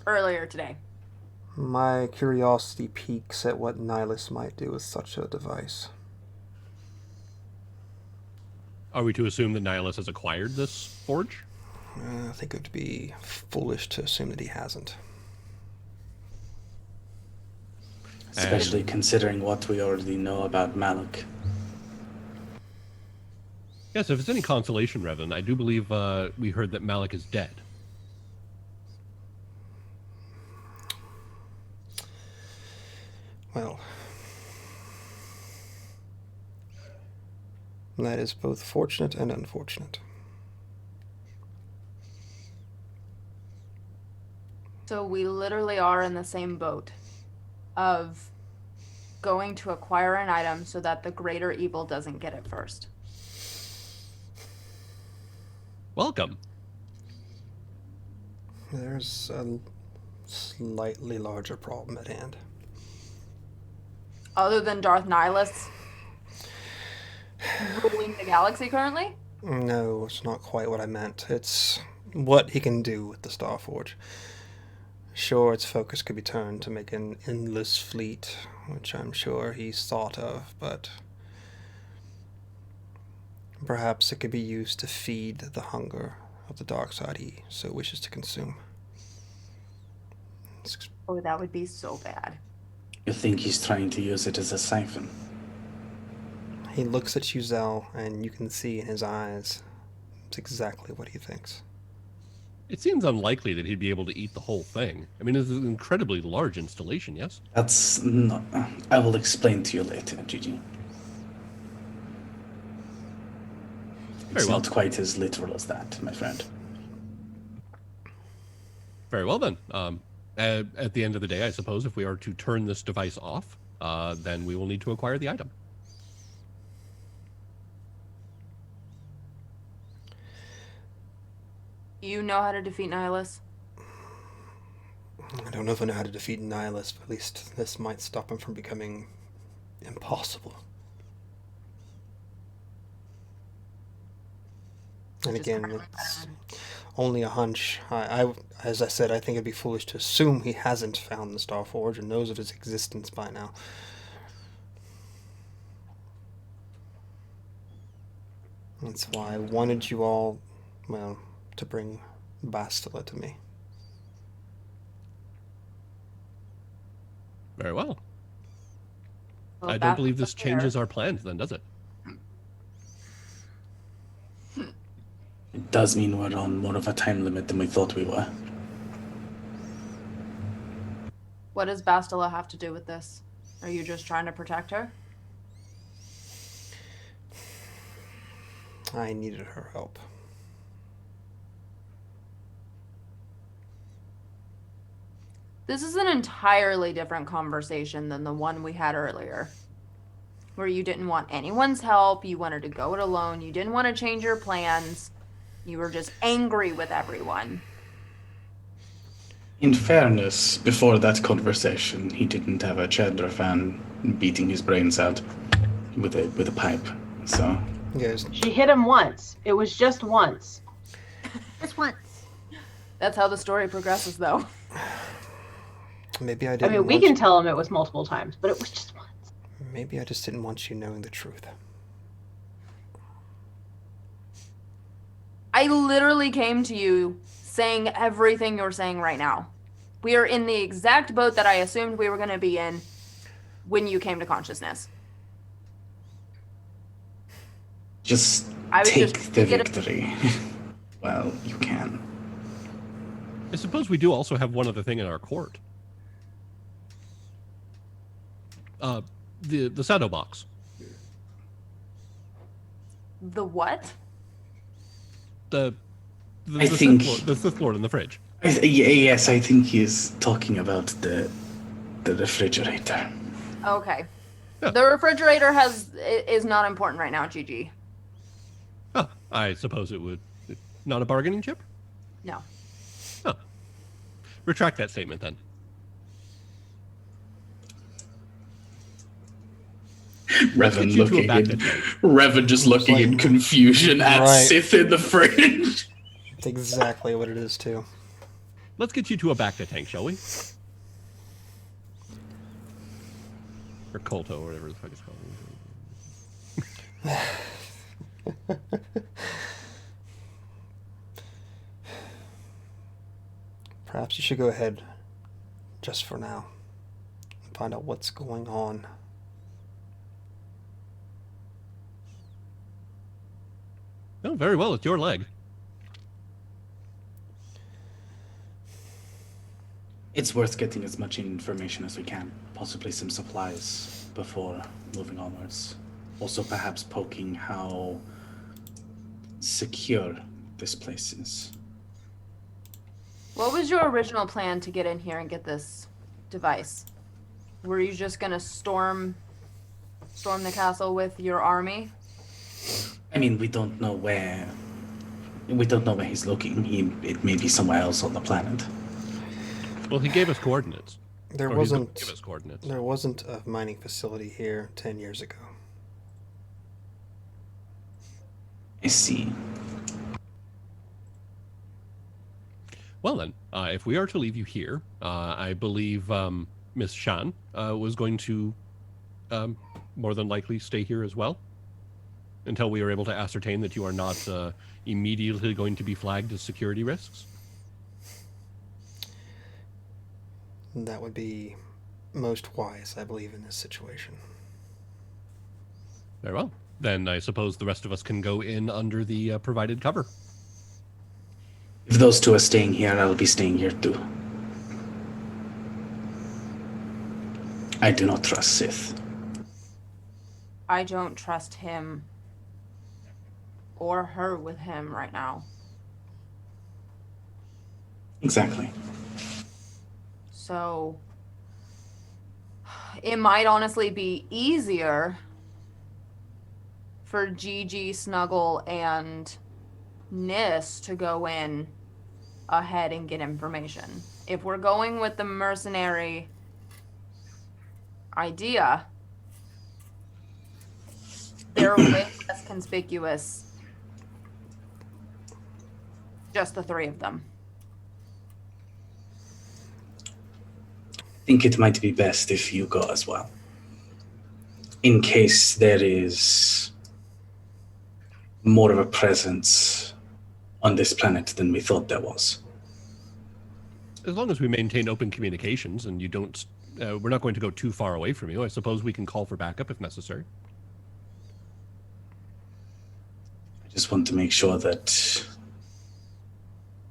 S2: earlier today.
S1: My curiosity peaks at what Nihilus might do with such a device.
S5: Are we to assume that Nihilus has acquired this forge?
S1: I think it would be foolish to assume that he hasn't.
S3: Especially considering what we already know about Malik.
S5: Yes, if it's any consolation, Revan, I do believe we heard that Malik is dead.
S1: Well, that is both fortunate and unfortunate.
S2: So we literally are in the same boat of going to acquire an item so that the greater evil doesn't get it first.
S5: Welcome.
S1: There's a slightly larger problem at hand.
S2: Other than Darth Nihilus ruling the galaxy currently?
S1: No, it's not quite what I meant. It's what he can do with the Starforge. Sure, its focus could be turned to make an endless fleet, which I'm sure he's thought of, but perhaps it could be used to feed the hunger of the dark side he so wishes to consume.
S2: Oh, that would be so bad.
S3: You think he's trying to use it as a siphon?
S1: He looks at you, Zell, and you can see in his eyes it's exactly what he thinks.
S5: It seems unlikely that he'd be able to eat the whole thing. I mean, it's an incredibly large installation, yes?
S3: That's not... I will explain to you later, Gigi. It's
S5: Very well.
S3: not quite as literal as that, my friend.
S5: Very well, then. At the end of the day, I suppose, if we are to turn this device off, then we will need to acquire the item.
S2: You know how to defeat Nihilus?
S1: I don't know if I know how to defeat Nihilus, but at least this might stop him from becoming impossible. And again, it's only a hunch. As I said, I think it'd be foolish to assume he hasn't found the Starforge and knows of its existence by now. That's why I wanted you all, well, to bring Bastila to me.
S5: Very well.
S2: Well,
S5: I don't believe
S2: Bastila's
S5: this
S2: there.
S5: changes our plans, then, does it?
S3: It does mean we're on more of a time limit than we thought we were.
S2: What does Bastila have to do with this? Are you just trying to protect her?
S1: I needed her help.
S2: This is an entirely different conversation than the one we had earlier, where you didn't want anyone's help, you wanted to go it alone, you didn't want to change your plans, you were just angry with everyone.
S3: In fairness, before that conversation, he didn't have a Chandra fan beating his brains out with a pipe. So
S1: You guys,
S6: She hit him once. It was just once.
S7: Just once.
S2: That's how the story progresses, though.
S1: maybe I
S6: I
S1: didn't.
S6: mean, we
S1: want
S6: can
S1: you-
S6: tell him it was multiple times, but it was just once.
S1: Maybe I just didn't want you knowing the truth.
S2: I literally came to you saying everything you're saying right now. We are in the exact boat that I assumed we were going to be in when you came to consciousness.
S3: just
S2: I was
S3: take
S2: just
S3: the
S2: get a-
S3: victory. Well, you can.
S5: I suppose we do also have one other thing in our court. The shadow box.
S2: The what?
S5: The
S3: I think-
S5: Sith Lord in the fridge.
S3: Yes, I think he's talking about the refrigerator.
S2: Okay.
S5: Yeah.
S2: The refrigerator is not important right now, GG.
S5: Oh, I suppose it would. Not a bargaining chip?
S2: No.
S5: Oh. Retract that statement then.
S3: Revan
S5: get you to a
S3: looking
S5: back
S3: in,
S5: attack.
S3: Revan just looking
S1: like-
S3: in confusion at
S1: Right.
S3: Sith in the fridge.
S1: That's exactly what it is too.
S5: Let's get you to a back to tank, shall we? Or Colto, or whatever the fuck it's called.
S1: Perhaps you should go ahead, just for now, and find out what's going on.
S5: Oh, very well. It's your leg.
S3: It's worth getting as much information as we can, possibly some supplies before moving onwards. Also, perhaps poking how secure this place is.
S2: What was your original plan to get in here and get this device? Were you just gonna storm the castle with your army?
S3: I mean, we don't know where he's looking. It may be somewhere else on the planet.
S5: Well, he gave us coordinates.
S1: There
S5: Or he's gonna
S1: wasn't.
S5: give us coordinates.
S1: There wasn't a mining facility here 10 years ago.
S3: I see.
S5: Well then, if we are to leave you here, I believe Miss Shan was going to more than likely stay here as well until we are able to ascertain that you are not immediately going to be flagged as security risks.
S1: That would be most wise, I believe, in this situation.
S5: Very well. Then I suppose the rest of us can go in under the provided cover.
S3: If those two are staying here, I'll be staying here too. I do not trust Sith.
S2: I don't trust him or her with him right now.
S3: Exactly.
S2: So it might honestly be easier for Gigi, Snuggle, and Nis to go in ahead and get information. If we're going with the mercenary idea, they're way less conspicuous. Just the three of them.
S3: I think it might be best if you go as well. In case there is more of a presence on this planet than we thought there was.
S5: As long as we maintain open communications and you don't, we're not going to go too far away from you. I suppose we can call for backup if necessary.
S3: I just want to make sure that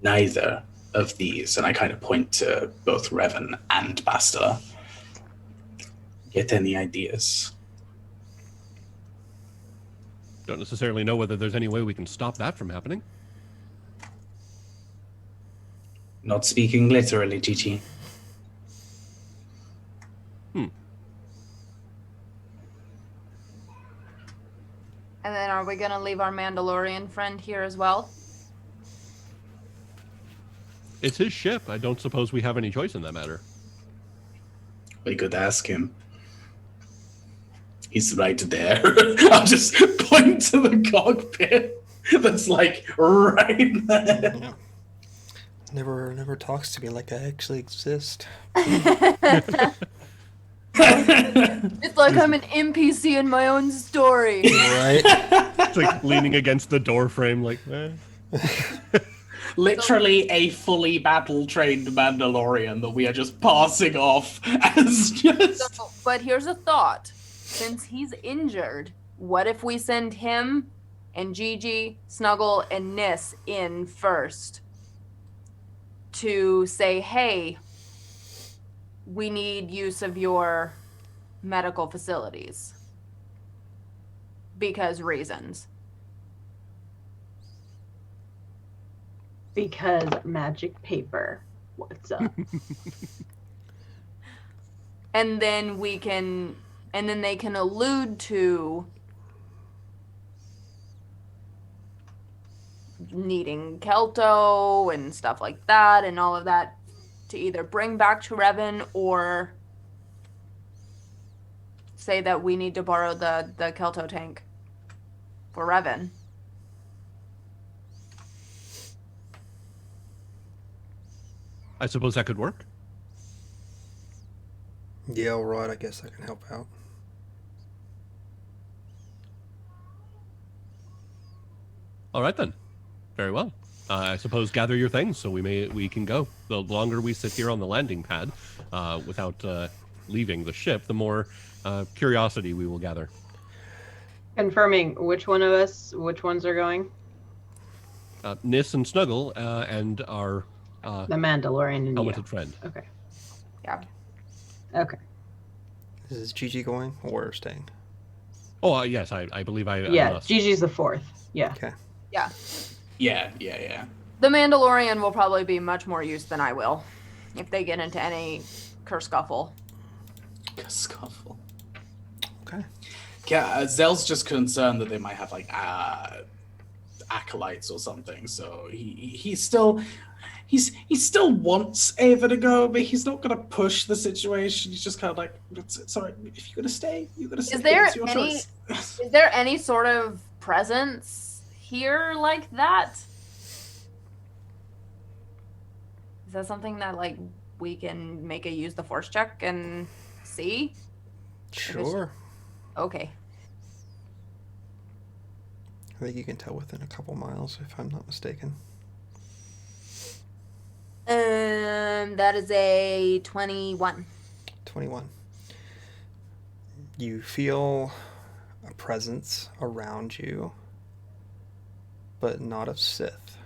S3: neither of these, and I kind of point to both Revan and Bastila, get any ideas.
S5: Don't necessarily know whether there's any way we can stop that from happening.
S3: Not speaking literally, Gigi.
S2: And then are we gonna leave our Mandalorian friend here as well?
S5: It's his ship. I don't suppose we have any choice in that matter.
S3: We could ask him. He's right there. I'll just point to the cockpit that's like right there.
S1: Yeah. Never talks to me like I actually exist.
S2: It's like I'm an NPC in my own story.
S1: Right?
S5: It's like leaning against the door frame, like, eh.
S3: Literally a fully battle-trained Mandalorian that we are just passing off as just...
S2: So, but here's a thought. Since he's injured, what if we send him and Gigi, Snuggle, and Nis in first to say, hey, we need use of your medical facilities because reasons.
S6: Because magic paper. What's up?
S2: And then they can allude to needing Kelto and stuff like that and all of that to either bring back to Revan or say that we need to borrow the Kelto tank for Revan.
S5: I suppose that could work.
S1: Yeah, all right. I guess I can help out.
S5: All right then. Very well. I suppose gather your things so we can go. The longer we sit here on the landing pad without leaving the ship, the more curiosity we will gather.
S6: Confirming which ones are going?
S5: Nis and Snuggle and our
S6: The Mandalorian and
S5: helmeted
S6: Neo.
S5: friend.
S6: Okay.
S2: Yeah.
S6: Okay.
S1: Is Gigi going or staying?
S5: Oh, yes, I believe I
S6: Yeah,
S5: must.
S6: Gigi's the fourth. Yeah.
S1: Okay.
S2: Yeah.
S3: Yeah.
S2: The Mandalorian will probably be much more use than I will if they get into any kerfuffle.
S3: Scuffle.
S1: Okay.
S3: Yeah, Zell's just concerned that they might have like acolytes or something. So he still wants Ava to go, but he's not gonna push the situation. He's just kind of like, it's all right. If you're gonna stay, you're gonna stay. It's your choice.
S2: Is there any sort of presence here like that? Is that something that like we can make a use the force check and see?
S1: Sure.
S2: Okay.
S1: I think you can tell within a couple miles, if I'm not mistaken.
S2: That is a 21.
S1: 21. You feel a presence around you, but not of Sith.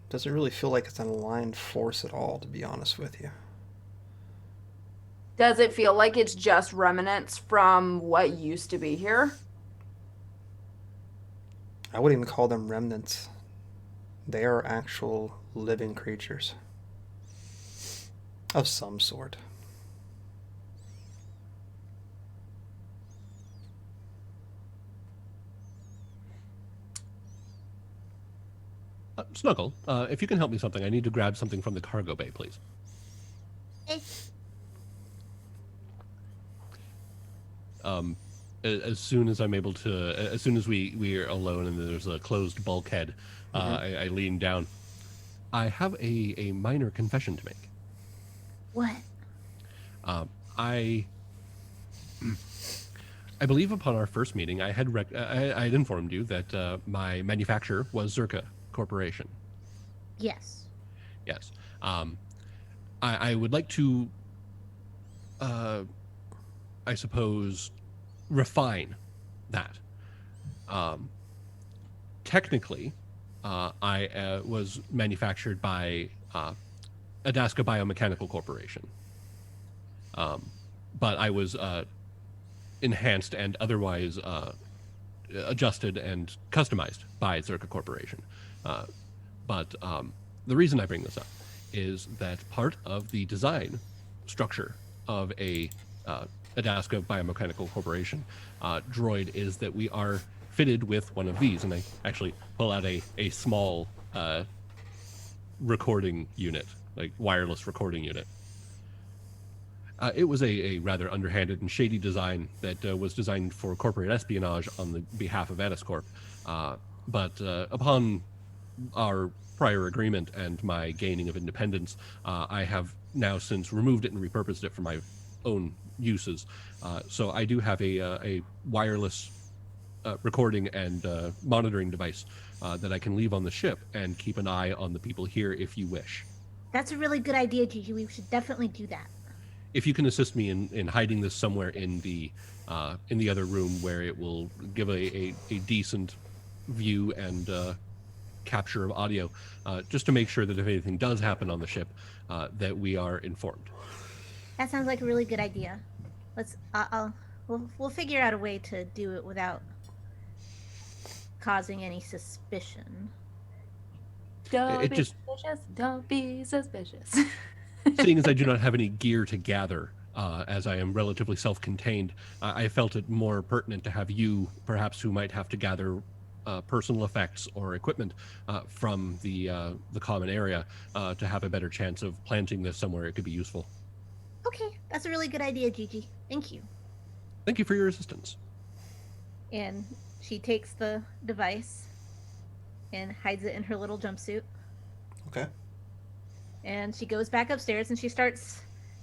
S1: Doesn't really feel like it's an aligned force at all, to be honest with you.
S2: Does it feel like it's just remnants from what used to be here?
S1: I wouldn't even call them remnants. They are actual living creatures. Of some sort.
S5: Snuggle, if you can help me something, I need to grab something from the cargo bay, please.
S7: Eh.
S5: As soon as I'm able to, as soon as we are alone and there's a closed bulkhead, I lean down. I have a minor confession to make.
S7: What?
S5: I believe upon our first meeting, I had I had informed you that my manufacturer was Zerka Corporation.
S7: Yes.
S5: Yes. I would like to, I suppose, refine that. Technically, I was manufactured by Adaska Biomechanical Corporation. But I was enhanced and otherwise adjusted and customized by Zerka Corporation. But the reason I bring this up is that part of the design structure of a Adaska Biomechanical Corporation droid is that we are fitted with one of these, and I actually pull out a small recording unit, like wireless recording unit. It was a rather underhanded and shady design that was designed for corporate espionage on the behalf of Anascorp. But upon our prior agreement and my gaining of independence, I have now since removed it and repurposed it for my own uses. So I do have a wireless recording and monitoring device that I can leave on the ship and keep an eye on the people here if you wish.
S7: That's a really good idea, Gigi. We should definitely do that.
S5: If you can assist me in hiding this somewhere in the other room where it will give a decent view and capture of audio, just to make sure that if anything does happen on the ship, that we are informed.
S7: That sounds like a really good idea. We'll figure out a way to do it without causing any suspicion.
S2: Don't be suspicious. Don't be suspicious.
S5: Seeing as I do not have any gear to gather, as I am relatively self-contained, I felt it more pertinent to have you, perhaps, who might have to gather personal effects or equipment from the common area, to have a better chance of planting this somewhere it could be useful.
S7: Okay, that's a really good idea, Gigi. Thank you.
S5: Thank you for your assistance.
S4: And she takes the device and hides it in her little jumpsuit.
S1: Okay.
S4: And she goes back upstairs and she starts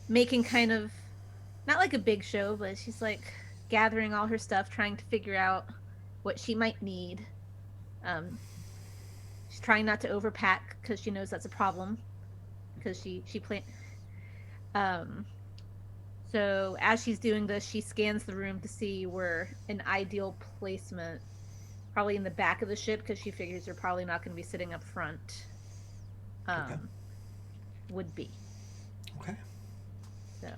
S4: making kind of, not like a big show, but she's like gathering all her stuff, trying to figure out what she might need. She's trying not to overpack because she knows that's a problem. Because she so as she's doing this, she scans the room to see where an ideal placement, probably in the back of the ship, because she figures they're probably not going to be sitting up front,
S1: Okay.
S4: would be.
S1: Okay.
S4: So,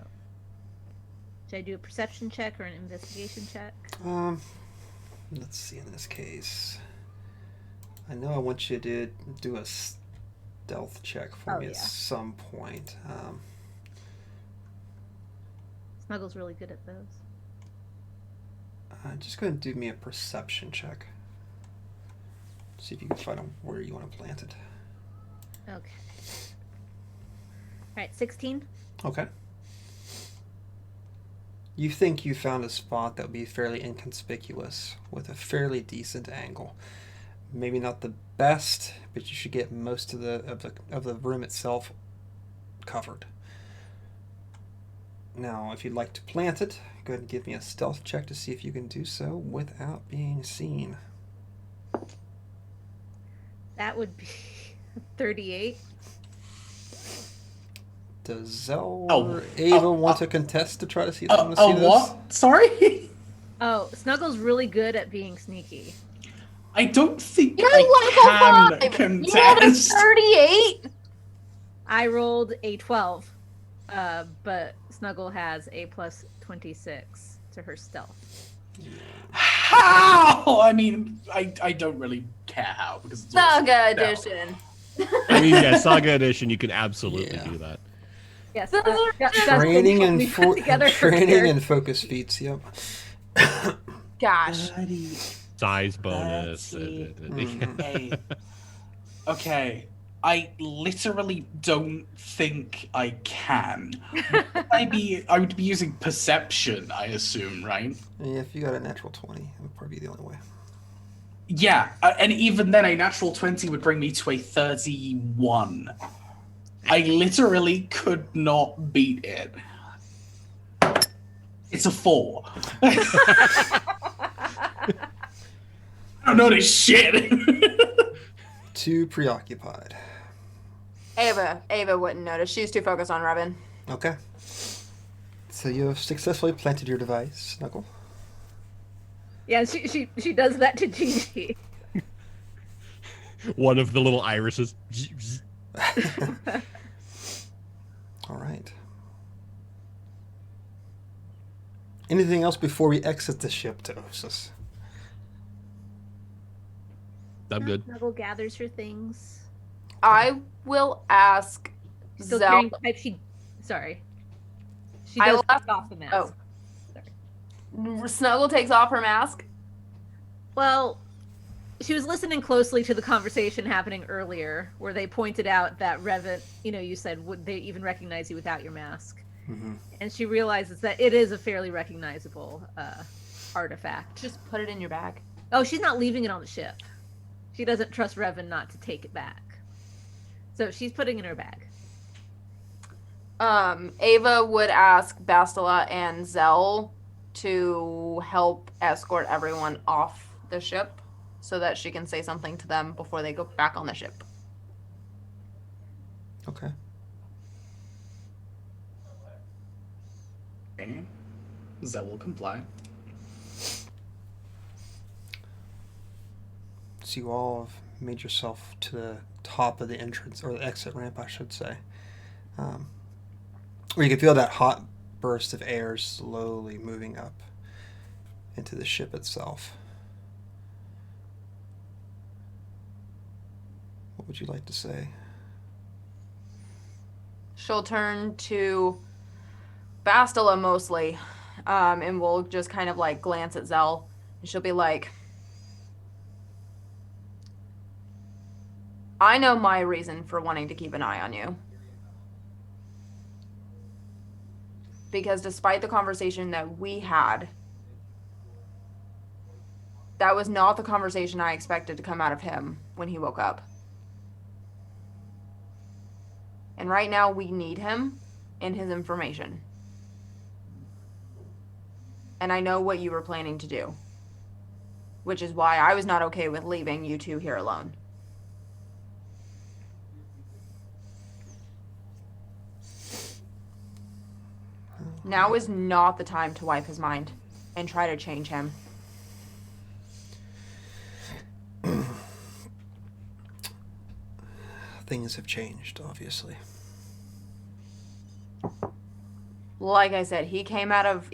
S4: should I do a perception check or an investigation check?
S1: Let's see in this case. I know I want you to do a stealth check for me at some point.
S4: Snuggle's really good at those.
S1: Just go ahead and do me a perception check. See if you can find out where you want to plant it.
S4: Okay. Alright, 16.
S1: Okay. You think you found a spot that would be fairly inconspicuous with a fairly decent angle. Maybe not the best, but you should get most of the room itself covered. Now, if you'd like to plant it, go ahead and give me a stealth check to see if you can do so without being seen.
S4: That would be 38.
S1: Does Zell or Ava want to contest to try to see if they want to see this?
S3: What? Sorry?
S4: Oh, Snuggle's really good at being sneaky.
S3: I don't think
S2: You're
S3: I
S2: level
S3: can
S2: 5. You had a
S3: contest.
S2: 38.
S4: I rolled a 12, but Snuggle has a plus 26 to her stealth.
S3: How? I mean, I don't really care how, because it's all
S2: Saga
S3: no.
S2: edition.
S5: I mean, yeah, Saga Edition, you can absolutely
S1: Yeah.
S5: do that.
S4: Yes,
S1: Training and
S4: we put together her
S1: training
S4: character.
S1: and focus feats. Yep.
S2: Gosh.
S5: Size bonus.
S3: Hey. Okay, I literally don't think I can. I would be using perception, I assume, right?
S1: Yeah, if you got a natural 20, it would probably be the only way.
S3: Yeah, and even then, a natural 20 would bring me to a 31. I literally could not beat it. It's a 4. I don't know this shit.
S1: Too preoccupied.
S2: Ava wouldn't notice. She's too focused on Robin.
S1: Okay. So you have successfully planted your device, Snuggle.
S4: Yeah, she does that to Gigi.
S5: One of the little irises.
S1: All right. Anything else before we exit the ship to Ossus?
S5: I'm good.
S4: Snuggle gathers her things.
S2: I will ask
S4: Still
S2: Zell.
S4: carrying the pipe. She
S2: I
S4: does
S2: will
S4: take off the mask.
S2: Snuggle takes off her mask,
S4: Well, she was listening closely to the conversation happening earlier, where they pointed out that Revan, you said, would they even recognize you without your mask?
S1: Mm-hmm.
S4: And she realizes that it is a fairly recognizable artifact.
S2: Just put it in your bag.
S4: Oh, she's not leaving it on the ship. She doesn't trust Revan not to take it back. So she's putting it in her bag.
S2: Ava would ask Bastila and Zell to help escort everyone off the ship so that she can say something to them before they go back on the ship.
S1: Okay.
S3: Okay. Zell will comply.
S1: So you all have made yourself to the top of the entrance, or the exit ramp, I should say. Where you can feel that hot burst of air slowly moving up into the ship itself. What would you like to say?
S2: She'll turn to Bastila mostly, and we'll just kind of like glance at Zell, and she'll be like, I know my reason for wanting to keep an eye on you. Because despite the conversation that we had, that was not the conversation I expected to come out of him when he woke up. And right now we need him and his information. And I know what you were planning to do, which is why I was not okay with leaving you two here alone. Now is not the time to wipe his mind and try to change him.
S1: Things have changed, obviously.
S2: Like I said, he came out of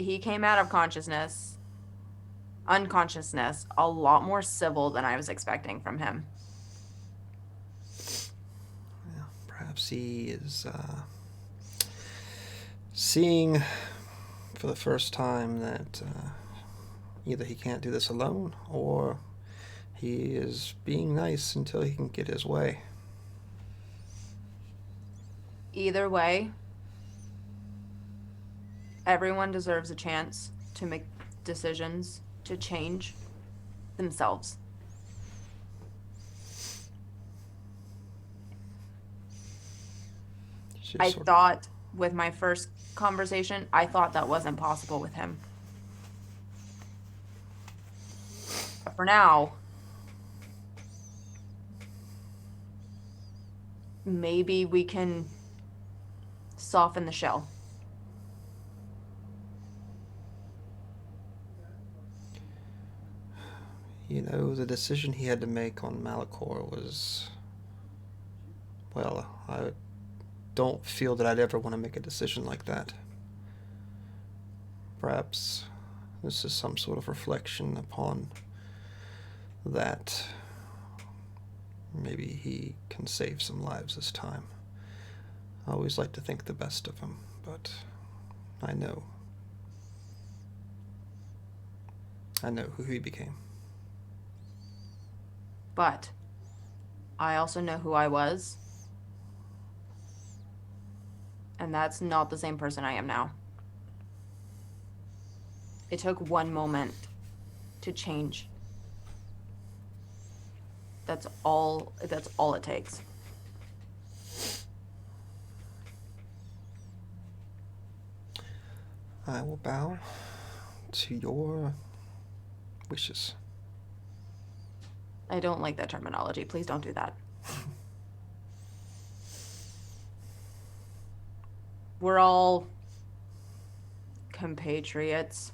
S2: unconsciousness, a lot more civil than I was expecting from him.
S1: Yeah, perhaps he is seeing for the first time that either he can't do this alone, or he is being nice until he can get his way.
S2: Either way, everyone deserves a chance to make decisions to change themselves. I thought with my first conversation, I thought that wasn't possible with him. But for now, maybe we can soften the shell.
S1: The decision he had to make on Malachor was, well, I don't feel that I'd ever want to make a decision like that. Perhaps this is some sort of reflection upon that. Maybe he can save some lives this time. I always like to think the best of him, but I know who he became.
S2: But I also know who I was. And that's not the same person I am now. It took one moment to change. That's all it takes.
S1: I will bow to your wishes.
S2: I don't like that terminology. Please don't do that. We're all compatriots.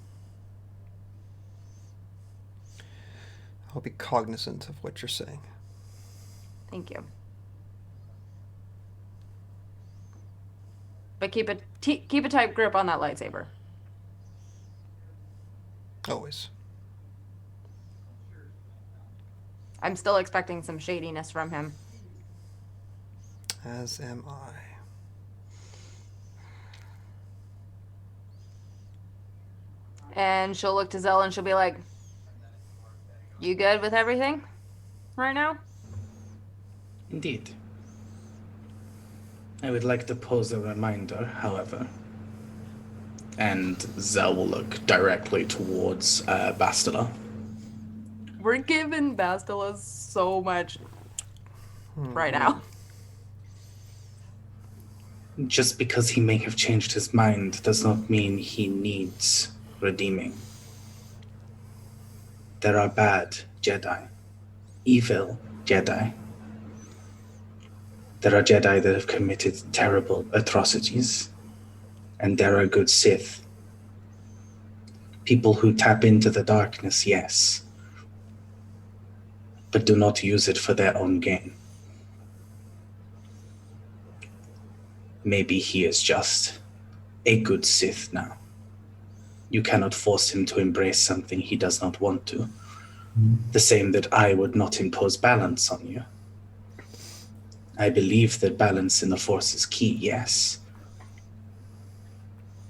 S1: I'll be cognizant of what you're saying.
S2: Thank you. But keep a tight grip on that lightsaber.
S1: Always.
S2: I'm still expecting some shadiness from him.
S1: As am I.
S2: And she'll look to Zell and she'll be like, You good with everything right now?
S3: Indeed. I would like to pose a reminder, however. And Zell will look directly towards Bastila.
S2: We're giving Bastila so much right now.
S3: Just because he may have changed his mind does not mean he needs redeeming. There are bad Jedi, evil Jedi. There are Jedi that have committed terrible atrocities, and there are good Sith. People who tap into the darkness, yes, but do not use it for their own gain. Maybe he is just a good Sith now. You cannot force him to embrace something he does not want to. The same that I would not impose balance on you. I believe that balance in the Force is key, yes.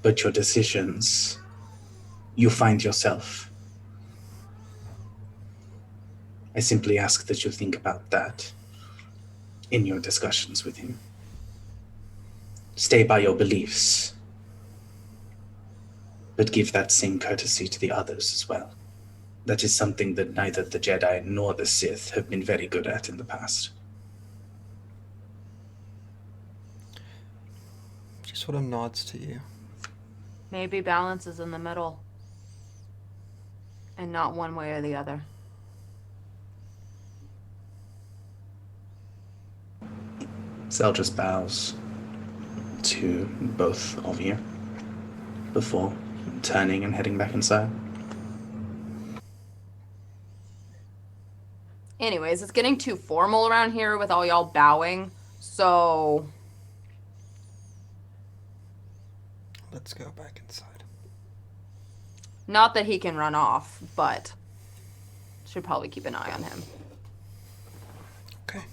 S3: But your decisions, you find yourself. I simply ask that you think about that in your discussions with him. Stay by your beliefs, but give that same courtesy to the others as well. That is something that neither the Jedi nor the Sith have been very good at in the past.
S1: Just sort of nods to you.
S2: Maybe balance is in the middle. And not one way or the other.
S3: Zell just bows to both of you before turning and heading back inside.
S2: Anyways, it's getting too formal around here with all y'all bowing, so
S1: Let's go back inside.
S2: not that he can run off, but should probably keep an eye on him.
S1: Okay.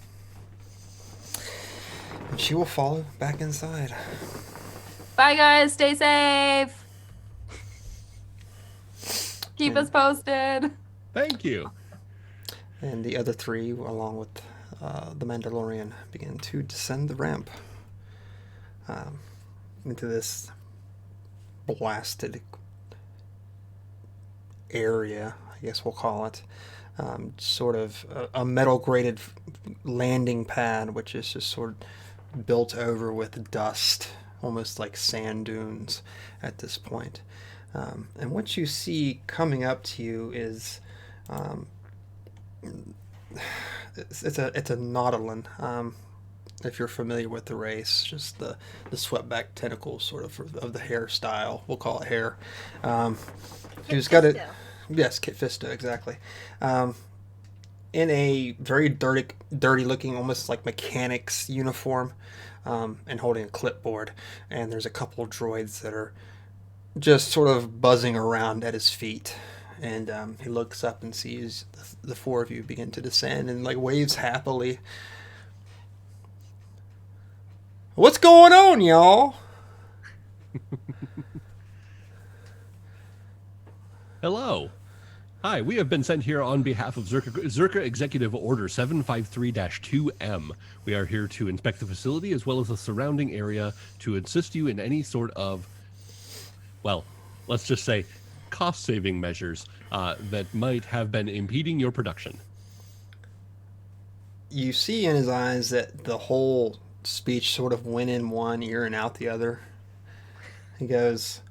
S1: And she will follow back inside.
S2: Bye guys, stay safe. Keep us posted.
S5: Thank you.
S1: And the other three, along with the Mandalorian, begin to descend the ramp into this blasted area, I guess we'll call it. Sort of a metal grated landing pad, which is just sort of built over with dust, almost like sand dunes at this point. And what you see coming up to you is it's a nautilin. If you're familiar with the race, just the swept back tentacles, sort of the hairstyle. We'll call it hair. Who's got it? Yes, Kit Fisto, exactly. In a very dirty looking, almost like mechanic's uniform, and holding a clipboard. And there's a couple of droids that are just sort of buzzing around at his feet. And he looks up and sees the four of you begin to descend and like waves happily. What's going on, y'all?
S5: Hello. Hi, we have been sent here on behalf of Zerka Executive Order 753-2M. We are here to inspect the facility as well as the surrounding area to assist you in any sort of, well, let's just say, cost-saving measures that might have been impeding your production.
S1: You see in his eyes that the whole speech sort of went in one ear and out the other. He goes,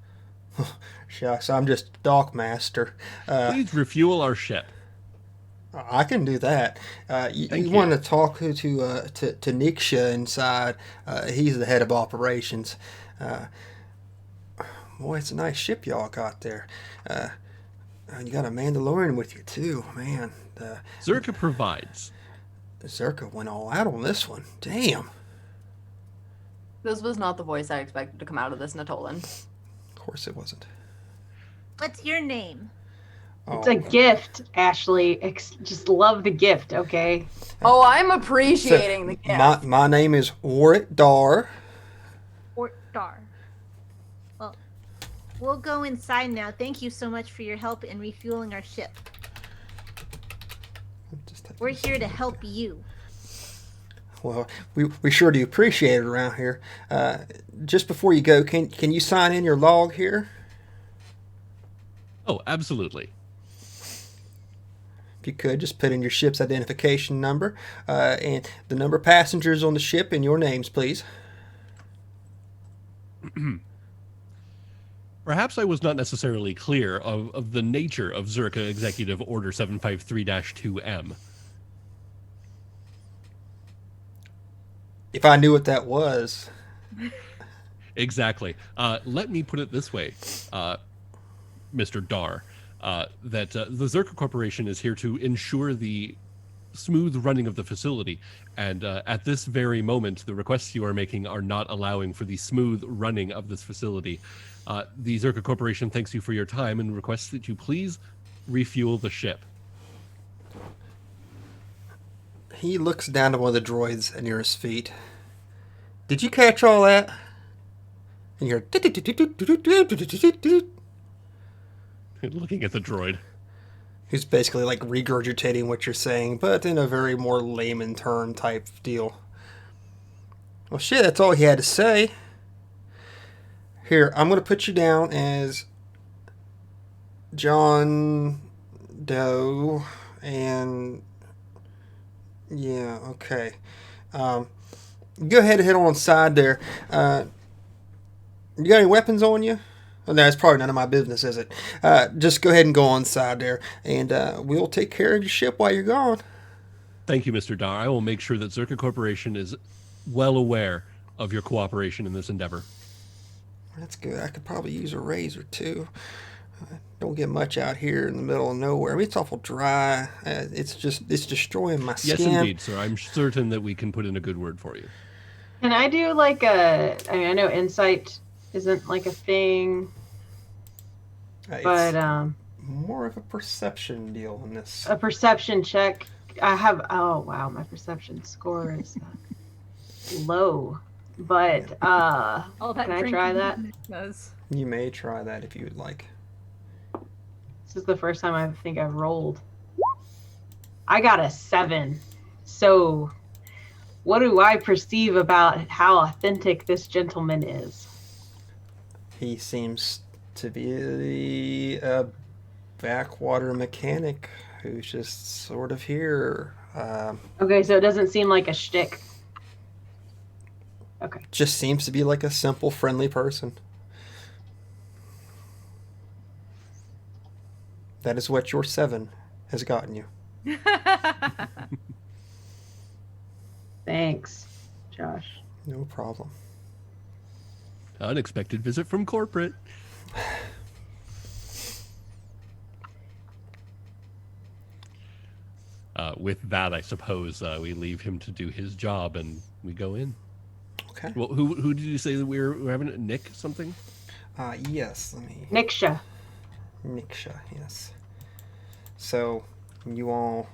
S1: shucks, I'm just dock master.
S5: Please refuel our ship.
S1: I can do that. You want to talk to Niksha inside. He's the head of operations. Boy, it's a nice ship y'all got there. You got a Mandalorian with you too, man.
S5: Zerka provides.
S1: Zerka went all out on this one. Damn.
S2: This was not the voice I expected to come out of this Natolan.
S1: Of course it wasn't.
S7: What's your name?
S6: It's a gift, Ashley. Just love the gift, okay?
S2: Oh, I'm appreciating the gift.
S1: My name is Warwick Dar.
S7: Or Dar. Well, we'll go inside now. Thank you so much for your help in refueling our ship.
S1: Just
S7: We're here to help you.
S1: Well, we sure do appreciate it around here. Just before you go, can you sign in your log here?
S5: Oh, absolutely.
S1: If you could, just put in your ship's identification number and the number of passengers on the ship and your names, please.
S5: Perhaps I was not necessarily clear of the nature of Zerka Executive Order 753-2M.
S1: If I knew what that was.
S5: Exactly. Let me put it this way, Mr. Dar, that the Zerka Corporation is here to ensure the smooth running of the facility, and at this very moment, the requests you are making are not allowing for the smooth running of this facility. The Zerka Corporation thanks you for your time and requests that you please refuel the ship.
S1: He looks down at one of the droids near his feet. Did you catch all that? And you're
S5: Looking at the droid.
S1: He's basically like regurgitating what you're saying, but in a very more layman term type deal. Well, shit, that's all he had to say. Here, I'm going to put you down as John Doe, and yeah, okay. Go ahead and head on inside there. You got any weapons on you? Well, no, it's probably none of my business, is it? Just go ahead and go inside there, and we'll take care of your ship while you're gone.
S5: Thank you, Mr. Dar. I will make sure that Zerka Corporation is well aware of your cooperation in this endeavor.
S1: That's good. I could probably use a razor, too. Don't get much out here in the middle of nowhere. I mean, it's awful dry. It's destroying my skin.
S5: Yes, indeed, sir. I'm certain that we can put in a good word for you.
S6: Can I do like I know insight isn't like a thing, but
S1: more of a perception deal in this.
S6: a perception check. Oh wow, my perception score is low, but
S4: All that
S6: can I try that?
S4: Does.
S1: You may try that if you would like.
S6: This is the first time I think I've rolled. I got a 7. So what do I perceive about how authentic this gentleman is?
S1: He seems to be a backwater mechanic who's just sort of here.
S6: Okay, so it doesn't seem like a shtick. Okay.
S1: Just seems to be like a simple, friendly person. That is what your 7 has gotten you.
S6: Thanks, Josh.
S1: No problem.
S5: Unexpected visit from corporate. With that, I suppose we leave him to do his job and we go in.
S1: Okay.
S5: Well, who did you say that we're having? Nick something?
S1: Yes, let me...
S6: Niksha.
S1: Niksha, yes. So, you all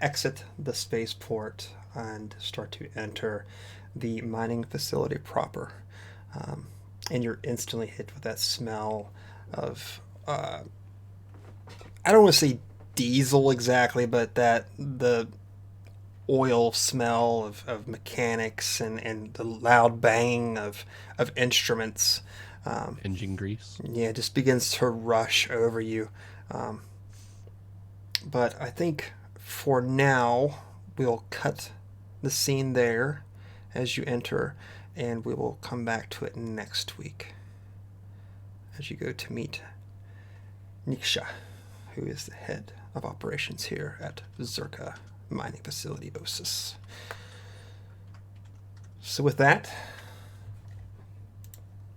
S1: exit the spaceport and start to enter the mining facility proper. And you're instantly hit with that smell of, I don't want to say diesel exactly, but the oil smell of mechanics and the loud banging of instruments.
S5: Engine grease.
S1: Yeah, it just begins to rush over you. But I think for now, we'll cut the scene there as you enter, and we will come back to it next week as you go to meet Niksha, who is the head of operations here at Zerka Mining Facility Ossus. So with that,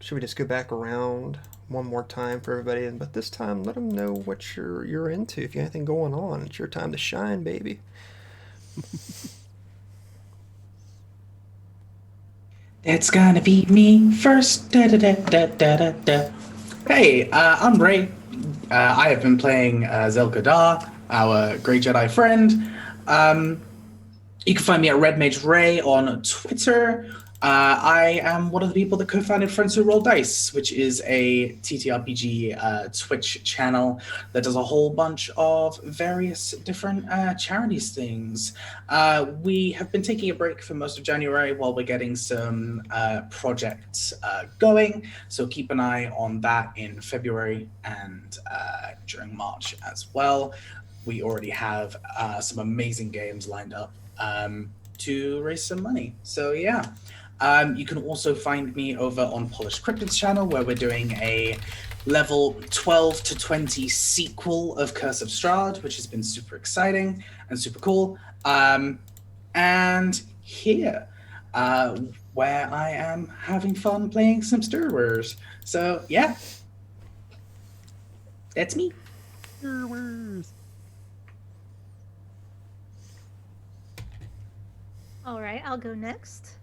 S1: should we just go back around one more time for everybody? But this time, let them know what you're into. If you have anything going on, it's your time to shine, baby.
S3: It's gonna be me first. Da, da, da, da, da, da, da. Hey, I'm Ray. I have been playing Zelka Dar, our Grey Jedi friend. You can find me at Red Mage Ray on Twitter. I am one of the people that co-founded Friends Who Roll Dice, which is a TTRPG Twitch channel that does a whole bunch of various different charities things. We have been taking a break for most of January while we're getting some projects going, so keep an eye on that in February and during March as well. We already have some amazing games lined up to raise some money. So yeah. You can also find me over on Polished Cryptids channel, where we're doing a level 12 to 20 sequel of Curse of Strahd, which has been super exciting and super cool. And here, where I am having fun playing some Stirrers. So yeah, that's me.
S4: All right, I'll go next.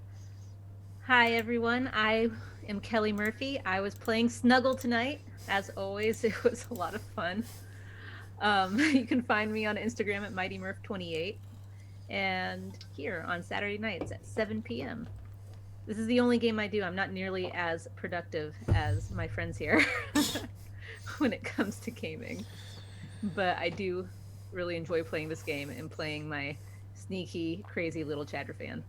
S4: Hi, everyone. I am Kelly Murphy. I was playing Snuggle tonight. As always, it was a lot of fun. You can find me on Instagram at MightyMurph28 and here on Saturday nights at 7 p.m. This is the only game I do. I'm not nearly as productive as my friends here when it comes to gaming. But I do really enjoy playing this game and playing my sneaky, crazy little Chatterfan.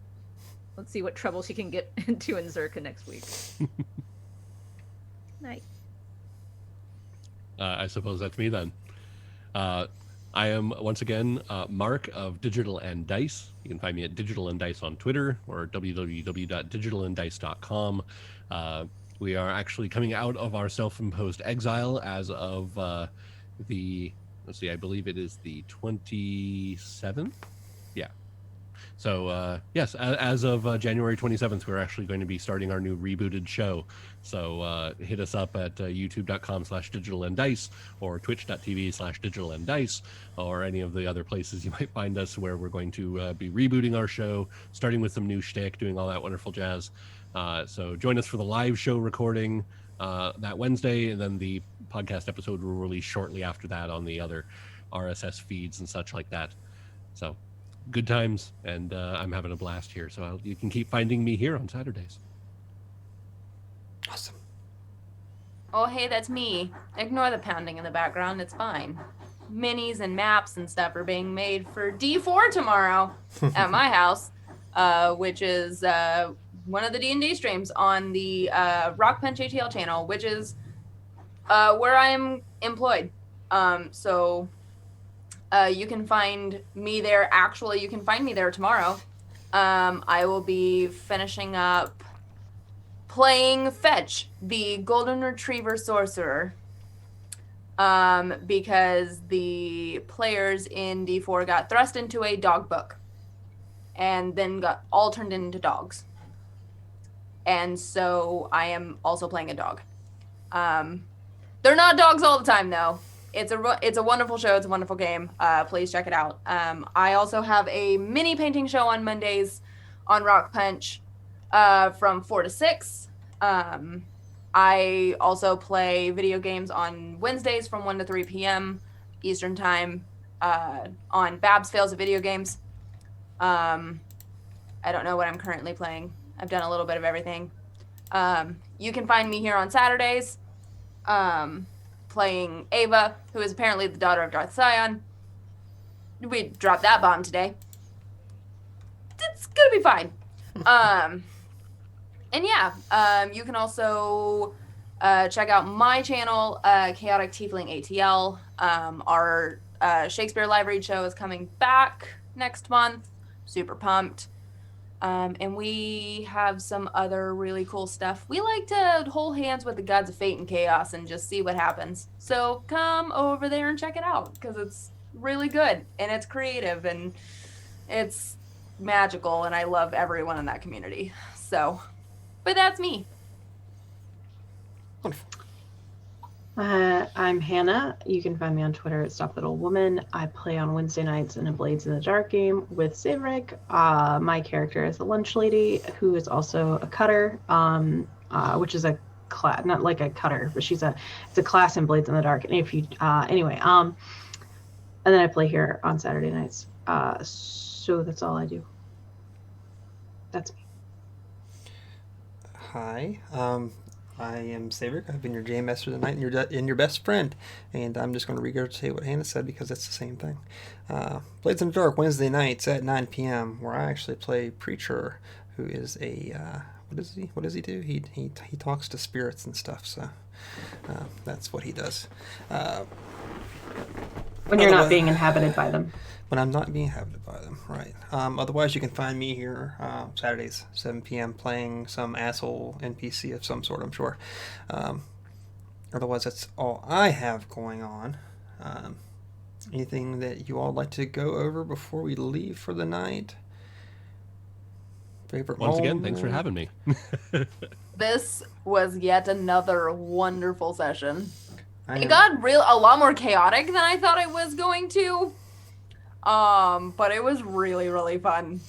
S4: Let's see what trouble she can get into in Zerka next week. Night.
S5: I suppose that's me then. I am once again Mark of Digital and Dice. You can find me at Digital and Dice on Twitter or www.digitalanddice.com. We are actually coming out of our self-imposed exile as of let's see, I believe it is the 27th. Yeah. So yes, as of January 27th, we're actually going to be starting our new rebooted show. So hit us up at youtube.com/digitalanddice or twitch.tv/digitalanddice or any of the other places you might find us, where we're going to be rebooting our show, starting with some new shtick, doing all that wonderful jazz. So join us for the live show recording that Wednesday, and then the podcast episode will release shortly after that on the other RSS feeds and such like that. So good times, and I'm having a blast here. So you can keep finding me here on Saturdays.
S1: Awesome.
S2: Oh, hey, that's me. Ignore the pounding in the background. It's fine. Minis and maps and stuff are being made for D4 tomorrow at my house, which is one of the D&D streams on the Rock Punch ATL channel, which is where I am employed. So you can find me there. Actually, you can find me there tomorrow. I will be finishing up playing Fetch, the Golden Retriever Sorcerer, because the players in D4 got thrust into a dog book and then got all turned into dogs. And so I am also playing a dog. They're not dogs all the time, though. It's a wonderful show. It's a wonderful game. Please check it out. I also have a mini painting show on Mondays on Rock Punch from 4 to 6. I also play video games on Wednesdays from 1 to 3 p.m. Eastern Time on Babs Fails at Video Games. I don't know what I'm currently playing. I've done a little bit of everything. You can find me here on Saturdays playing Ava, who is apparently the daughter of Darth Sion. We dropped that bomb today. It's gonna be fine. And yeah, you can also check out my channel, Chaotic Tiefling ATL. Our Shakespeare live read show is coming back next month. Super pumped. And we have some other really cool stuff. We like to hold hands with the gods of fate and chaos and just see what happens. So come over there and check it out, because it's really good and it's creative and it's magical, and I love everyone in that community. So, but that's me.
S1: Wonderful.
S6: I'm Hannah. You can find me on Twitter at StopLittleWoman. I play on Wednesday nights in a Blades in the Dark game with Saevrick. My character is the lunch lady, who is also a cutter, which is a class, not like a cutter, but it's a class in Blades in the Dark. And if you anyway, and then I play here on Saturday nights. So that's all I do. That's me.
S1: Hi. I am Saevrick. I've been your game master tonight and your best friend, and I'm just going to regurgitate what Hannah said because it's the same thing. Blades in the Dark Wednesday nights at 9 p.m. where I actually play Preacher, who is a what is he? What does he do? He talks to spirits and stuff. So that's what he does.
S6: When you're not being inhabited by them.
S1: When I'm not being inhabited by them, right. Otherwise, you can find me here Saturdays, 7 p.m., playing some asshole NPC of some sort, I'm sure. Otherwise, that's all I have going on. Anything that you all like to go over before we leave for the night? Favorite
S5: Once again,
S1: moment?
S5: thanks for having me.
S2: This was yet another wonderful session.
S1: I
S2: It
S1: am-
S2: got a lot more chaotic than I thought it was going to. But it was really, really fun.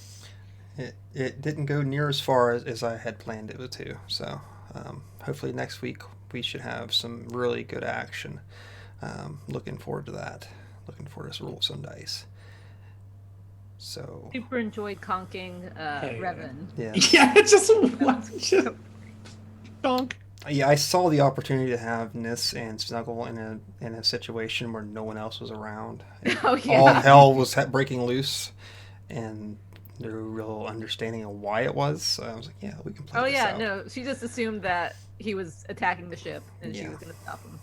S1: It didn't go near as far as I had planned it to. So hopefully next week we should have some really good action. Looking forward to that. Looking forward to roll some dice. So
S4: Super enjoyed conking Revan.
S1: yeah,
S3: Yeah, just watch it.
S5: Donk.
S1: yeah. I saw the opportunity to have Nis and Snuggle in a situation where no one else was around. And
S4: Oh, yeah.
S1: all hell was breaking loose, and no real understanding of why it was. So I was like, yeah, we can play
S4: Oh
S1: this
S4: yeah,
S1: out.
S4: no, she just assumed that he was attacking the ship and she
S1: Yeah.
S4: was going to stop him.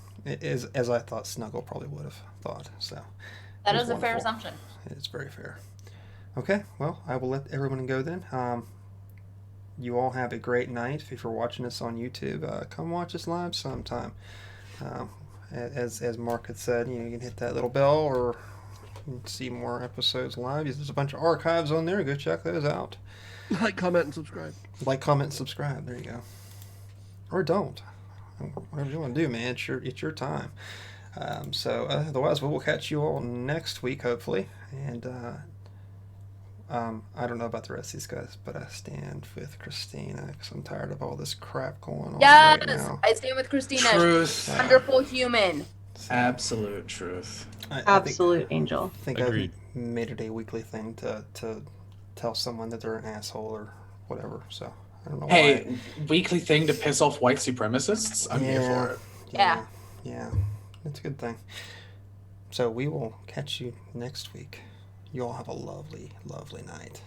S1: As I thought Snuggle probably would have thought. So
S2: That
S1: it
S2: is
S1: was
S2: a fair
S1: wonderful.
S2: assumption.
S1: It's very fair. Okay, well, I will let everyone go then. You all have a great night. If you're watching this on YouTube, come watch us live sometime. As Mark had said, you can hit that little bell or you can see more episodes live. There's a bunch of archives on there. Go check those out.
S5: Like, comment, and subscribe.
S1: Like, comment, subscribe. There you go. Or don't. Whatever you want to do, man. It's your time. So otherwise, we will catch you all next week, hopefully. And I don't know about the rest of these guys, but I stand with Christina because I'm tired of all this crap going on
S2: Yes,
S1: right now.
S2: I stand with Christina.
S3: Truth.
S2: Wonderful human.
S3: Absolute truth.
S1: I
S6: Absolute angel.
S1: think
S5: Agreed.
S1: I've made it a weekly thing to tell someone that they're an asshole or whatever. So I don't know why.
S3: Hey, weekly thing to piss off white supremacists? I'm here for it.
S2: Yeah.
S1: Yeah, it's a good thing. So we will catch you next week. You all have a lovely, lovely night.